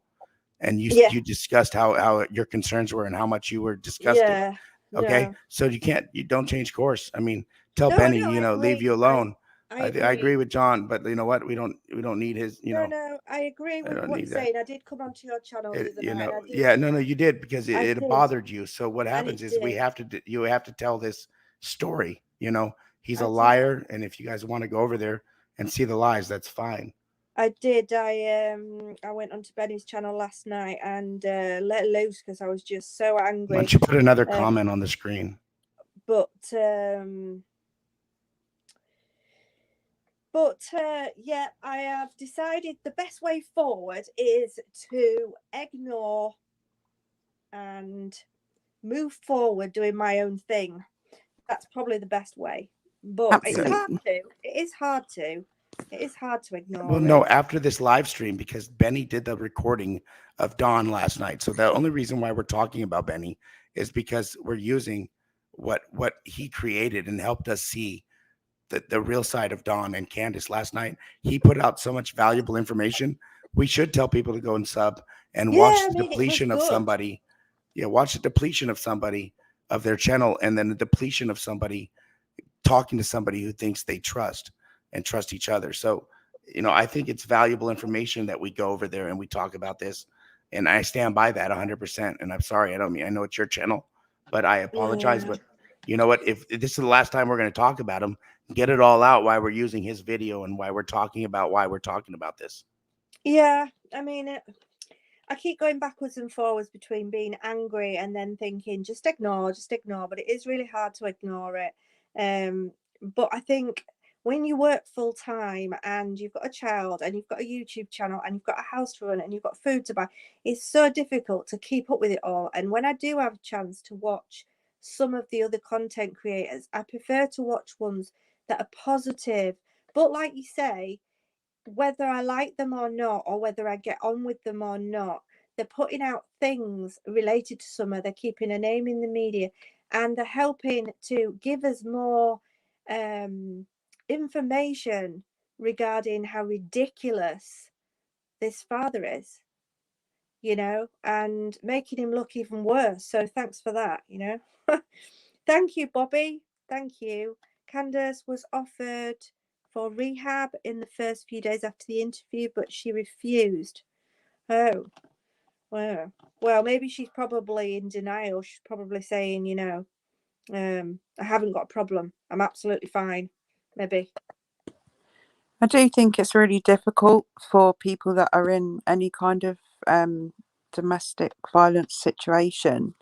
and Yeah, you discussed how your concerns were and how much you were disgusted. yeah, Okay, no, so you don't change course. I mean, tell no, Benny, no. I leave agree. you alone. I I agree agree. with John, but you know what? We don't need his. No, no, I agree I with don't what you're need that. saying. I did come onto your channel the other night, and I did, Yeah, no, you did, because I it did, bothered you. So what and happens it is did. you have to tell this story. He's a I did. liar, and if you guys want to go over there and see the lies, that's fine. I did. I went onto Benny's channel last night and let loose because I was just so Why don't angry. you put another Um, comment on the screen? but yeah, I have decided the best way forward is to ignore and move forward doing my own thing. That's probably the best way. But it's Absolutely. hard to. It is hard to. It is hard to Well, ignore no, it. after this live stream, because Benny did the recording of Dawn last night. So the only reason why we're talking about Benny is because we're using what he created and helped us see the real side of Dawn and Candace last night. He put out so much valuable information. We should tell people to go and sub and watch Yeah, I the mean, it was depletion of good. somebody. Yeah, watch the depletion of somebody of their channel, and then the depletion of somebody talking to somebody who thinks they trust and trust each other. So, I think it's valuable information that we go over there and we talk about this. And I stand by that 100%. And I'm sorry, I know it's your channel, but I apologize. Yeah. But you know what? If this is the last time we're going to talk about him, get it all out why we're using his video and why we're talking about this. Yeah, I mean, I keep going backwards and forwards between being angry and then thinking, just ignore. But it is really hard to ignore it. But I think when you work full time and you've got a child and you've got a YouTube channel and you've got a house to run and you've got food to buy, it's so difficult to keep up with it all. And when I do have a chance to watch some of the other content creators, I prefer to watch ones that are positive. But like you say, whether I like them or not, or whether I get on with them or not, they're putting out things related to summer. They're keeping a name in the media, and they're helping to give us more information regarding how ridiculous this father is, and making him look even worse. So thanks for that, Thank you, Bobby. Thank you. Candace was offered for rehab in the first few days after the interview, but she refused. Oh, well, maybe she's probably in denial. She's probably saying, I haven't got a problem. I'm absolutely fine. Maybe. I do think it's really difficult for people that are in any kind of domestic violence situation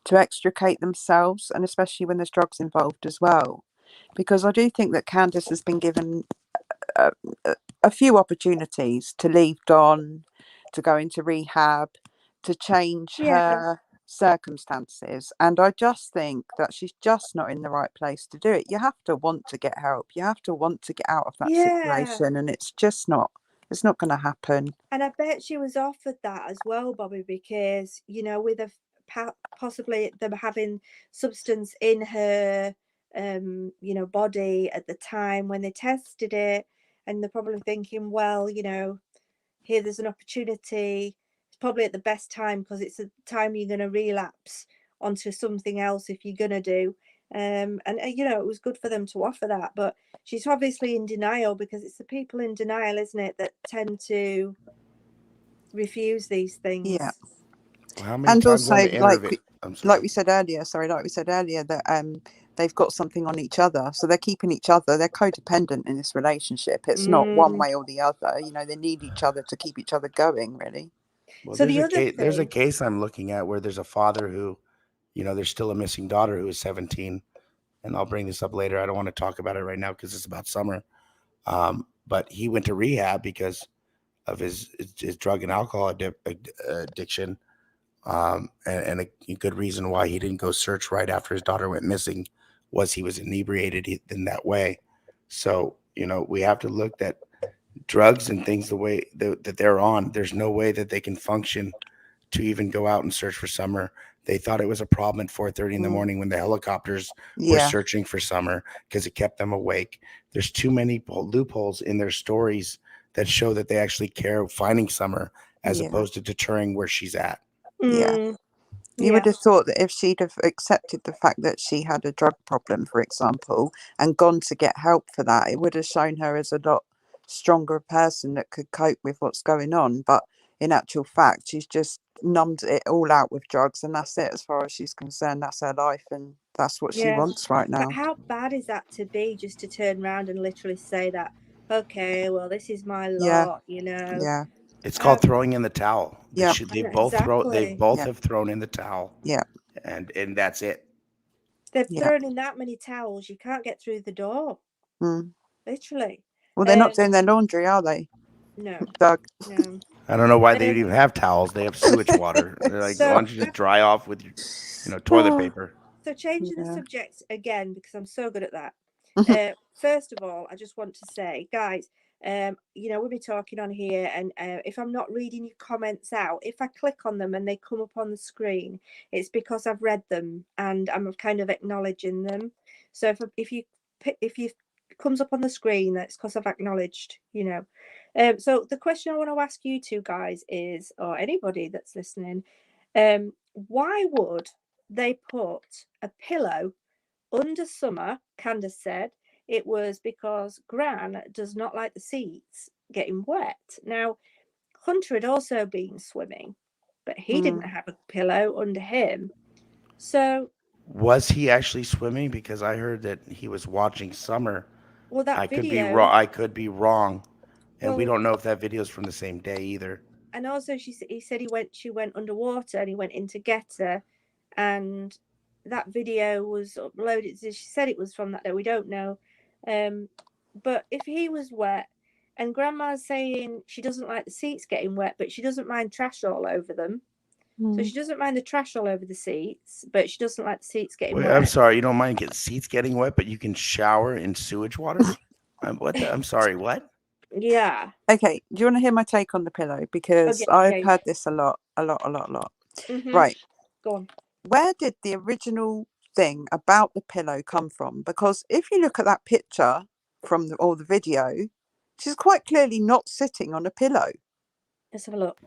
to extricate themselves, and especially when there's drugs involved as well. Because I do think that Candace has been given a, a few opportunities to leave Don, to go into rehab, to change Yeah. her circumstances. And I just think that she's just not in the right place to do it. You have to want to get help. You have to want to get out of that Yeah. situation. And it's not going to happen. And I bet she was offered that as well, Bobby, because, with possibly them having substance in her, body at the time when they tested it. And they're probably thinking, well, here there's an opportunity. It's probably at the best time because it's a time you're going to relapse onto something else if you're going to do. And it was good for them to offer that. But she's obviously in denial, because it's the people in denial, isn't it, that tend to refuse these things. Yeah. Well, how many And times on also, the interview? I'm sorry. like we said earlier, that they've got something on each other, so they're keeping each other. They're codependent in this relationship. It's not one way or the other. They need each other to keep each other going. Really. Well, So there's the a other case. There's a thing, case I'm looking at where there's a father who, there's still a missing daughter who is 17, and I'll bring this up later. I don't want to talk about it right now because it's about summer. But he went to rehab because of his drug and alcohol addiction. And a good reason why he didn't go search right after his daughter went missing was he was inebriated in that way. So, we have to look at drugs and things the way that they're on. There's no way that they can function to even go out and search for Summer. They thought it was a problem at 4:30 in the morning when the helicopters were Yeah. searching for Summer because it kept them awake. There's too many loopholes in their stories that show that they actually care finding Summer as Yeah. opposed to deterring where she's at. Yeah. Mm, You would yeah. have thought that if she'd have accepted the fact that she had a drug problem, for example, and gone to get help for that, it would have shown her as a lot stronger person that could cope with what's going on. But in actual fact, she's just numbed it all out with drugs, and that's it as far as she's concerned. That's her life, and that's what she Yeah. wants right But now. how bad is that to be, just to turn around and literally say that, okay, well, this is my Yeah. lot, Yeah. It's called throwing in the towel. Yeah. They both Exactly. have thrown in the towel. Yeah. And that's it. They've Yeah. thrown in that many towels, you can't get through the door, Mm. literally. Well, they're not doing their laundry, are they, No, Doug? no. I don't know why they even have towels. They have sewage water. They're like, why So, don't you just dry off with your toilet paper? so changing the Yeah. subject again, because I'm so good at that. First of all, I just want to say, guys, we'll be talking on here, and if I'm not reading your comments out, if I click on them and they come up on the screen, it's because I've read them and I'm kind of acknowledging them. So if you comes up on the screen, that's because I've acknowledged, So the question I want to ask you two guys is, or anybody that's listening, why would they put a pillow under Summer? Candace said it was because Gran does not like the seats getting wet. Now, Hunter had also been swimming, but he didn't have a pillow under him. So, Was he actually swimming? Because I heard that he was watching Summer. well, I that could be video, wrong. I could be wrong, and we well, don't know if that video is from the same day either. and also he said she went underwater and he went in to get her, and that video was uploaded. She said it was from that day. We don't know, but if he was wet, and Grandma's saying she doesn't like the seats getting wet, but she doesn't mind trash all over them. So she doesn't mind the trash all over the seats, but she doesn't like the seats getting Wait, wet. I'm sorry. You don't mind seats getting wet, but you can shower in sewage water? I'm sorry. What? Yeah. Okay, do you want to hear my take on the pillow? Because Okay. I've Yeah. heard this a lot. Mm-hmm. Right. Go on. Where did the original thing about the pillow come from? Because if you look at that picture from the video, she's quite clearly not sitting on a pillow. Let's have a look.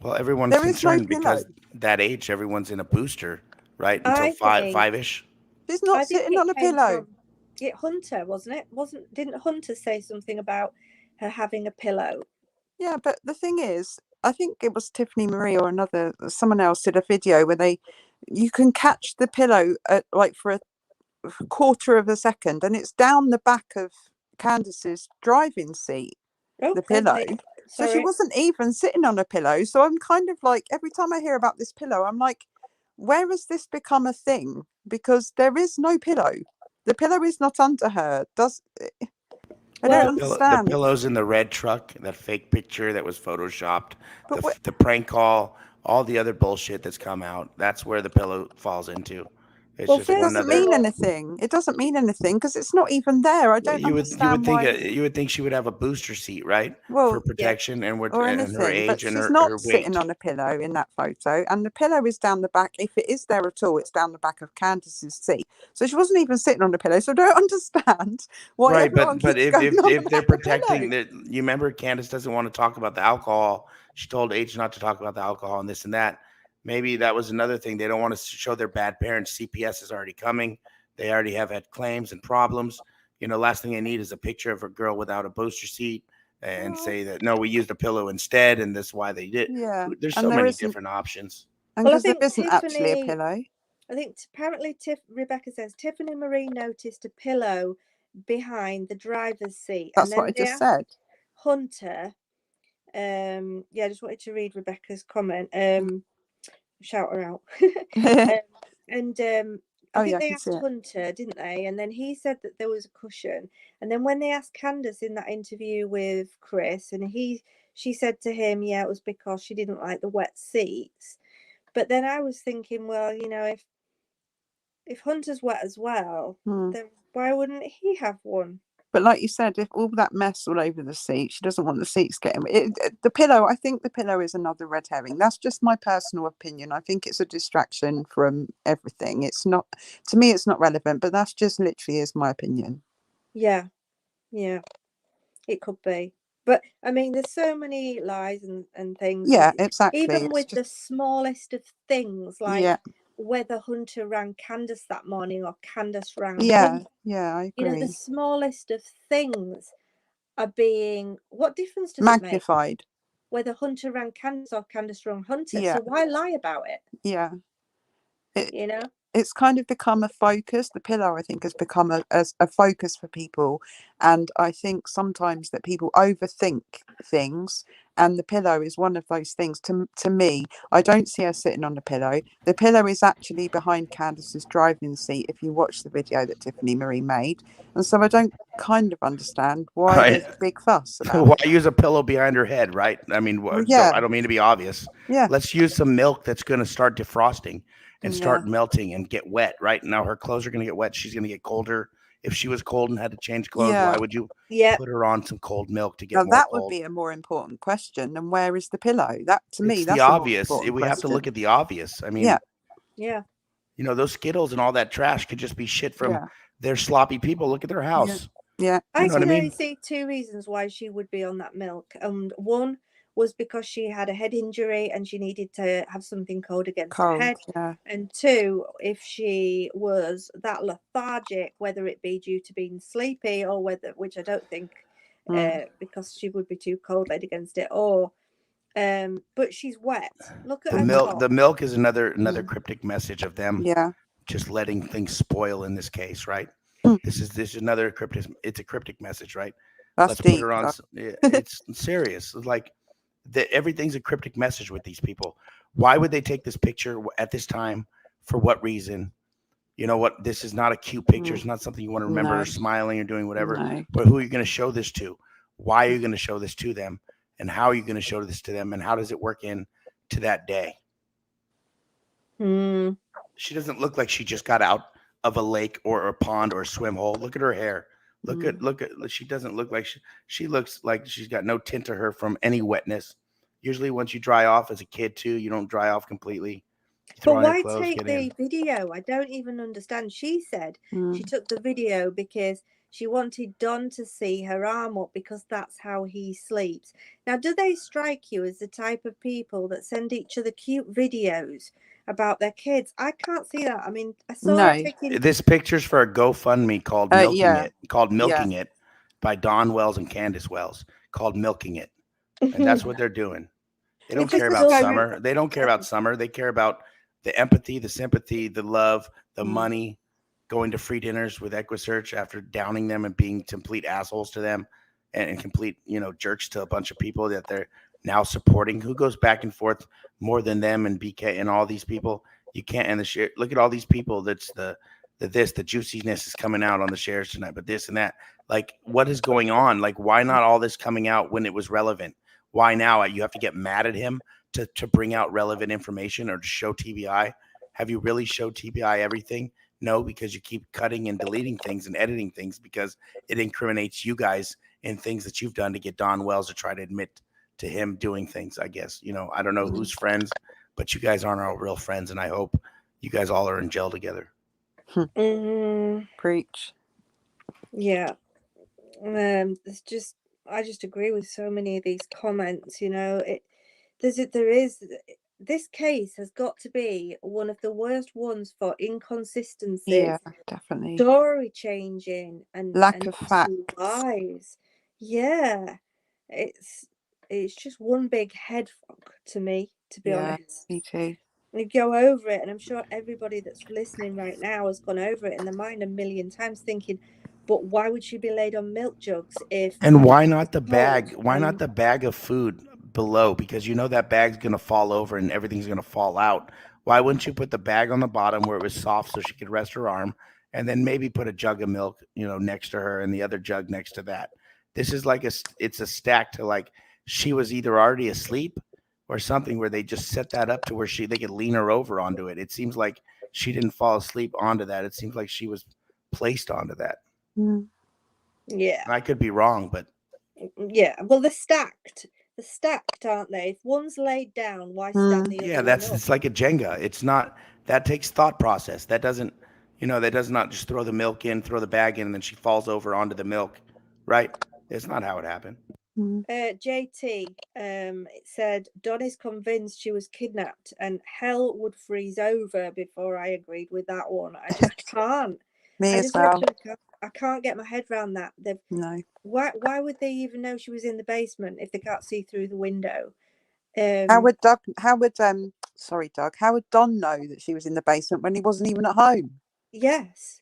Well, everyone's There is no concerned pillow. because that age, everyone's in a booster, right? Until I think five-ish. She's not I think sitting it on a came pillow. from Hunter, wasn't it? Didn't Hunter say something about her having a pillow? Yeah, but the thing is, I think it was Tiffany Marie or someone else did a video where you can catch the pillow for a quarter of a second, and it's down the back of Candace's driving seat, the pillow. So she wasn't even sitting on a pillow. So I'm kind of like, every time I hear about this pillow, I'm like, where has this become a thing? Because there is no pillow. The pillow is not under her. I don't understand. The pillows in the red truck, that fake picture that was photoshopped, But the prank call, all the other bullshit that's come out. That's where the pillow falls into. It's Well, just it one doesn't other. mean anything. It doesn't mean anything because it's not even there. I Well, don't understand why. you would think she would have a booster seat, right? Well, For protection and or and her anything, but age and she's her not weight. sitting on a pillow in that photo, and the pillow is down the back. If it is there at all, it's down the back of Candace's seat. So she wasn't even sitting on a pillow. So I don't understand why Right, everyone but keeps going on if they're about the protecting pillow. that, you remember Candace doesn't want to talk about the alcohol. She told H not to talk about the alcohol and this and that. Maybe that was another thing. They don't want to show their bad parents. CPS is already coming. They already have had claims and problems. Last thing they need is a picture of a girl without a booster seat and say that no, we used a pillow instead, and that's why they did. Yeah, There's and so there many isn't, different options. and Well, I because there think isn't actually a Tiffany. pillow. I think apparently Rebecca says Tiffany Marie noticed a pillow behind the driver's seat, That's and what then I they just asked said. Hunter. I just wanted to read Rebecca's comment. Shout her out. I think they asked Hunter, didn't they? And then he said that there was a cushion. And then when they asked Candace in that interview with Chris, and she said to him, yeah, it was because she didn't like the wet seats. But then I was thinking, well, if Hunter's wet as well, then why wouldn't he have one? But like you said, if all that mess all over the seat, she doesn't want the seats getting the pillow. I think the pillow is another red herring. That's just my personal opinion. I think it's a distraction from everything. It's not, to me, it's not relevant, but that's just literally is my opinion. Yeah, it could be. But I mean, there's so many lies and things. Yeah, exactly. Even It's with just, the smallest of things, like yeah, whether Hunter rang Candace that morning or Candace rang yeah, Hunter. yeah, I agree. The smallest of things are being. What difference does it make? Magnified. Whether Hunter rang Candace or Candace rang Hunter. Yeah. So why lie about it? Yeah. It's kind of become a focus. The pillow, I think, has become a focus for people. And I think sometimes that people overthink things. And the pillow is one of those things. To me, I don't see her sitting on the pillow. The pillow is actually behind Candace's driving seat, if you watch the video that Tiffany Marie made. And so I don't kind of understand why there's a big fuss about Why it. use a pillow behind her head, right? I mean, Well, yeah. I don't mean to be obvious. Yeah. Let's use some milk that's going to start defrosting and start Yeah. melting and get wet, right? Now her clothes are going to get wet. She's going to get colder. If she was cold and had to change clothes, Yeah. why would you put her on some cold milk to get Now more that cold? would be a more important question than where is the pillow? That, to me, It's that's the a more obvious. important We have to question. look at the obvious. I mean, Yeah. you know, those Skittles and all that trash could just be shit from Yeah. their sloppy people. Look at their house. Yeah. I You know what I can only mean? see two reasons why she would be on that milk. And one was because she had a head injury and she needed to have something cold against her head. Yeah. And two, if she was that lethargic, whether it be due to being sleepy or whether, which I don't think, because she would be too cold laid against it, or but she's wet. Look at her top. The milk is another cryptic message of them. Yeah. Just letting things spoil in this case, right? This is another cryptic. It's a cryptic message, right? That's Let's deep. put her on. It's serious. It's like everything's a cryptic message with these people. Why would they take this picture at this time? For what reason? You know what? This is not a cute picture. It's not something you want to remember her smiling or doing whatever. No. But who are you going to show this to? Why are you going to show this to them? And how are you going to show this to them? And how does it work in to that day? She doesn't look like she just got out of a lake or a pond or a swim hole. Look at her hair. Look at she doesn't look like she looks like she's got no tint to her from any wetness. Usually once you dry off as a kid too, you don't dry off completely. But why take the video? I don't even understand. She said she took the video because she wanted Don to see her arm up because that's how he sleeps. Now, do they strike you as the type of people that send each other cute videos about their kids? I can't see that. I mean, I saw this picture's for a GoFundMe called Milking It by Dawn Wells and Candace Wells, called Milking It. And that's what they're doing. They don't care about summer. They don't care about summer. They care about the empathy, the sympathy, the love, the money, going to free dinners with Equisearch after downing them and being complete assholes to them and complete, jerks to a bunch of people that they're now supporting. Who goes back and forth more than them and BK and all these people? You can't. And the share. Look at all these people. That's the juiciness is coming out on the shares tonight. But this and that. Like, what is going on? Like, why not all this coming out when it was relevant? Why now? You have to get mad at him to bring out relevant information or to show TBI. Have you really showed TBI everything? No, because you keep cutting and deleting things and editing things because it incriminates you guys in things that you've done to get Don Wells to try to admit to him doing things, I guess. I don't know who's friends, but you guys aren't all real friends, and I hope you guys all are in jail together. Preach. Yeah. I just agree with so many of these comments. This case has got to be one of the worst ones for inconsistencies. Yeah, definitely. Story changing and lack of facts. Lies. Yeah, it's just one big head fuck to me, to be honest. Me too. You go over it, and I'm sure everybody that's listening right now has gone over it in their mind a million times, thinking, but why would she be laid on milk jugs if? And why not the bag? Why not the bag of food below? Because that bag's gonna fall over and everything's gonna fall out. Why wouldn't you put the bag on the bottom where it was soft so she could rest her arm, and then maybe put a jug of milk, next to her and the other jug next to that? This is like it's a stack to like she was either already asleep or something where they just set that up to where they could lean her over onto it. It seems like she didn't fall asleep onto that. It seems like she was placed onto that. Mm. Yeah. And I could be wrong, but yeah. Well, they're stacked, aren't they? If one's laid down, why stand the other one up? it's like a Jenga. It's not, that takes thought process. That doesn't, that does not just throw the milk in, throw the bag in, and then she falls over onto the milk, right? It's not how it happened. JT, it said Don is convinced she was kidnapped and hell would freeze over before I agreed with that one. I just can't. Me as well. I can't get my head around that. No. Why would they even know she was in the basement if they can't see through the window? How would Doug how would Don know that she was in the basement when he wasn't even at home? Yes.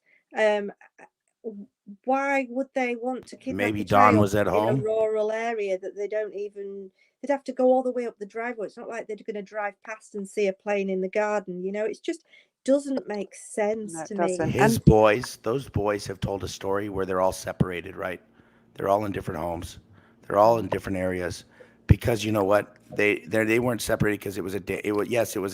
Why would they want to kidnap Maybe a Don child was at home in a rural area that they don't even? They'd have to go all the way up the driveway. It's not like they're going to drive past and see a plane in the garden. It just doesn't make sense No, it to doesn't. me. Those boys have told a story where they're all separated, right? They're all in different homes. They're all in different areas because you know what? They weren't separated because it was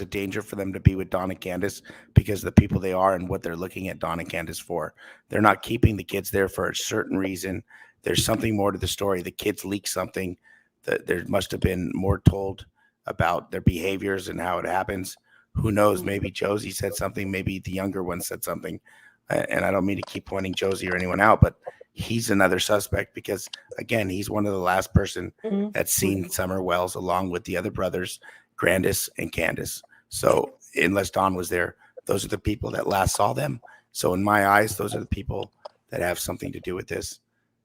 a danger for them to be with Don and Candace because of the people they are and what they're looking at Don and Candace for. They're not keeping the kids there for a certain reason. There's something more to the story. The kids leaked something that there must have been more told about their behaviors and how it happens. Who knows? Maybe Josie said something. Maybe the younger one said something. And I don't mean to keep pointing Josie or anyone out, but he's another suspect because, again, he's one of the last person that's seen Summer Wells along with the other brothers, Grandis and Candace. So unless Don was there, those are the people that last saw them. So in my eyes, those are the people that have something to do with this.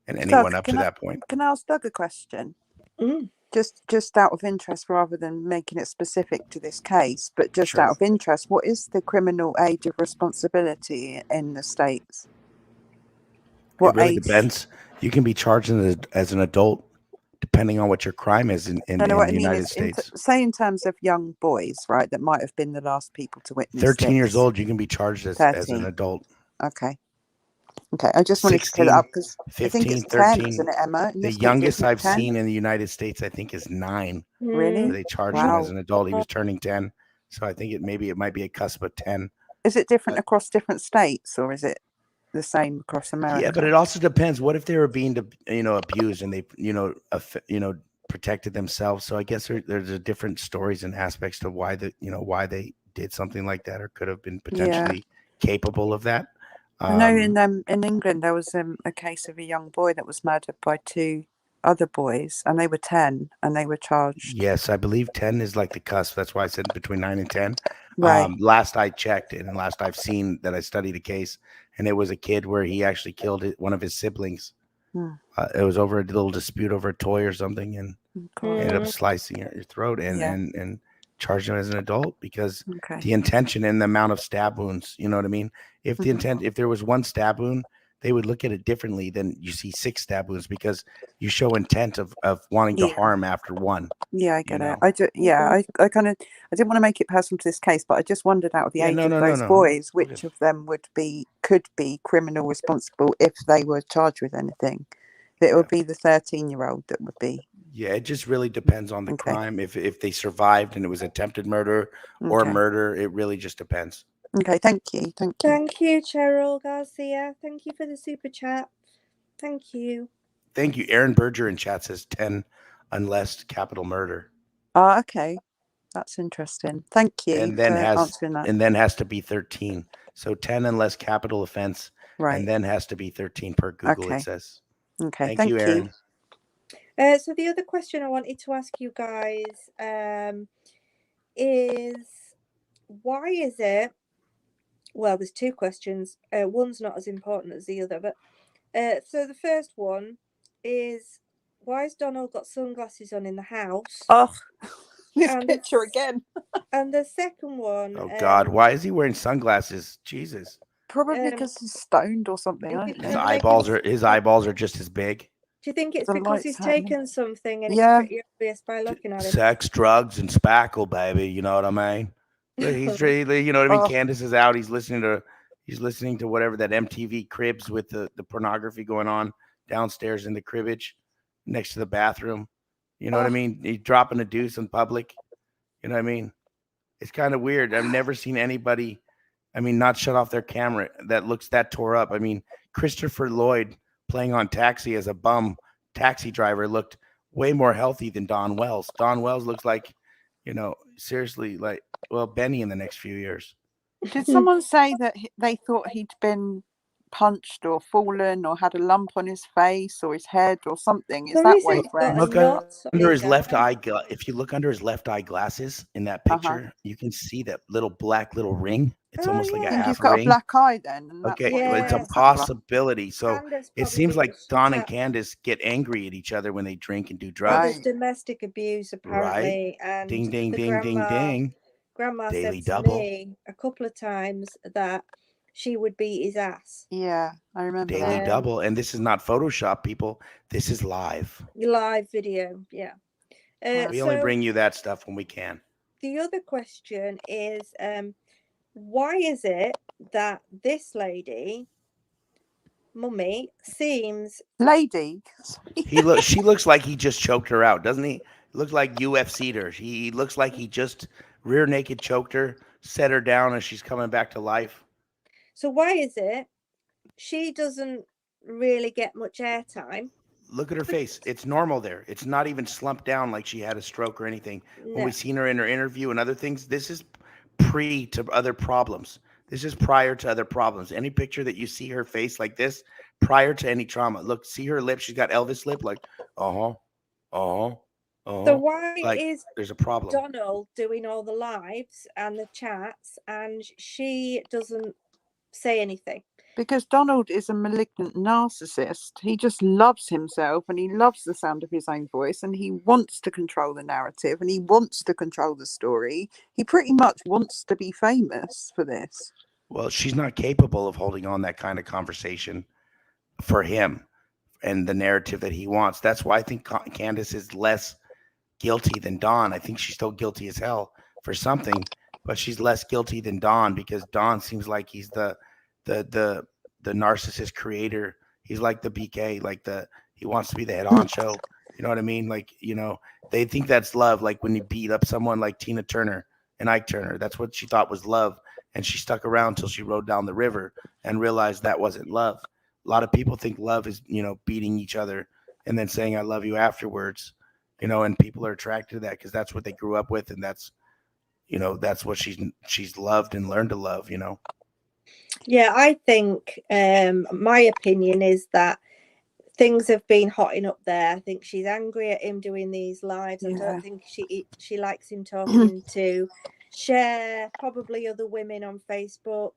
And anyone up to that point. Can I ask Doug a question? Mm. Just out of interest, rather than making it specific to this case, but just Sure. out of interest, what is the criminal age of responsibility in the States? What it really age? depends. You can be charged as an adult depending on what your crime is in the United States. Say in terms of young boys, right, that might have been the last people to witness 13 this. years old, you can be charged as an adult. Okay. I just wanted to clear that up because 15, I think it's 13. 10, isn't it, Emma? The youngest I've seen in the United States, I think, is 9. Really? They charged him as an adult. He was turning 10. So I think it might be a cusp of 10. Is it different across different states, or is it the same across America? Yeah, but it also depends. What if they were being, abused and they, protected themselves? So I guess there's a different stories and aspects to why they did something like that or could have been potentially capable of that. I know in England there was a case of a young boy that was murdered by 2 other boys, and they were 10, and they were charged. Yes, I believe 10 is like the cusp. That's why I said between 9 and 10. Right. Last I checked and last I've seen that I studied a case, and it was a kid where he actually killed one of his siblings. It was over a little dispute over a toy or something, and ended up slicing your throat and charged him as an adult because the intention and the amount of stab wounds. You know what I mean? If the intent, if there was 1 stab wound, they would look at it differently than you see 6 stab wounds because you show intent of wanting to harm after 1. Yeah, I get it. I didn't want to make it personal to this case, but I just wondered out of the age of those boys, which of them could be criminal responsible if they were charged with anything. That it would be the 13-year-old that would be. Yeah, it just really depends on the crime. If they survived and it was attempted murder or murder, it really just depends. Okay, thank you. Thank you, Cheryl Garcia. Thank you for the super chat. Thank you. Thank you. Aaron Berger in chat says 10 unless capital murder. Okay. That's interesting. Thank you and then for answering that. And then has to be 13. So 10 unless capital offense. Right. And then has to be 13 per Google, it says. Okay, thank you, Aaron. So the other question I wanted to ask you guys is, why is it, well, there's 2 questions. One's not as important as the other, but so the first one is, why has Donald got sunglasses on in the house? Oh, this picture again. And the second one, oh God, why is he wearing sunglasses? Jesus. Probably because he's stoned or something. His eyeballs are just as big. Do you think it's because he's taken something and it's pretty obvious by looking at him? Sex, drugs, and spackle, baby. You know what I mean? He's really, you know what I mean? Candace is out. He's listening to whatever that MTV Cribs with the pornography going on downstairs in the cribbage next to the bathroom. You know what I mean? He's dropping a deuce in public. You know what I mean? It's kind of weird. I've never seen anybody, I mean, not shut off their camera that looks that tore up. I mean, Christopher Lloyd playing on Taxi as a bum taxi driver looked way more healthy than Don Wells. Don Wells looks like, seriously, like, well, Benny in the next few years. Did someone say that they thought he'd been punched or fallen or had a lump on his face or his head or something? Is There that is what he's he's got a wearing? Look knot on under his his left eye. eye. If you look under his left eye glasses in that Uh-huh. picture, you can see that little black little ring. It's Oh, almost like a I yeah. think he's half got a ring. black eye then, and that's Okay, what it's a Yes. makes that black. possibility. So Candace it probably seems like didn't Don shut and up. Candace get angry at each other when they drink and do There was drugs. Right. domestic abuse Right? apparently, and Ding, ding, the ding, ding, ding. grandma Daily said to double. me a couple of times that she would beat his ass. Yeah, I remember Daily that. double. And this is not Photoshop, people. This is live. Live video, yeah. Wow. We only So bring you that stuff when we can. the other question is, why is it that this lady, Mummy, seems Lady. She looks like he just choked her out, doesn't he? Looks like UFC'd her. He looks like he just rear naked choked her, set her down as she's coming back to life. so why is it she doesn't really get much airtime? Look at her face. It's normal there. It's not even slumped down like she had a stroke or anything. When No. we've seen her in her interview and other things, this is pre to other problems. This is prior to other problems. Any picture that you see her face like this, prior to any trauma. Look, see her lip. She's got Elvis lip, like, uh-huh, uh-huh, uh-huh. So why Like, is there's a problem. Donald doing all the lives and the chats and she doesn't say anything? Because Donald is a malignant narcissist. He just loves himself and he loves the sound of his own voice and he wants to control the narrative and he wants to control the story. He pretty much wants to be famous for this. Well, she's not capable of holding on that kind of conversation for him and the narrative that he wants. That's why I think Candace is less guilty than Dawn. I think she's still guilty as hell for something, but she's less guilty than Dawn because Dawn seems like he's the narcissist creator. He's like the BK, like he wants to be the head honcho. You know what I mean? Like, they think that's love. Like when you beat up someone like Tina Turner and Ike Turner, that's what she thought was love. And she stuck around till she rode down the river and realized that wasn't love. A lot of people think love is, beating each other and then saying, I love you afterwards, and people are attracted to that because that's what they grew up with. And that's what she's loved and learned to love. Yeah, I think my opinion is that things have been hotting up there. I think she's angry at him doing these lives. I don't think she likes him talking to Cher, probably other women on Facebook.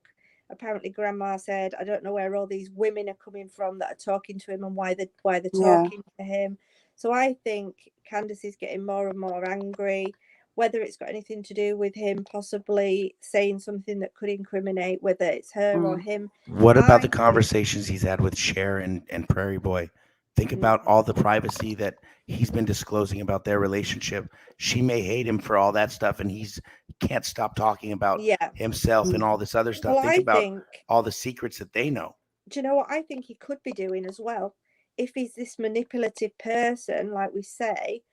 Apparently grandma said, I don't know where all these women are coming from that are talking to him and why they're talking to him. So I think Candace is getting more and more angry. Whether it's got anything to do with him possibly saying something that could incriminate, whether it's her or him. What about the conversations he's had with Cher and Prairie Boy? Think about all the privacy that he's been disclosing about their relationship. She may hate him for all that stuff, and he's can't stop talking about himself and all this other stuff. Well, Think I about think, all the secrets that they know. do you know what I think he could be doing as well? If he's this manipulative person, like we say,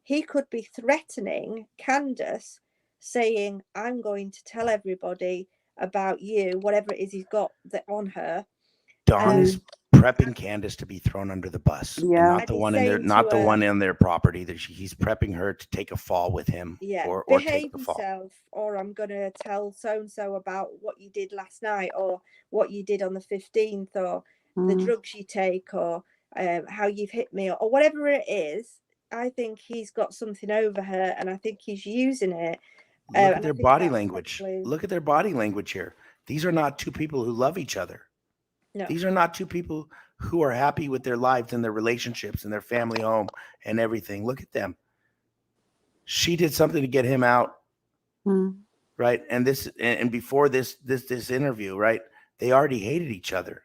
he could be threatening Candace, saying, I'm going to tell everybody about you, whatever it is he's got on her. Dawn is prepping Candace to be thrown under the bus. Yeah. And not the one in their one in their property. That he's prepping her to take a fall with him. Yeah. Or behave take the fall. yourself, or I'm gonna tell so and so about what you did last night, or what you did on the 15th, or the drugs you take, or how you've hit me, or whatever it is. I think he's got something over her, and I think he's using it. Look at their body language. Look at their body language here. These are not two people who love each other. No. These are not two people who are happy with their lives and their relationships and their family home and everything. Look at them. She did something to get him out, right? And before this interview, right? They already hated each other,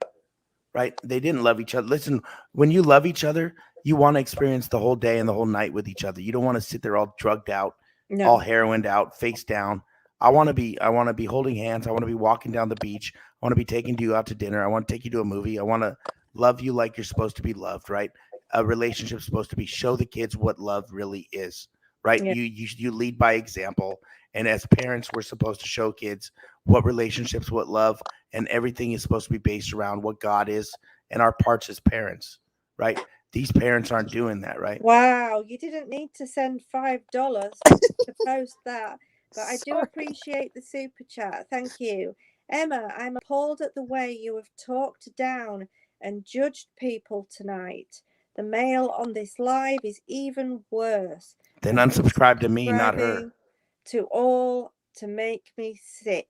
right? They didn't love each other. Listen, when you love each other, you want to experience the whole day and the whole night with each other. You don't want to sit there all drugged out, all heroined out, face down. I want to be holding hands. I want to be walking down the beach. I want to be taking you out to dinner. I want to take you to a movie. I want to love you like you're supposed to be loved, right? A relationship's supposed to be show the kids what love really is. right? Yeah. You lead by example, and as parents, we're supposed to show kids what relationships, what love, and everything is supposed to be based around what God is and our parts as parents, right? These parents aren't doing that, right? Wow, you didn't need to send $5 to post that, but I do Sorry. appreciate the super chat. Thank you. Emma, I'm appalled at the way you have talked down and judged people tonight. The male on this live is even worse. Then And unsubscribe to me, not her. unsubscribing to all to make me sick.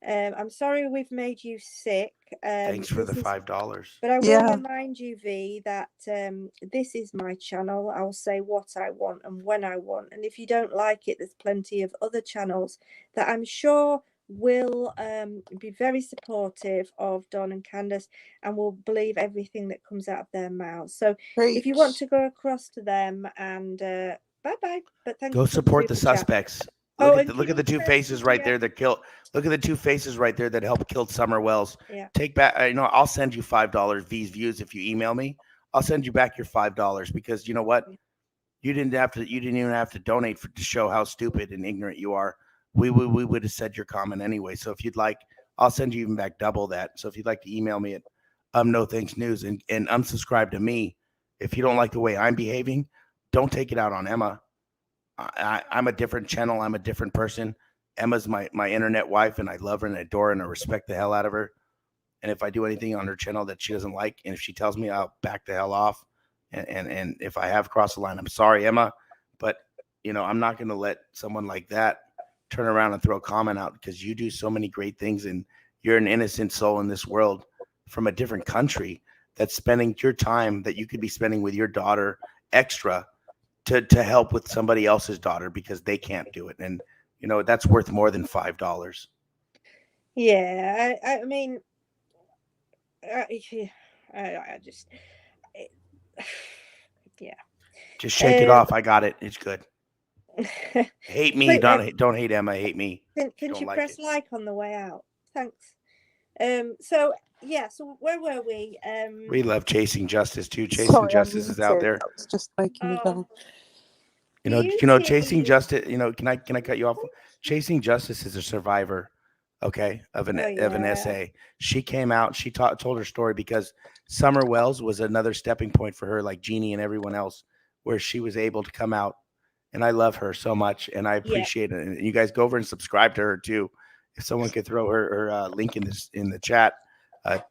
I'm sorry we've made you sick. Thanks for the This is $5. But I will Yeah. remind you, V, that this is my channel. I'll say what I want and when I want. And if you don't like it, there's plenty of other channels that I'm sure will be very supportive of Don and Candace and will believe everything that comes out of their mouths. So if you want to go across to them and bye-bye. But thank Go you for support the super chat. suspects. Oh, Look at the can you two press faces right the, there that killed. Look at the two faces right there that helped kill Summer Wells. yeah. Take back. I'll send you $5 V's views if you email me. I'll send you back your $5 because you know what? You didn't even have to donate to show how stupid and ignorant you are. We would have said your comment anyway. So if you'd like, I'll send you even back double that. So if you'd like to email me at no thanks news and unsubscribe to me. If you don't like the way I'm behaving, don't take it out on Emma. I'm a different channel. I'm a different person. Emma's my internet wife, and I love her and adore her and I respect the hell out of her. And if I do anything on her channel that she doesn't like, and if she tells me, I'll back the hell off. And if I have crossed the line, I'm sorry, Emma, but I'm not going to let someone like that turn around and throw a comment out because you do so many great things, and you're an innocent soul in this world from a different country that's spending your time that you could be spending with your daughter extra to help with somebody else's daughter because they can't do it. And, that's worth more than $5. Yeah, I mean, I just, yeah. Just shake it off. I got it. It's good. Hate me. Don't hate Emma. Hate me. Can you press like on the way out? Thanks. So yeah, so where were we? We love Chasing Justice too. Chasing Sorry, Justice is out there. That was just making me laugh. Chasing Justice. Can I cut you off? Chasing Justice is a survivor, okay, of an essay. She came out. She told her story because Summer Wells was another stepping point for her, like Jeannie and everyone else, where she was able to come out. And I love her so much, and I appreciate it. And you guys go over and subscribe to her too. If someone could throw her link in the chat,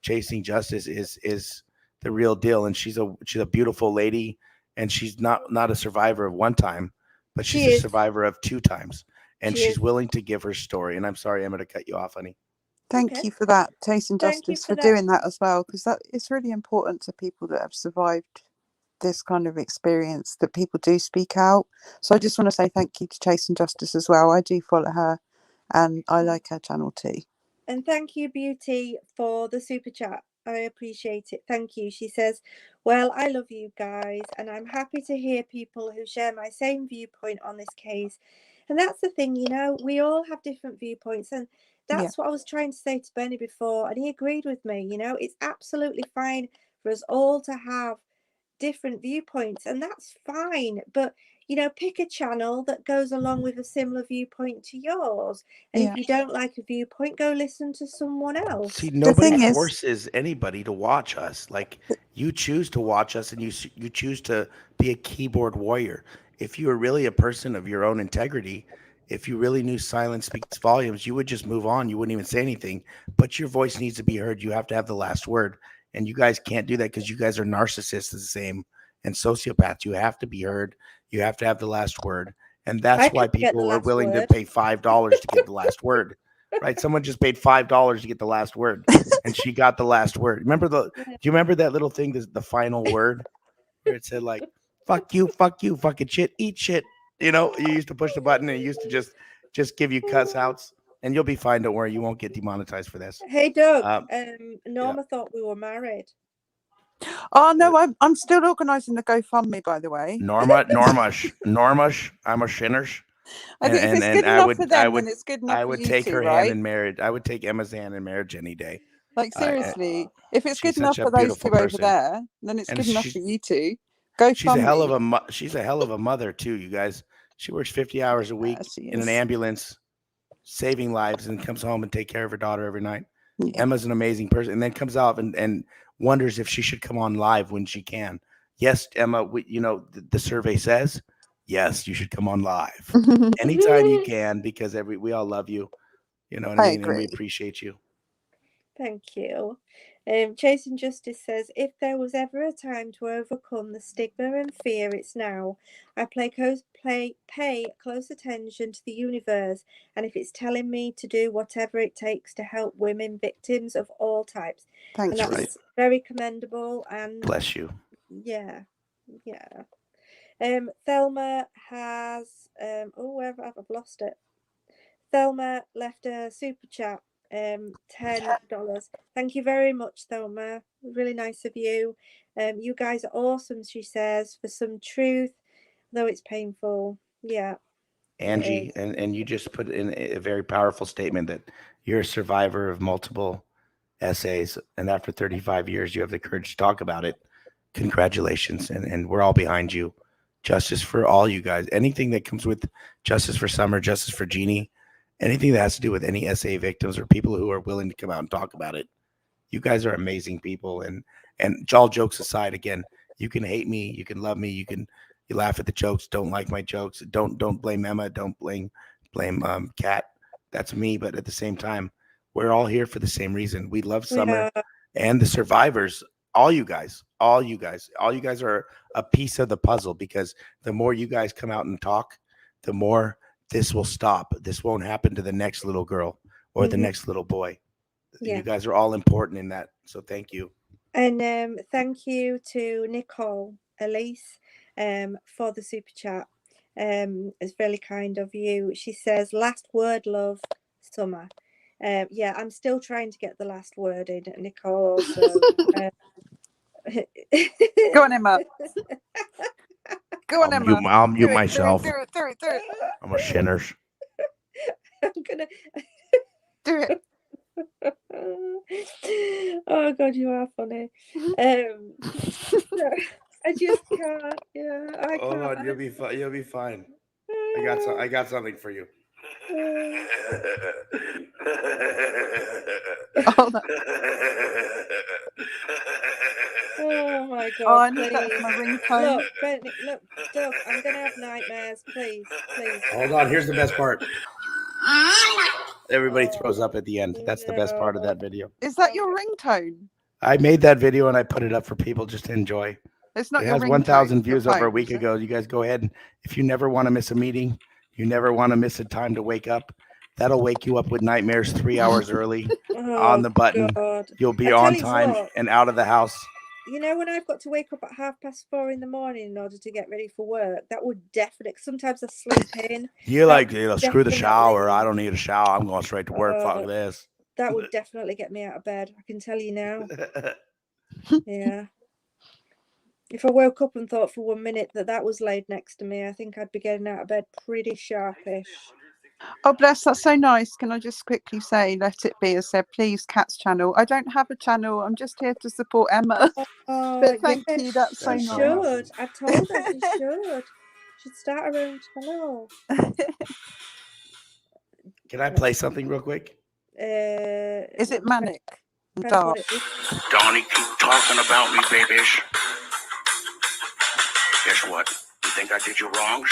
Chasing Justice is the real deal, and she's a beautiful lady, and she's not a survivor of one time, but she's a survivor of 2 times, and she's willing to give her story. And I'm sorry, Emma, to cut you off, honey. Thank you for that, Chasing Justice, for doing that as well, because that is really important to people that have survived this kind of experience, that people do speak out. So I just want to say thank you to Chasing Justice as well. I do follow her and I like her channel too. And thank you, Beauty, for the super chat. I appreciate it. Thank you. She says, well, I love you guys, and I'm happy to hear people who share my same viewpoint on this case. And that's the thing, we all have different viewpoints, and that's what I was trying to say to Benny before, and he agreed with me. It's absolutely fine for us all to have different viewpoints, and that's fine, but pick a channel that goes along with a similar viewpoint to yours, and if you don't like a viewpoint, go listen to someone else. See, nobody forces anybody to watch us. Like, you choose to watch us, and you choose to be a keyboard warrior. If you are really a person of your own integrity, if you really knew silence speaks volumes, you would just move on. You wouldn't even say anything, but your voice needs to be heard. You have to have the last word. And you guys can't do that because you guys are narcissists the same and sociopaths. You have to be heard. You have to have the last word. And that's why people are willing to pay $5 to get the last word, right? Someone just paid $5 to get the last word, and she got the last word. Do you remember that little thing, the final word, where it said like, fuck you, fucking shit, eat shit. You used to push the button and it used to just give you cuss outs. And you'll be fine. Don't worry. You won't get demonetized for this. Hey, Doug. Norma thought we were married. Oh no, I'm still organising the GoFundMe, by the way. Norma, I'm a sinners. I think if it's good enough for them, then it's good enough for you too, right? I would take her hand in marriage. I would take Emma's hand in marriage any day. Like, seriously, if it's good enough for those two over there, then it's good enough for you two. GoFundMe. She's a hell of a mother too, you guys. She works 50 hours a week she in an is. ambulance, saving lives, and comes home and take care of her daughter every night. Yeah. Emma's an amazing person, and then comes out and wonders if she should come on live when she can. Yes, Emma, the survey says, yes, you should come on live anytime you can, because we all love you. You know what I I mean? And we agree. appreciate you. Thank you. Chasing Justice says, if there was ever a time to overcome the stigma and fear, it's now. I pay close attention to the universe, and if it's telling me to do whatever it takes to help women victims of all types. Thanks. And that's very commendable. And Bless you. yeah. Thelma has where have I've lost it? Thelma left a super chat, $10. Thank you very much, Thelma. Really nice of you. You guys are awesome, she says, for some truth, though it's painful. Yeah. Angie, and you just put in a very powerful statement that you're a survivor of multiple essays, and after 35 years, you have the courage to talk about it. Congratulations, and we're all behind you. Justice for all you guys. Anything that comes with justice for Summer, justice for Jeannie, anything that has to do with any SA victims or people who are willing to come out and talk about it. You guys are amazing people, and all jokes aside, again, you can hate me, you can love me, you laugh at the jokes, don't like my jokes, don't blame Emma, don't blame Kat. That's me, but at the same time, we're all here for the same reason. We love Summer and the survivors. All you guys are a piece of the puzzle, because the more you guys come out and talk, the more this will stop. This won't happen to the next little girl or the next little boy. You guys are all important in that. So thank you. And thank you to Nicole Elise for the super chat. It's really kind of you. She says, last word, love, Summer. Yeah, I'm still trying to get the last word in, Nicole, also. Go on, Emma. Go on, Emma. I'll mute myself. Do it. I'm a sinners. I'm gonna do it. Oh God, you are funny. I just can't. Yeah, I can't. Hold on, you'll be fine. You'll be fine. I got something for you. Oh my God! Oh, I need that for my ringtone. Look, Benny, look, Doug, I'm gonna have nightmares. Please. Hold on. Here's the best part. Everybody throws up at the end. That's the best part of that video. Is that your ringtone? I made that video and I put it up for people just to enjoy. It's not. It your has ringtone. 1,000 views Your over a phone, week is it? ago. You guys go ahead, and if you never want to miss a meeting, you never want to miss a time to wake up, that'll wake you up with nightmares 3 hours early on the button. God. You'll be on time and out of the house. You know, when I've got to wake up at 4:30 in the morning in order to get ready for work, that would definitely, sometimes I sleep in. You're like, screw the shower. I don't need a shower. I'm going straight to work. Fuck this. That would definitely get me out of bed. I can tell you now. Yeah. If I woke up and thought for 1 minute that was laid next to me, I think I'd be getting out of bed pretty sharpish. Oh, bless, that's so nice. Can I just quickly say, let it be as said, please, Kat's channel. I don't have a channel. I'm just here to support Emma. But thank you. That's so nice. Should. I told her she should. She'd start her own channel. Can I play something real quick? Is it manic? Dark. Donnie, keep talking about me, babies. Guess what? You think I did you wrongs?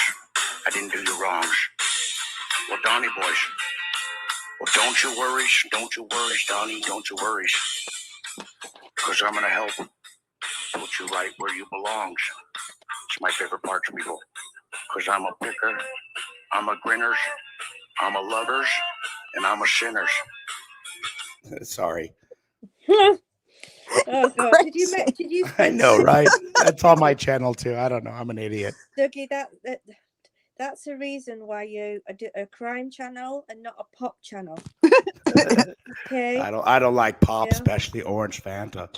I didn't do you wrongs. Well, Donnie boys. Well, don't you worry, Donnie. Don't you worry. Because I'm going to help put you right where you belong. It's my favorite part, people. Because I'm a picker, I'm a grinners, I'm a lovers, and I'm a sinners. Sorry. Oh God! Did you? I know, right? That's on my channel too. I don't know. I'm an idiot. Dougie, that's the reason why you do a crime channel and not a pop channel. Okay. I don't like pop, especially Orange Fanta.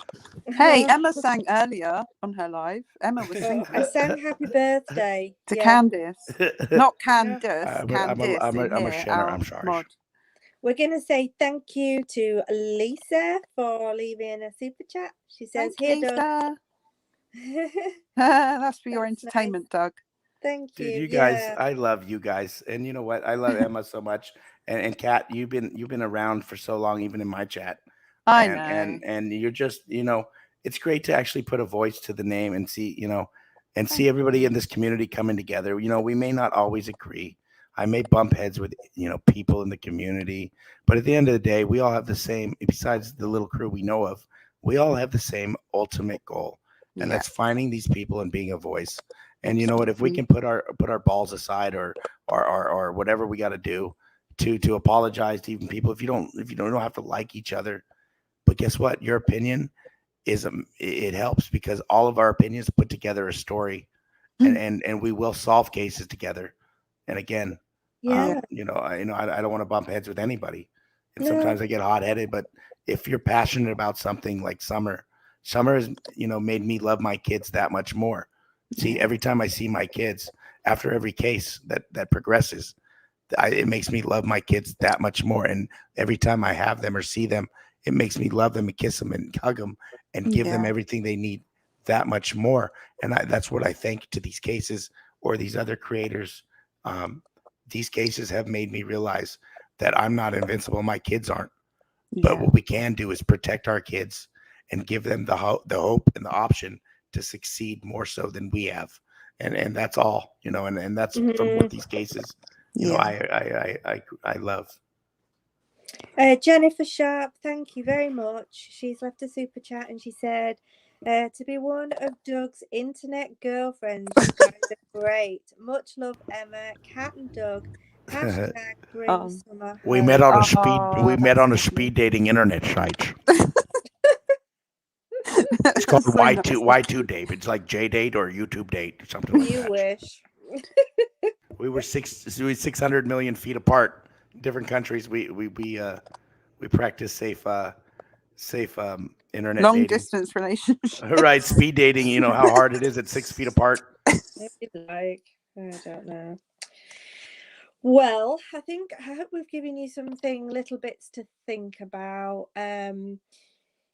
Hey, Emma sang earlier on her live. Emma was singing. I sang Happy Birthday to Candace, not Candace. Candace. I'm a sinner. I'm sorry. Mod. We're going to say thank you to Lisa for leaving a super chat. She says, "Here, Doug." That's for your entertainment, nice. Doug. Thank Dude, you. you guys, Yeah. I love you guys. And you know what? I love Emma so much. And Kat, you've been around for so long, even in my chat. I And know. you're just, it's great to actually put a voice to the name and see, and see Thank everybody you. in this community coming together. We may not always agree. I may bump heads with, people in the community, but at the end of the day, we all have the same, besides the little crew we know of, we all have the same ultimate goal. And Yeah, that's finding these people and being a voice. And you know what? If we exactly. can put our balls aside, or whatever we got to do to apologize to even people, if you don't have to like each other, but guess what? Your opinion it helps, because all of our opinions put together a story, and we will solve cases together. And again, Yeah, Yeah. I don't want to bump heads with anybody, and No. sometimes I get hot headed. But if you're passionate about something like summer has made me love my kids that much more. See, yeah, every time I see my kids after every case that progresses, it makes me love my kids that much more. And every time I have them or see them, it makes me love them and kiss them and hug them and give them yeah, everything they need that much more. And that's what I thank to these cases or these other creators. Um, these cases have made me realize that I'm not invincible. My kids aren't. But yeah, what we can do is protect our kids and give them the hope and the option to succeed more so than we have. And that's all, and that's from what Mhm. these cases, yeah. I love. Jennifer Sharp, thank you very much. She's left a super chat and she said, to be one of Doug's internet girlfriends, you guys are great. Much love, Emma, Kat, and Doug. Hashtag bring Um, summer home. We oh, met that's on a lovely. speed dating internet site. It's called That's so nice. Y2 date. It's like J date or YouTube date or something like You that. wish. We were 600 million feet apart, different countries. We practice safe internet Long dating. distance relationship. Right, speed dating. You know how hard it is at 6 feet apart. Maybe like, I don't know. Well, I hope we've given you something, little bits to think about.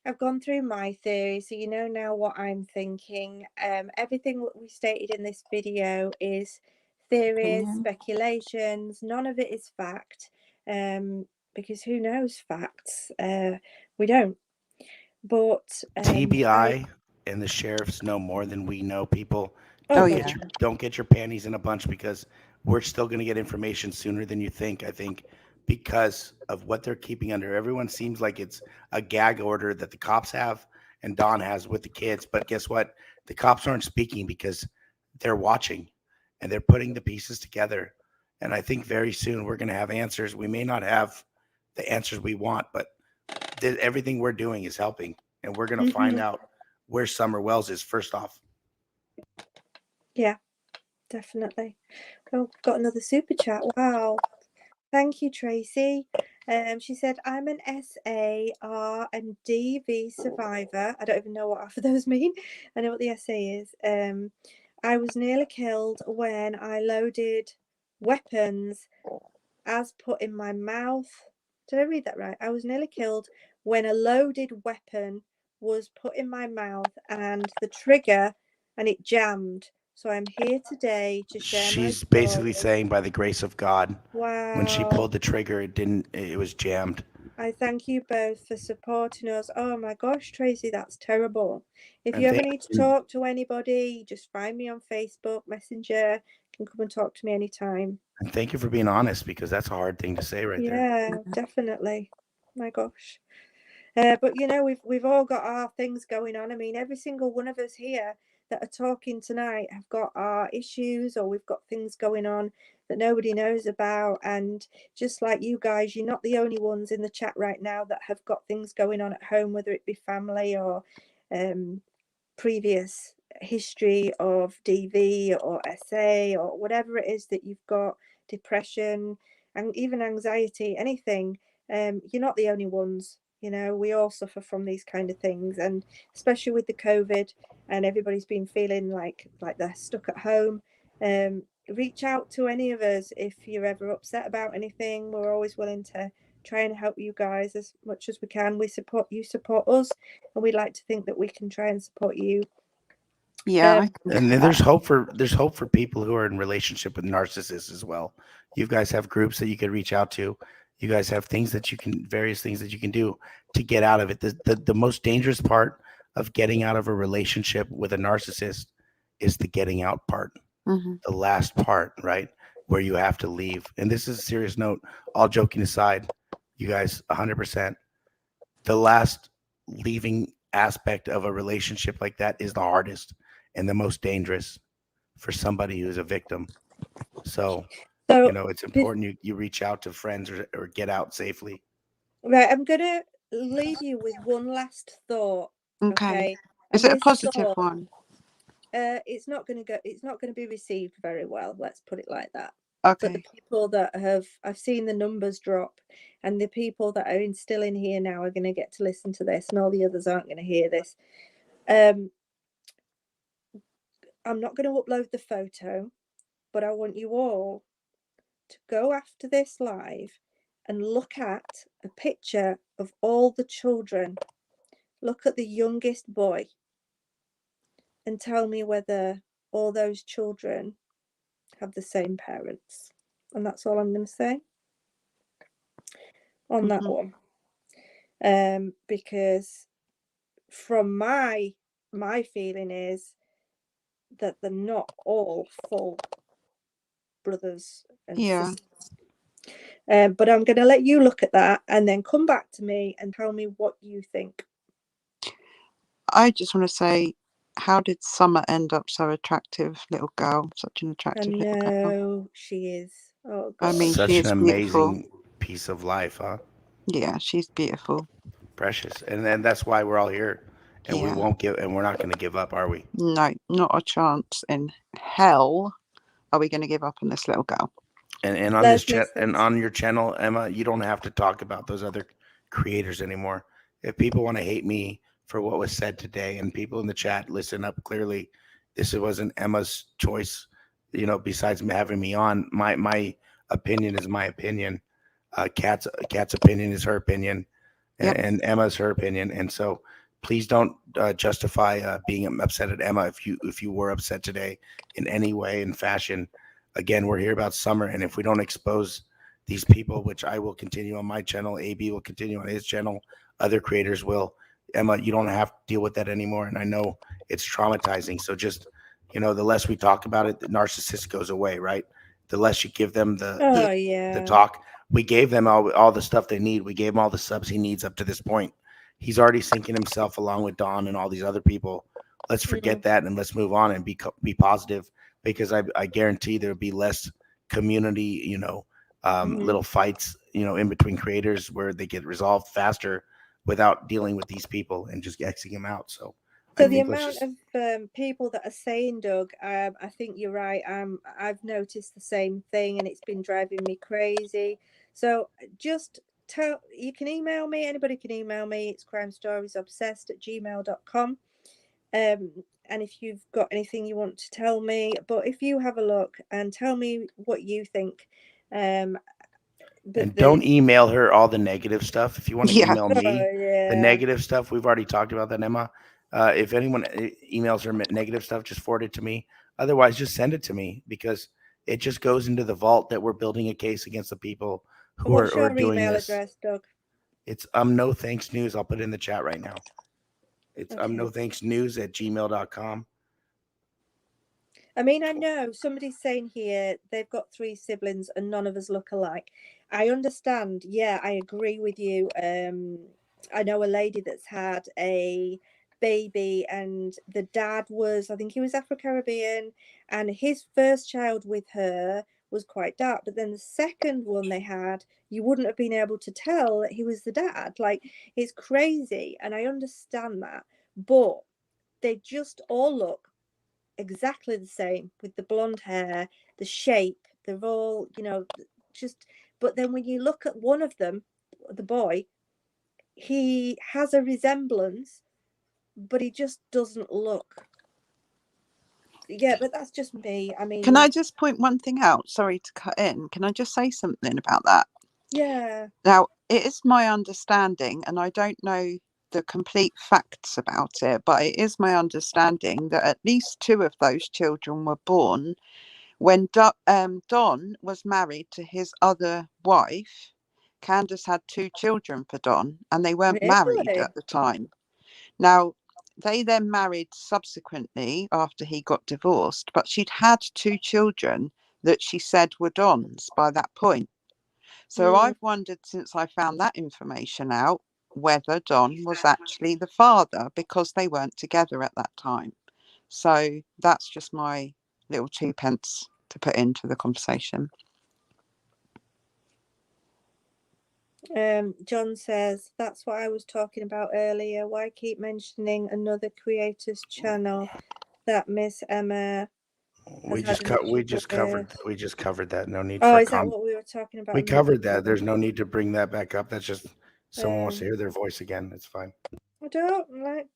I've gone through my theory, so you know now what I'm thinking. Everything that we stated in this video is theories, Opinion. speculations. None of it is fact, because who knows facts? We don't. But I TBI and the sheriffs know more than we know. People, oh Oh god, yeah, don't get your panties in a bunch, because we're still going to get information sooner than you think. I think because of what they're keeping under. Everyone seems like it's a gag order that the cops have and Don has with the kids. But guess what? The cops aren't speaking because they're watching and they're putting the pieces together. And I think very soon we're going to have answers. We may not have the answers we want, but everything we're doing is helping, and we're going to find mhm, out where Summer Wells is first off. yeah, definitely. Oh, got another super chat. Wow. Thank you, Tracy. She said, I'm an SAR and DV survivor. I don't even know what half of those mean. I know what the SA is. I was nearly killed when I loaded weapons as put in my mouth. Did I read that right? I was nearly killed when a loaded weapon was put in my mouth and the trigger and it jammed. So I'm here today to share my She's basically story. saying by the grace of God, when she Wow. pulled the trigger, it was jammed. I thank you both for supporting us. Oh my gosh, Tracy, that's terrible. If And you ever thank need to you. talk to anybody, just find me on Facebook Messenger. You can come and talk to me anytime. And thank you for being honest, because that's a hard thing to say right there. Yeah, definitely. My gosh. But you know, we've all got our things going on. I mean, every single one of us here that are talking tonight have got our issues, or we've got things going on that nobody knows about. And just like you guys, you're not the only ones in the chat right now that have got things going on at home, whether it be family or um, previous history of DV or SA or whatever it is that you've got, depression and even anxiety, anything. You're not the only ones. You know, we all suffer from these kind of things, and especially with the COVID and everybody's been feeling like they're stuck at home. Reach out to any of us if you're ever upset about anything. We're always willing to try and help you guys as much as we can. We support you, support us, and we'd like to think that we can try and support you Yeah, I Um, think And then that. there's hope for people who are in relationship with narcissists as well. You guys have groups that you can reach out to. You guys have things that you can various things that you can do to get out of it. The most dangerous part of getting out of a relationship with a narcissist is the getting out part, Hmm. the last part, right? Where you have to leave. And this is a serious note. All joking aside, you guys 100%. The last leaving aspect of a relationship like that is the hardest and the most dangerous for somebody who's a victim. So, so, it's bef- important you reach out to friends or get out safely. right, I'm gonna leave you with one last thought, Okay. okay? Is And it a this positive thought, one? it's not gonna go. It's not gonna be received very well. Let's put it like that. But the Okay. people that I've seen the numbers drop, and the people that are still in here now are going to get to listen to this, and all the others aren't going to hear this. I'm not going to upload the photo, but I want you all to go after this live and look at a picture of all the children. Look at the youngest boy and tell me whether all those children have the same parents. And that's all I'm going to say on that one. Because from my feeling is that they're not all full brothers and Yeah. sisters. But I'm going to let you look at that and then come back to me and tell me what you think. I just want to say, how did Summer end up so attractive, little girl? Such an I attractive little girl. know she is. Oh I God. mean, she Such an is beautiful. amazing piece of life, huh? Yeah, she's beautiful. Precious. And then that's why we're all here. And we Yeah. won't give and we're not going to give up, are we? No, not a chance in hell are we going to give up on this little girl. And on this Leslie chat and says, on your channel, Emma, you don't have to talk about those other creators anymore. If people want to hate me for what was said today, and people in the chat listen up clearly, this wasn't Emma's choice. Besides having me on, my opinion is my opinion. Kat's opinion is her opinion, Yep. and Emma's her opinion. And so, please don't justify being upset at Emma if you were upset today in any way and fashion. Again, we're here about Summer, and if we don't expose these people, which I will continue on my channel, AB will continue on his channel, other creators will. Emma, you don't have to deal with that anymore, and I know it's traumatizing. So just the less we talk about it, the narcissist goes away, right? The less you give them oh the yeah. talk. We gave them all the stuff they need. We gave him all the subs he needs up to this point. He's already sinking himself along with Don and all these other people. Let's forget that and let's move on and be positive, because I guarantee there'll be less community, little fights, in between creators where they get resolved faster without dealing with these people and just Xing them out. So I So the think let's amount just of people that are saying, Doug, I think you're right. I've noticed the same thing, and it's been driving me crazy. So just you can email me. Anybody can email me. It's crimestoriesobsessed@gmail.com. And if you've got anything you want to tell me, but if you have a look and tell me what you think. But And don't email her all the negative stuff. If you want to Yeah. email me the yeah. negative stuff, we've already talked about that, Emma. If anyone emails her negative stuff, just forward it to me. Otherwise, just send it to me, because it just goes into the vault that we're building a case against the people who What's are your doing email this. address, Doug? It's no thanks news. I'll put it in the chat right now. It's Okay. no thanks news at gmail.com. I mean, I know somebody's saying here they've got 3 siblings and none of us look alike. I understand. Yeah, I agree with you. I know a lady that's had a baby, and the dad was, I think he was Afro-Caribbean, and his first child with her was quite dark. But then the second one they had, you wouldn't have been able to tell that he was the dad. Like, it's crazy. And I understand that. But they just all look exactly the same, with the blonde hair, the shape. They're all, just. But then when you look at one of them, the boy, he has a resemblance, but he just doesn't look. Yeah, but that's just me. I mean, Can I just point one thing out? Sorry to cut in. Can I just say something about that? yeah. Now, it is my understanding, and I don't know the complete facts about it, but it is my understanding that at least 2 of those children were born when Don was married to his other wife. Candace had 2 children for Don, and they weren't married Really? at the time. Now, they then married subsequently after he got divorced, but she'd had 2 children that she said were Don's by that point. So I've wondered since I found that information out whether Don was actually the father, because they weren't together at that time. So that's just my little 2 pence to put into the conversation. John says, that's what I was talking about earlier. Why keep mentioning another creator's channel that Miss Emma We has just had an we issue just with? covered that. No need Oh, for a is that comment. what we were talking about? We in the middle? covered that. There's no need to bring that back up. That's just someone wants to Um, hear their voice again. It's fine. I don't like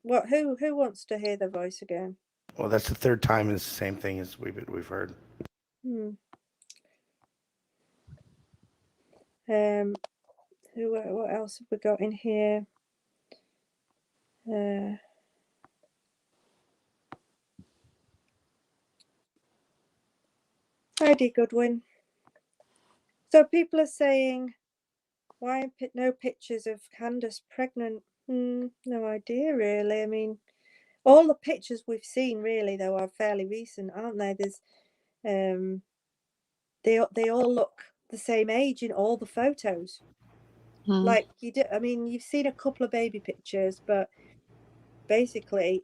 what. Who wants to hear the voice again? Well, that's the 3rd time. It's the same thing as we've heard. What else have we got in here? Heidi Goodwin. So people are saying, why no pictures of Candace pregnant? No idea, really. I mean, all the pictures we've seen, really, though, are fairly recent, aren't they? There's, they all look the same age in all the photos. Like you do. I mean, you've seen a couple of baby pictures, but basically,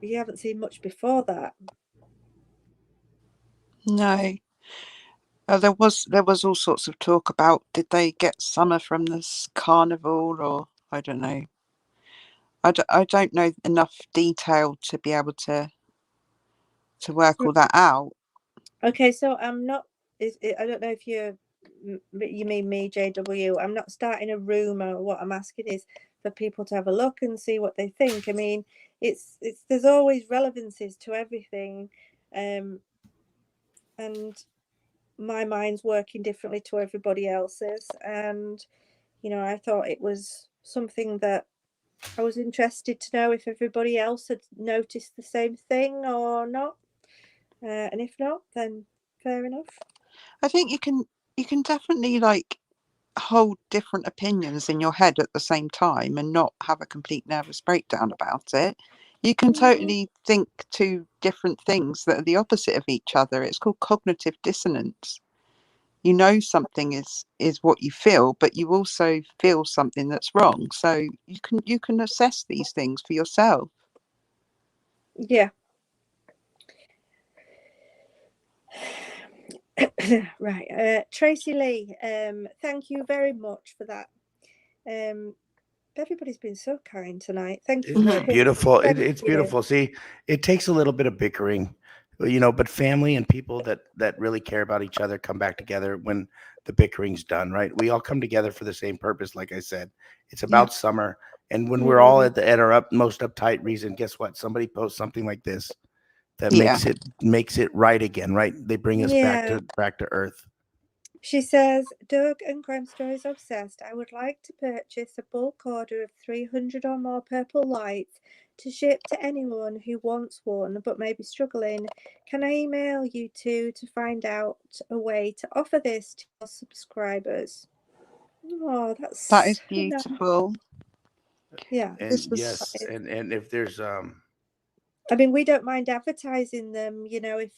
you haven't seen much before that. No. There was all sorts of talk about, did they get Summer from this carnival, or I don't know. I don't know enough detail to be able to work all that out. Okay, so I'm not. I don't know if you mean me, JW. I'm not starting a rumor. What I'm asking is for people to have a look and see what they think. I mean, it's there's always relevancies to everything, and my mind's working differently to everybody else's. And I thought it was something that I was interested to know if everybody else had noticed the same thing or not. And if not, then fair enough. I think you can definitely hold different opinions in your head at the same time and not have a complete nervous breakdown about it. You can totally think 2 different things that are the opposite of each other. It's called cognitive dissonance. You know something is what you feel, but you also feel something that's wrong. So you can assess these things for yourself. Yeah. Right. Tracy Lee, thank you very much for that. Everybody's been so kind tonight. Thank you. Isn't that beautiful? Thank It's you. beautiful. See, it takes a little bit of bickering, but family and people that really care about each other come back together when the bickering's done, right? We all come together for the same purpose. Like I said, it's about summer. And when we're all at our most uptight reason, guess what? Somebody posts something like this that makes it right again, right? They bring us back to earth. She says, Doug and Crime Stories Obsessed, I would like to purchase a bulk order of 300 or more purple lights to ship to anyone who wants one but may be struggling. Can I email you two to find out a way to offer this to your subscribers? Oh, that is beautiful. Yeah. And yes, and if there's I mean, we don't mind advertising them, if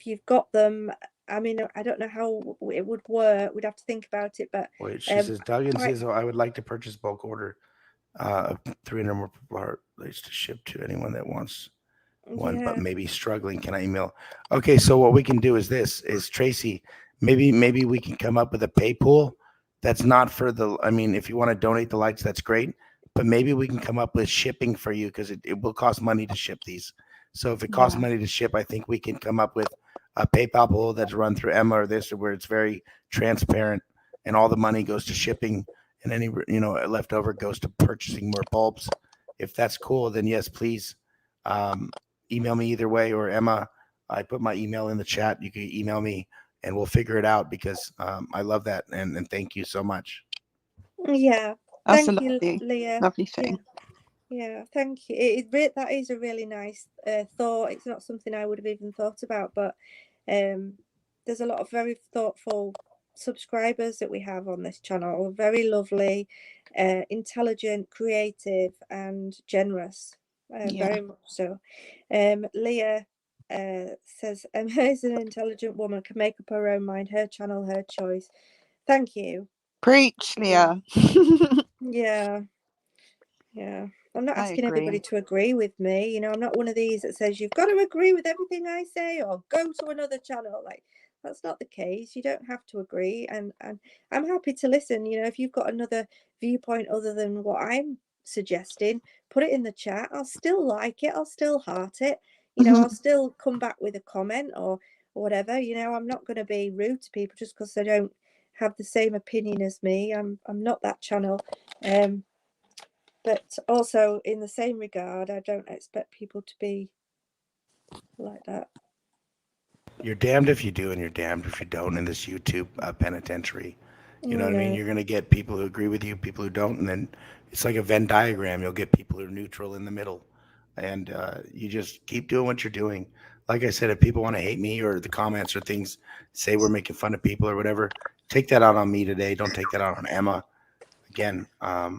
you've got them. I mean, I don't know how it would work. We'd have to think about it. But wait, she says, Duggan says, I would like to purchase bulk order 300 more purple lights to ship to anyone that wants one, but maybe struggling. Can I email? Okay, so what we can do is Tracy, maybe we can come up with a pay pool that's not for if you want to donate the lights, that's great, but maybe we can come up with shipping for you, because it will cost money to ship these. So if it costs money to ship, I think we can come up with a PayPal pool that's run through Emma or this, where it's very transparent and all the money goes to shipping and any leftover goes to purchasing more bulbs. If that's cool, then yes, please email me either way, or Emma, I put my email in the chat. You can email me and we'll figure it out, because I love that. And thank you so much. Yeah. That's Thank a you, lovely, Leah. lovely thing. Yeah, thank you. That is a really nice thought. It's not something I would have even thought about, but there's a lot of very thoughtful subscribers that we have on this channel. Very lovely, intelligent, creative, and generous. Very much so. Leah says, Emma is an intelligent woman, can make up her own mind, her channel, her choice. Thank you. Preach, Leah. Yeah. Yeah. I'm not I asking agree. everybody to agree with me. You know, I'm not one of these that says you've got to agree with everything I say or go to another channel. Like, that's not the case. You don't have to agree. And I'm happy to listen. You know, if you've got another viewpoint other than what I'm suggesting, put it in the chat. I'll still like it. I'll still heart it. You know, I'll still come back with a comment or whatever. You know, I'm not going to be rude to people just because they don't have the same opinion as me. I'm not that channel. But also, in the same regard, I don't expect people to be like that. You're damned if you do and you're damned if you don't in this YouTube penitentiary. You know what I mean? You're going to get people who agree with you, people who don't, and then it's like a Venn diagram. You'll get people who are neutral in the middle. And you just keep doing what you're doing. Like I said, if people want to hate me or the comments or things, say we're making fun of people or whatever, take that out on me today. Don't take that out on Emma. Again, I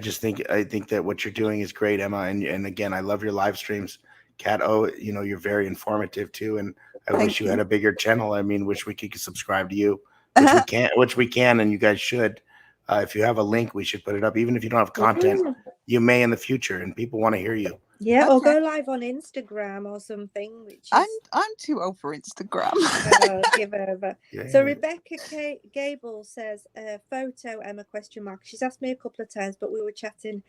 think that what you're doing is great, Emma. And again, I love your live streams. Kat, you know, you're very informative too. And I wish you had a bigger channel. I mean, wish we could subscribe to you, which we can, and you guys should. If you have a link, we should put it up. Even if you don't have content, you may in the future, and people want to hear you. Yeah, or go live on Instagram or something. Which is... I'm too old for Instagram. Give over. Yeah. So Rebecca Gable says, photo, Emma, question mark. She's asked me a couple of times, but we were chatting.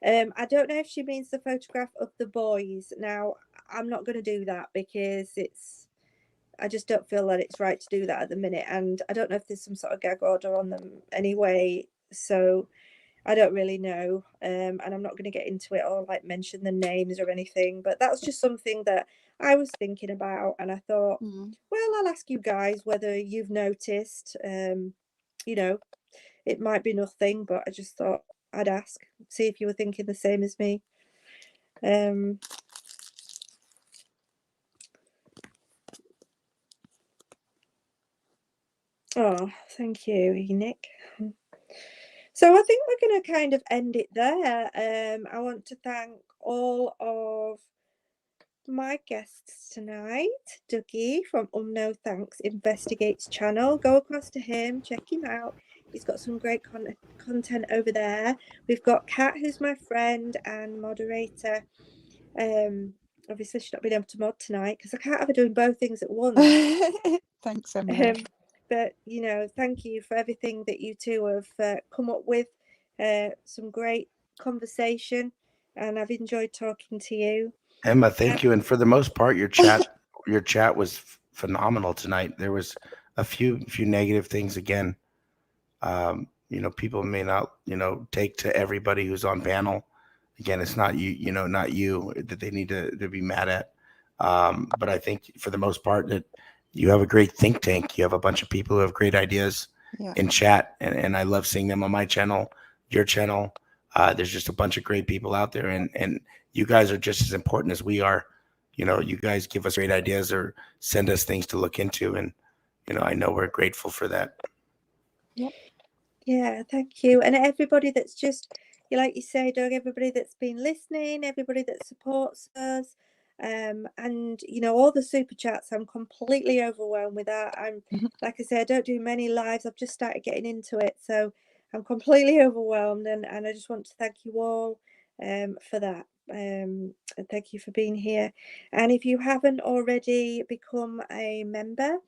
I don't know if she means the photograph of the boys. Now, I'm not going to do that because I just don't feel that it's right to do that at the minute. And I don't know if there's some sort of gag order on them anyway. So I don't really know. And I'm not going to get into it or like mention the names or anything. But that's just something that I was thinking about. And I thought, well, I'll ask you guys whether you've noticed. You know, it might be nothing, but I just thought I'd ask, see if you were thinking the same as me. Oh, thank you, Enoch. So I think we're going to kind of end it there. I want to thank all of my guests tonight. Dougie from Unknown Thanks Investigates channel. Go across to him, check him out. He's got some great content over there. We've got Kat, who's my friend and moderator. Obviously she's not been able to mod tonight because I can't have her doing both things at once. Thanks, Emma. But you know, thank you for everything that you two have come up with. Some great conversation, and I've enjoyed talking to you. Emma, thank you. And for the most part, your chat was phenomenal tonight. There was a few negative things again. You know, people may not, you know, take to everybody who's on panel. Again, it's not you, not you that they need to be mad at. But I think for the most part that you have a great think tank. You have a bunch of people who have great ideas in chat, and I love seeing them on my channel, your channel. There's just a bunch of great people out there, and you guys are just as important as we are. You know, you guys give us great ideas or send us things to look into, and you know, I know we're grateful for that. Yep. Yeah, thank you. And everybody that's just, like you say, Doug, everybody that's been listening, everybody that supports us, and you know, all the super chats, I'm completely overwhelmed with that. I'm like I say, I don't do many lives. I've just started getting into it, so I'm completely overwhelmed, and I just want to thank you all for that. And thank you for being here. And if you haven't already become a member,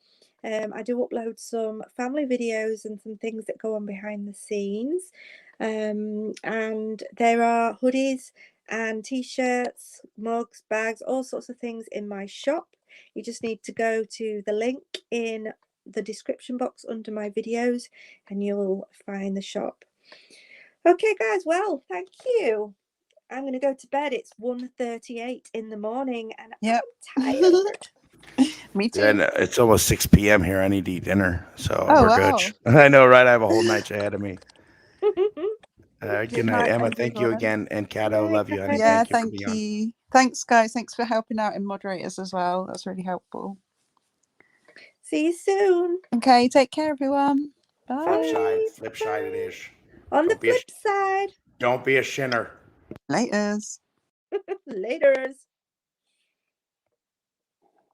I do upload some family videos and some things that go on behind the scenes. And there are hoodies and t-shirts, mugs, bags, all sorts of things in my shop. You just need to go to the link in the description box under my videos and you'll find the shop. Okay, guys, well, thank you. I'm going to go to bed. It's 1:38 in the morning and I'm tired. Me too. And it's almost 6 p.m. here. I need to eat dinner, so Oh, we're wow. good. I know, right? I have a whole night ahead of me. Good Good night, night, Emma. Thank you everyone. again. And Good Cato, night, love you, honey. guys. Yeah, Thank you for thank being on. you. Thanks, guys. Thanks for helping out in moderators as well. That's really helpful. See you soon. Okay, take care, everyone. Bye. Flip side it is. On the Don't be a- flip side. Don't be a shinner. Laters. Laters.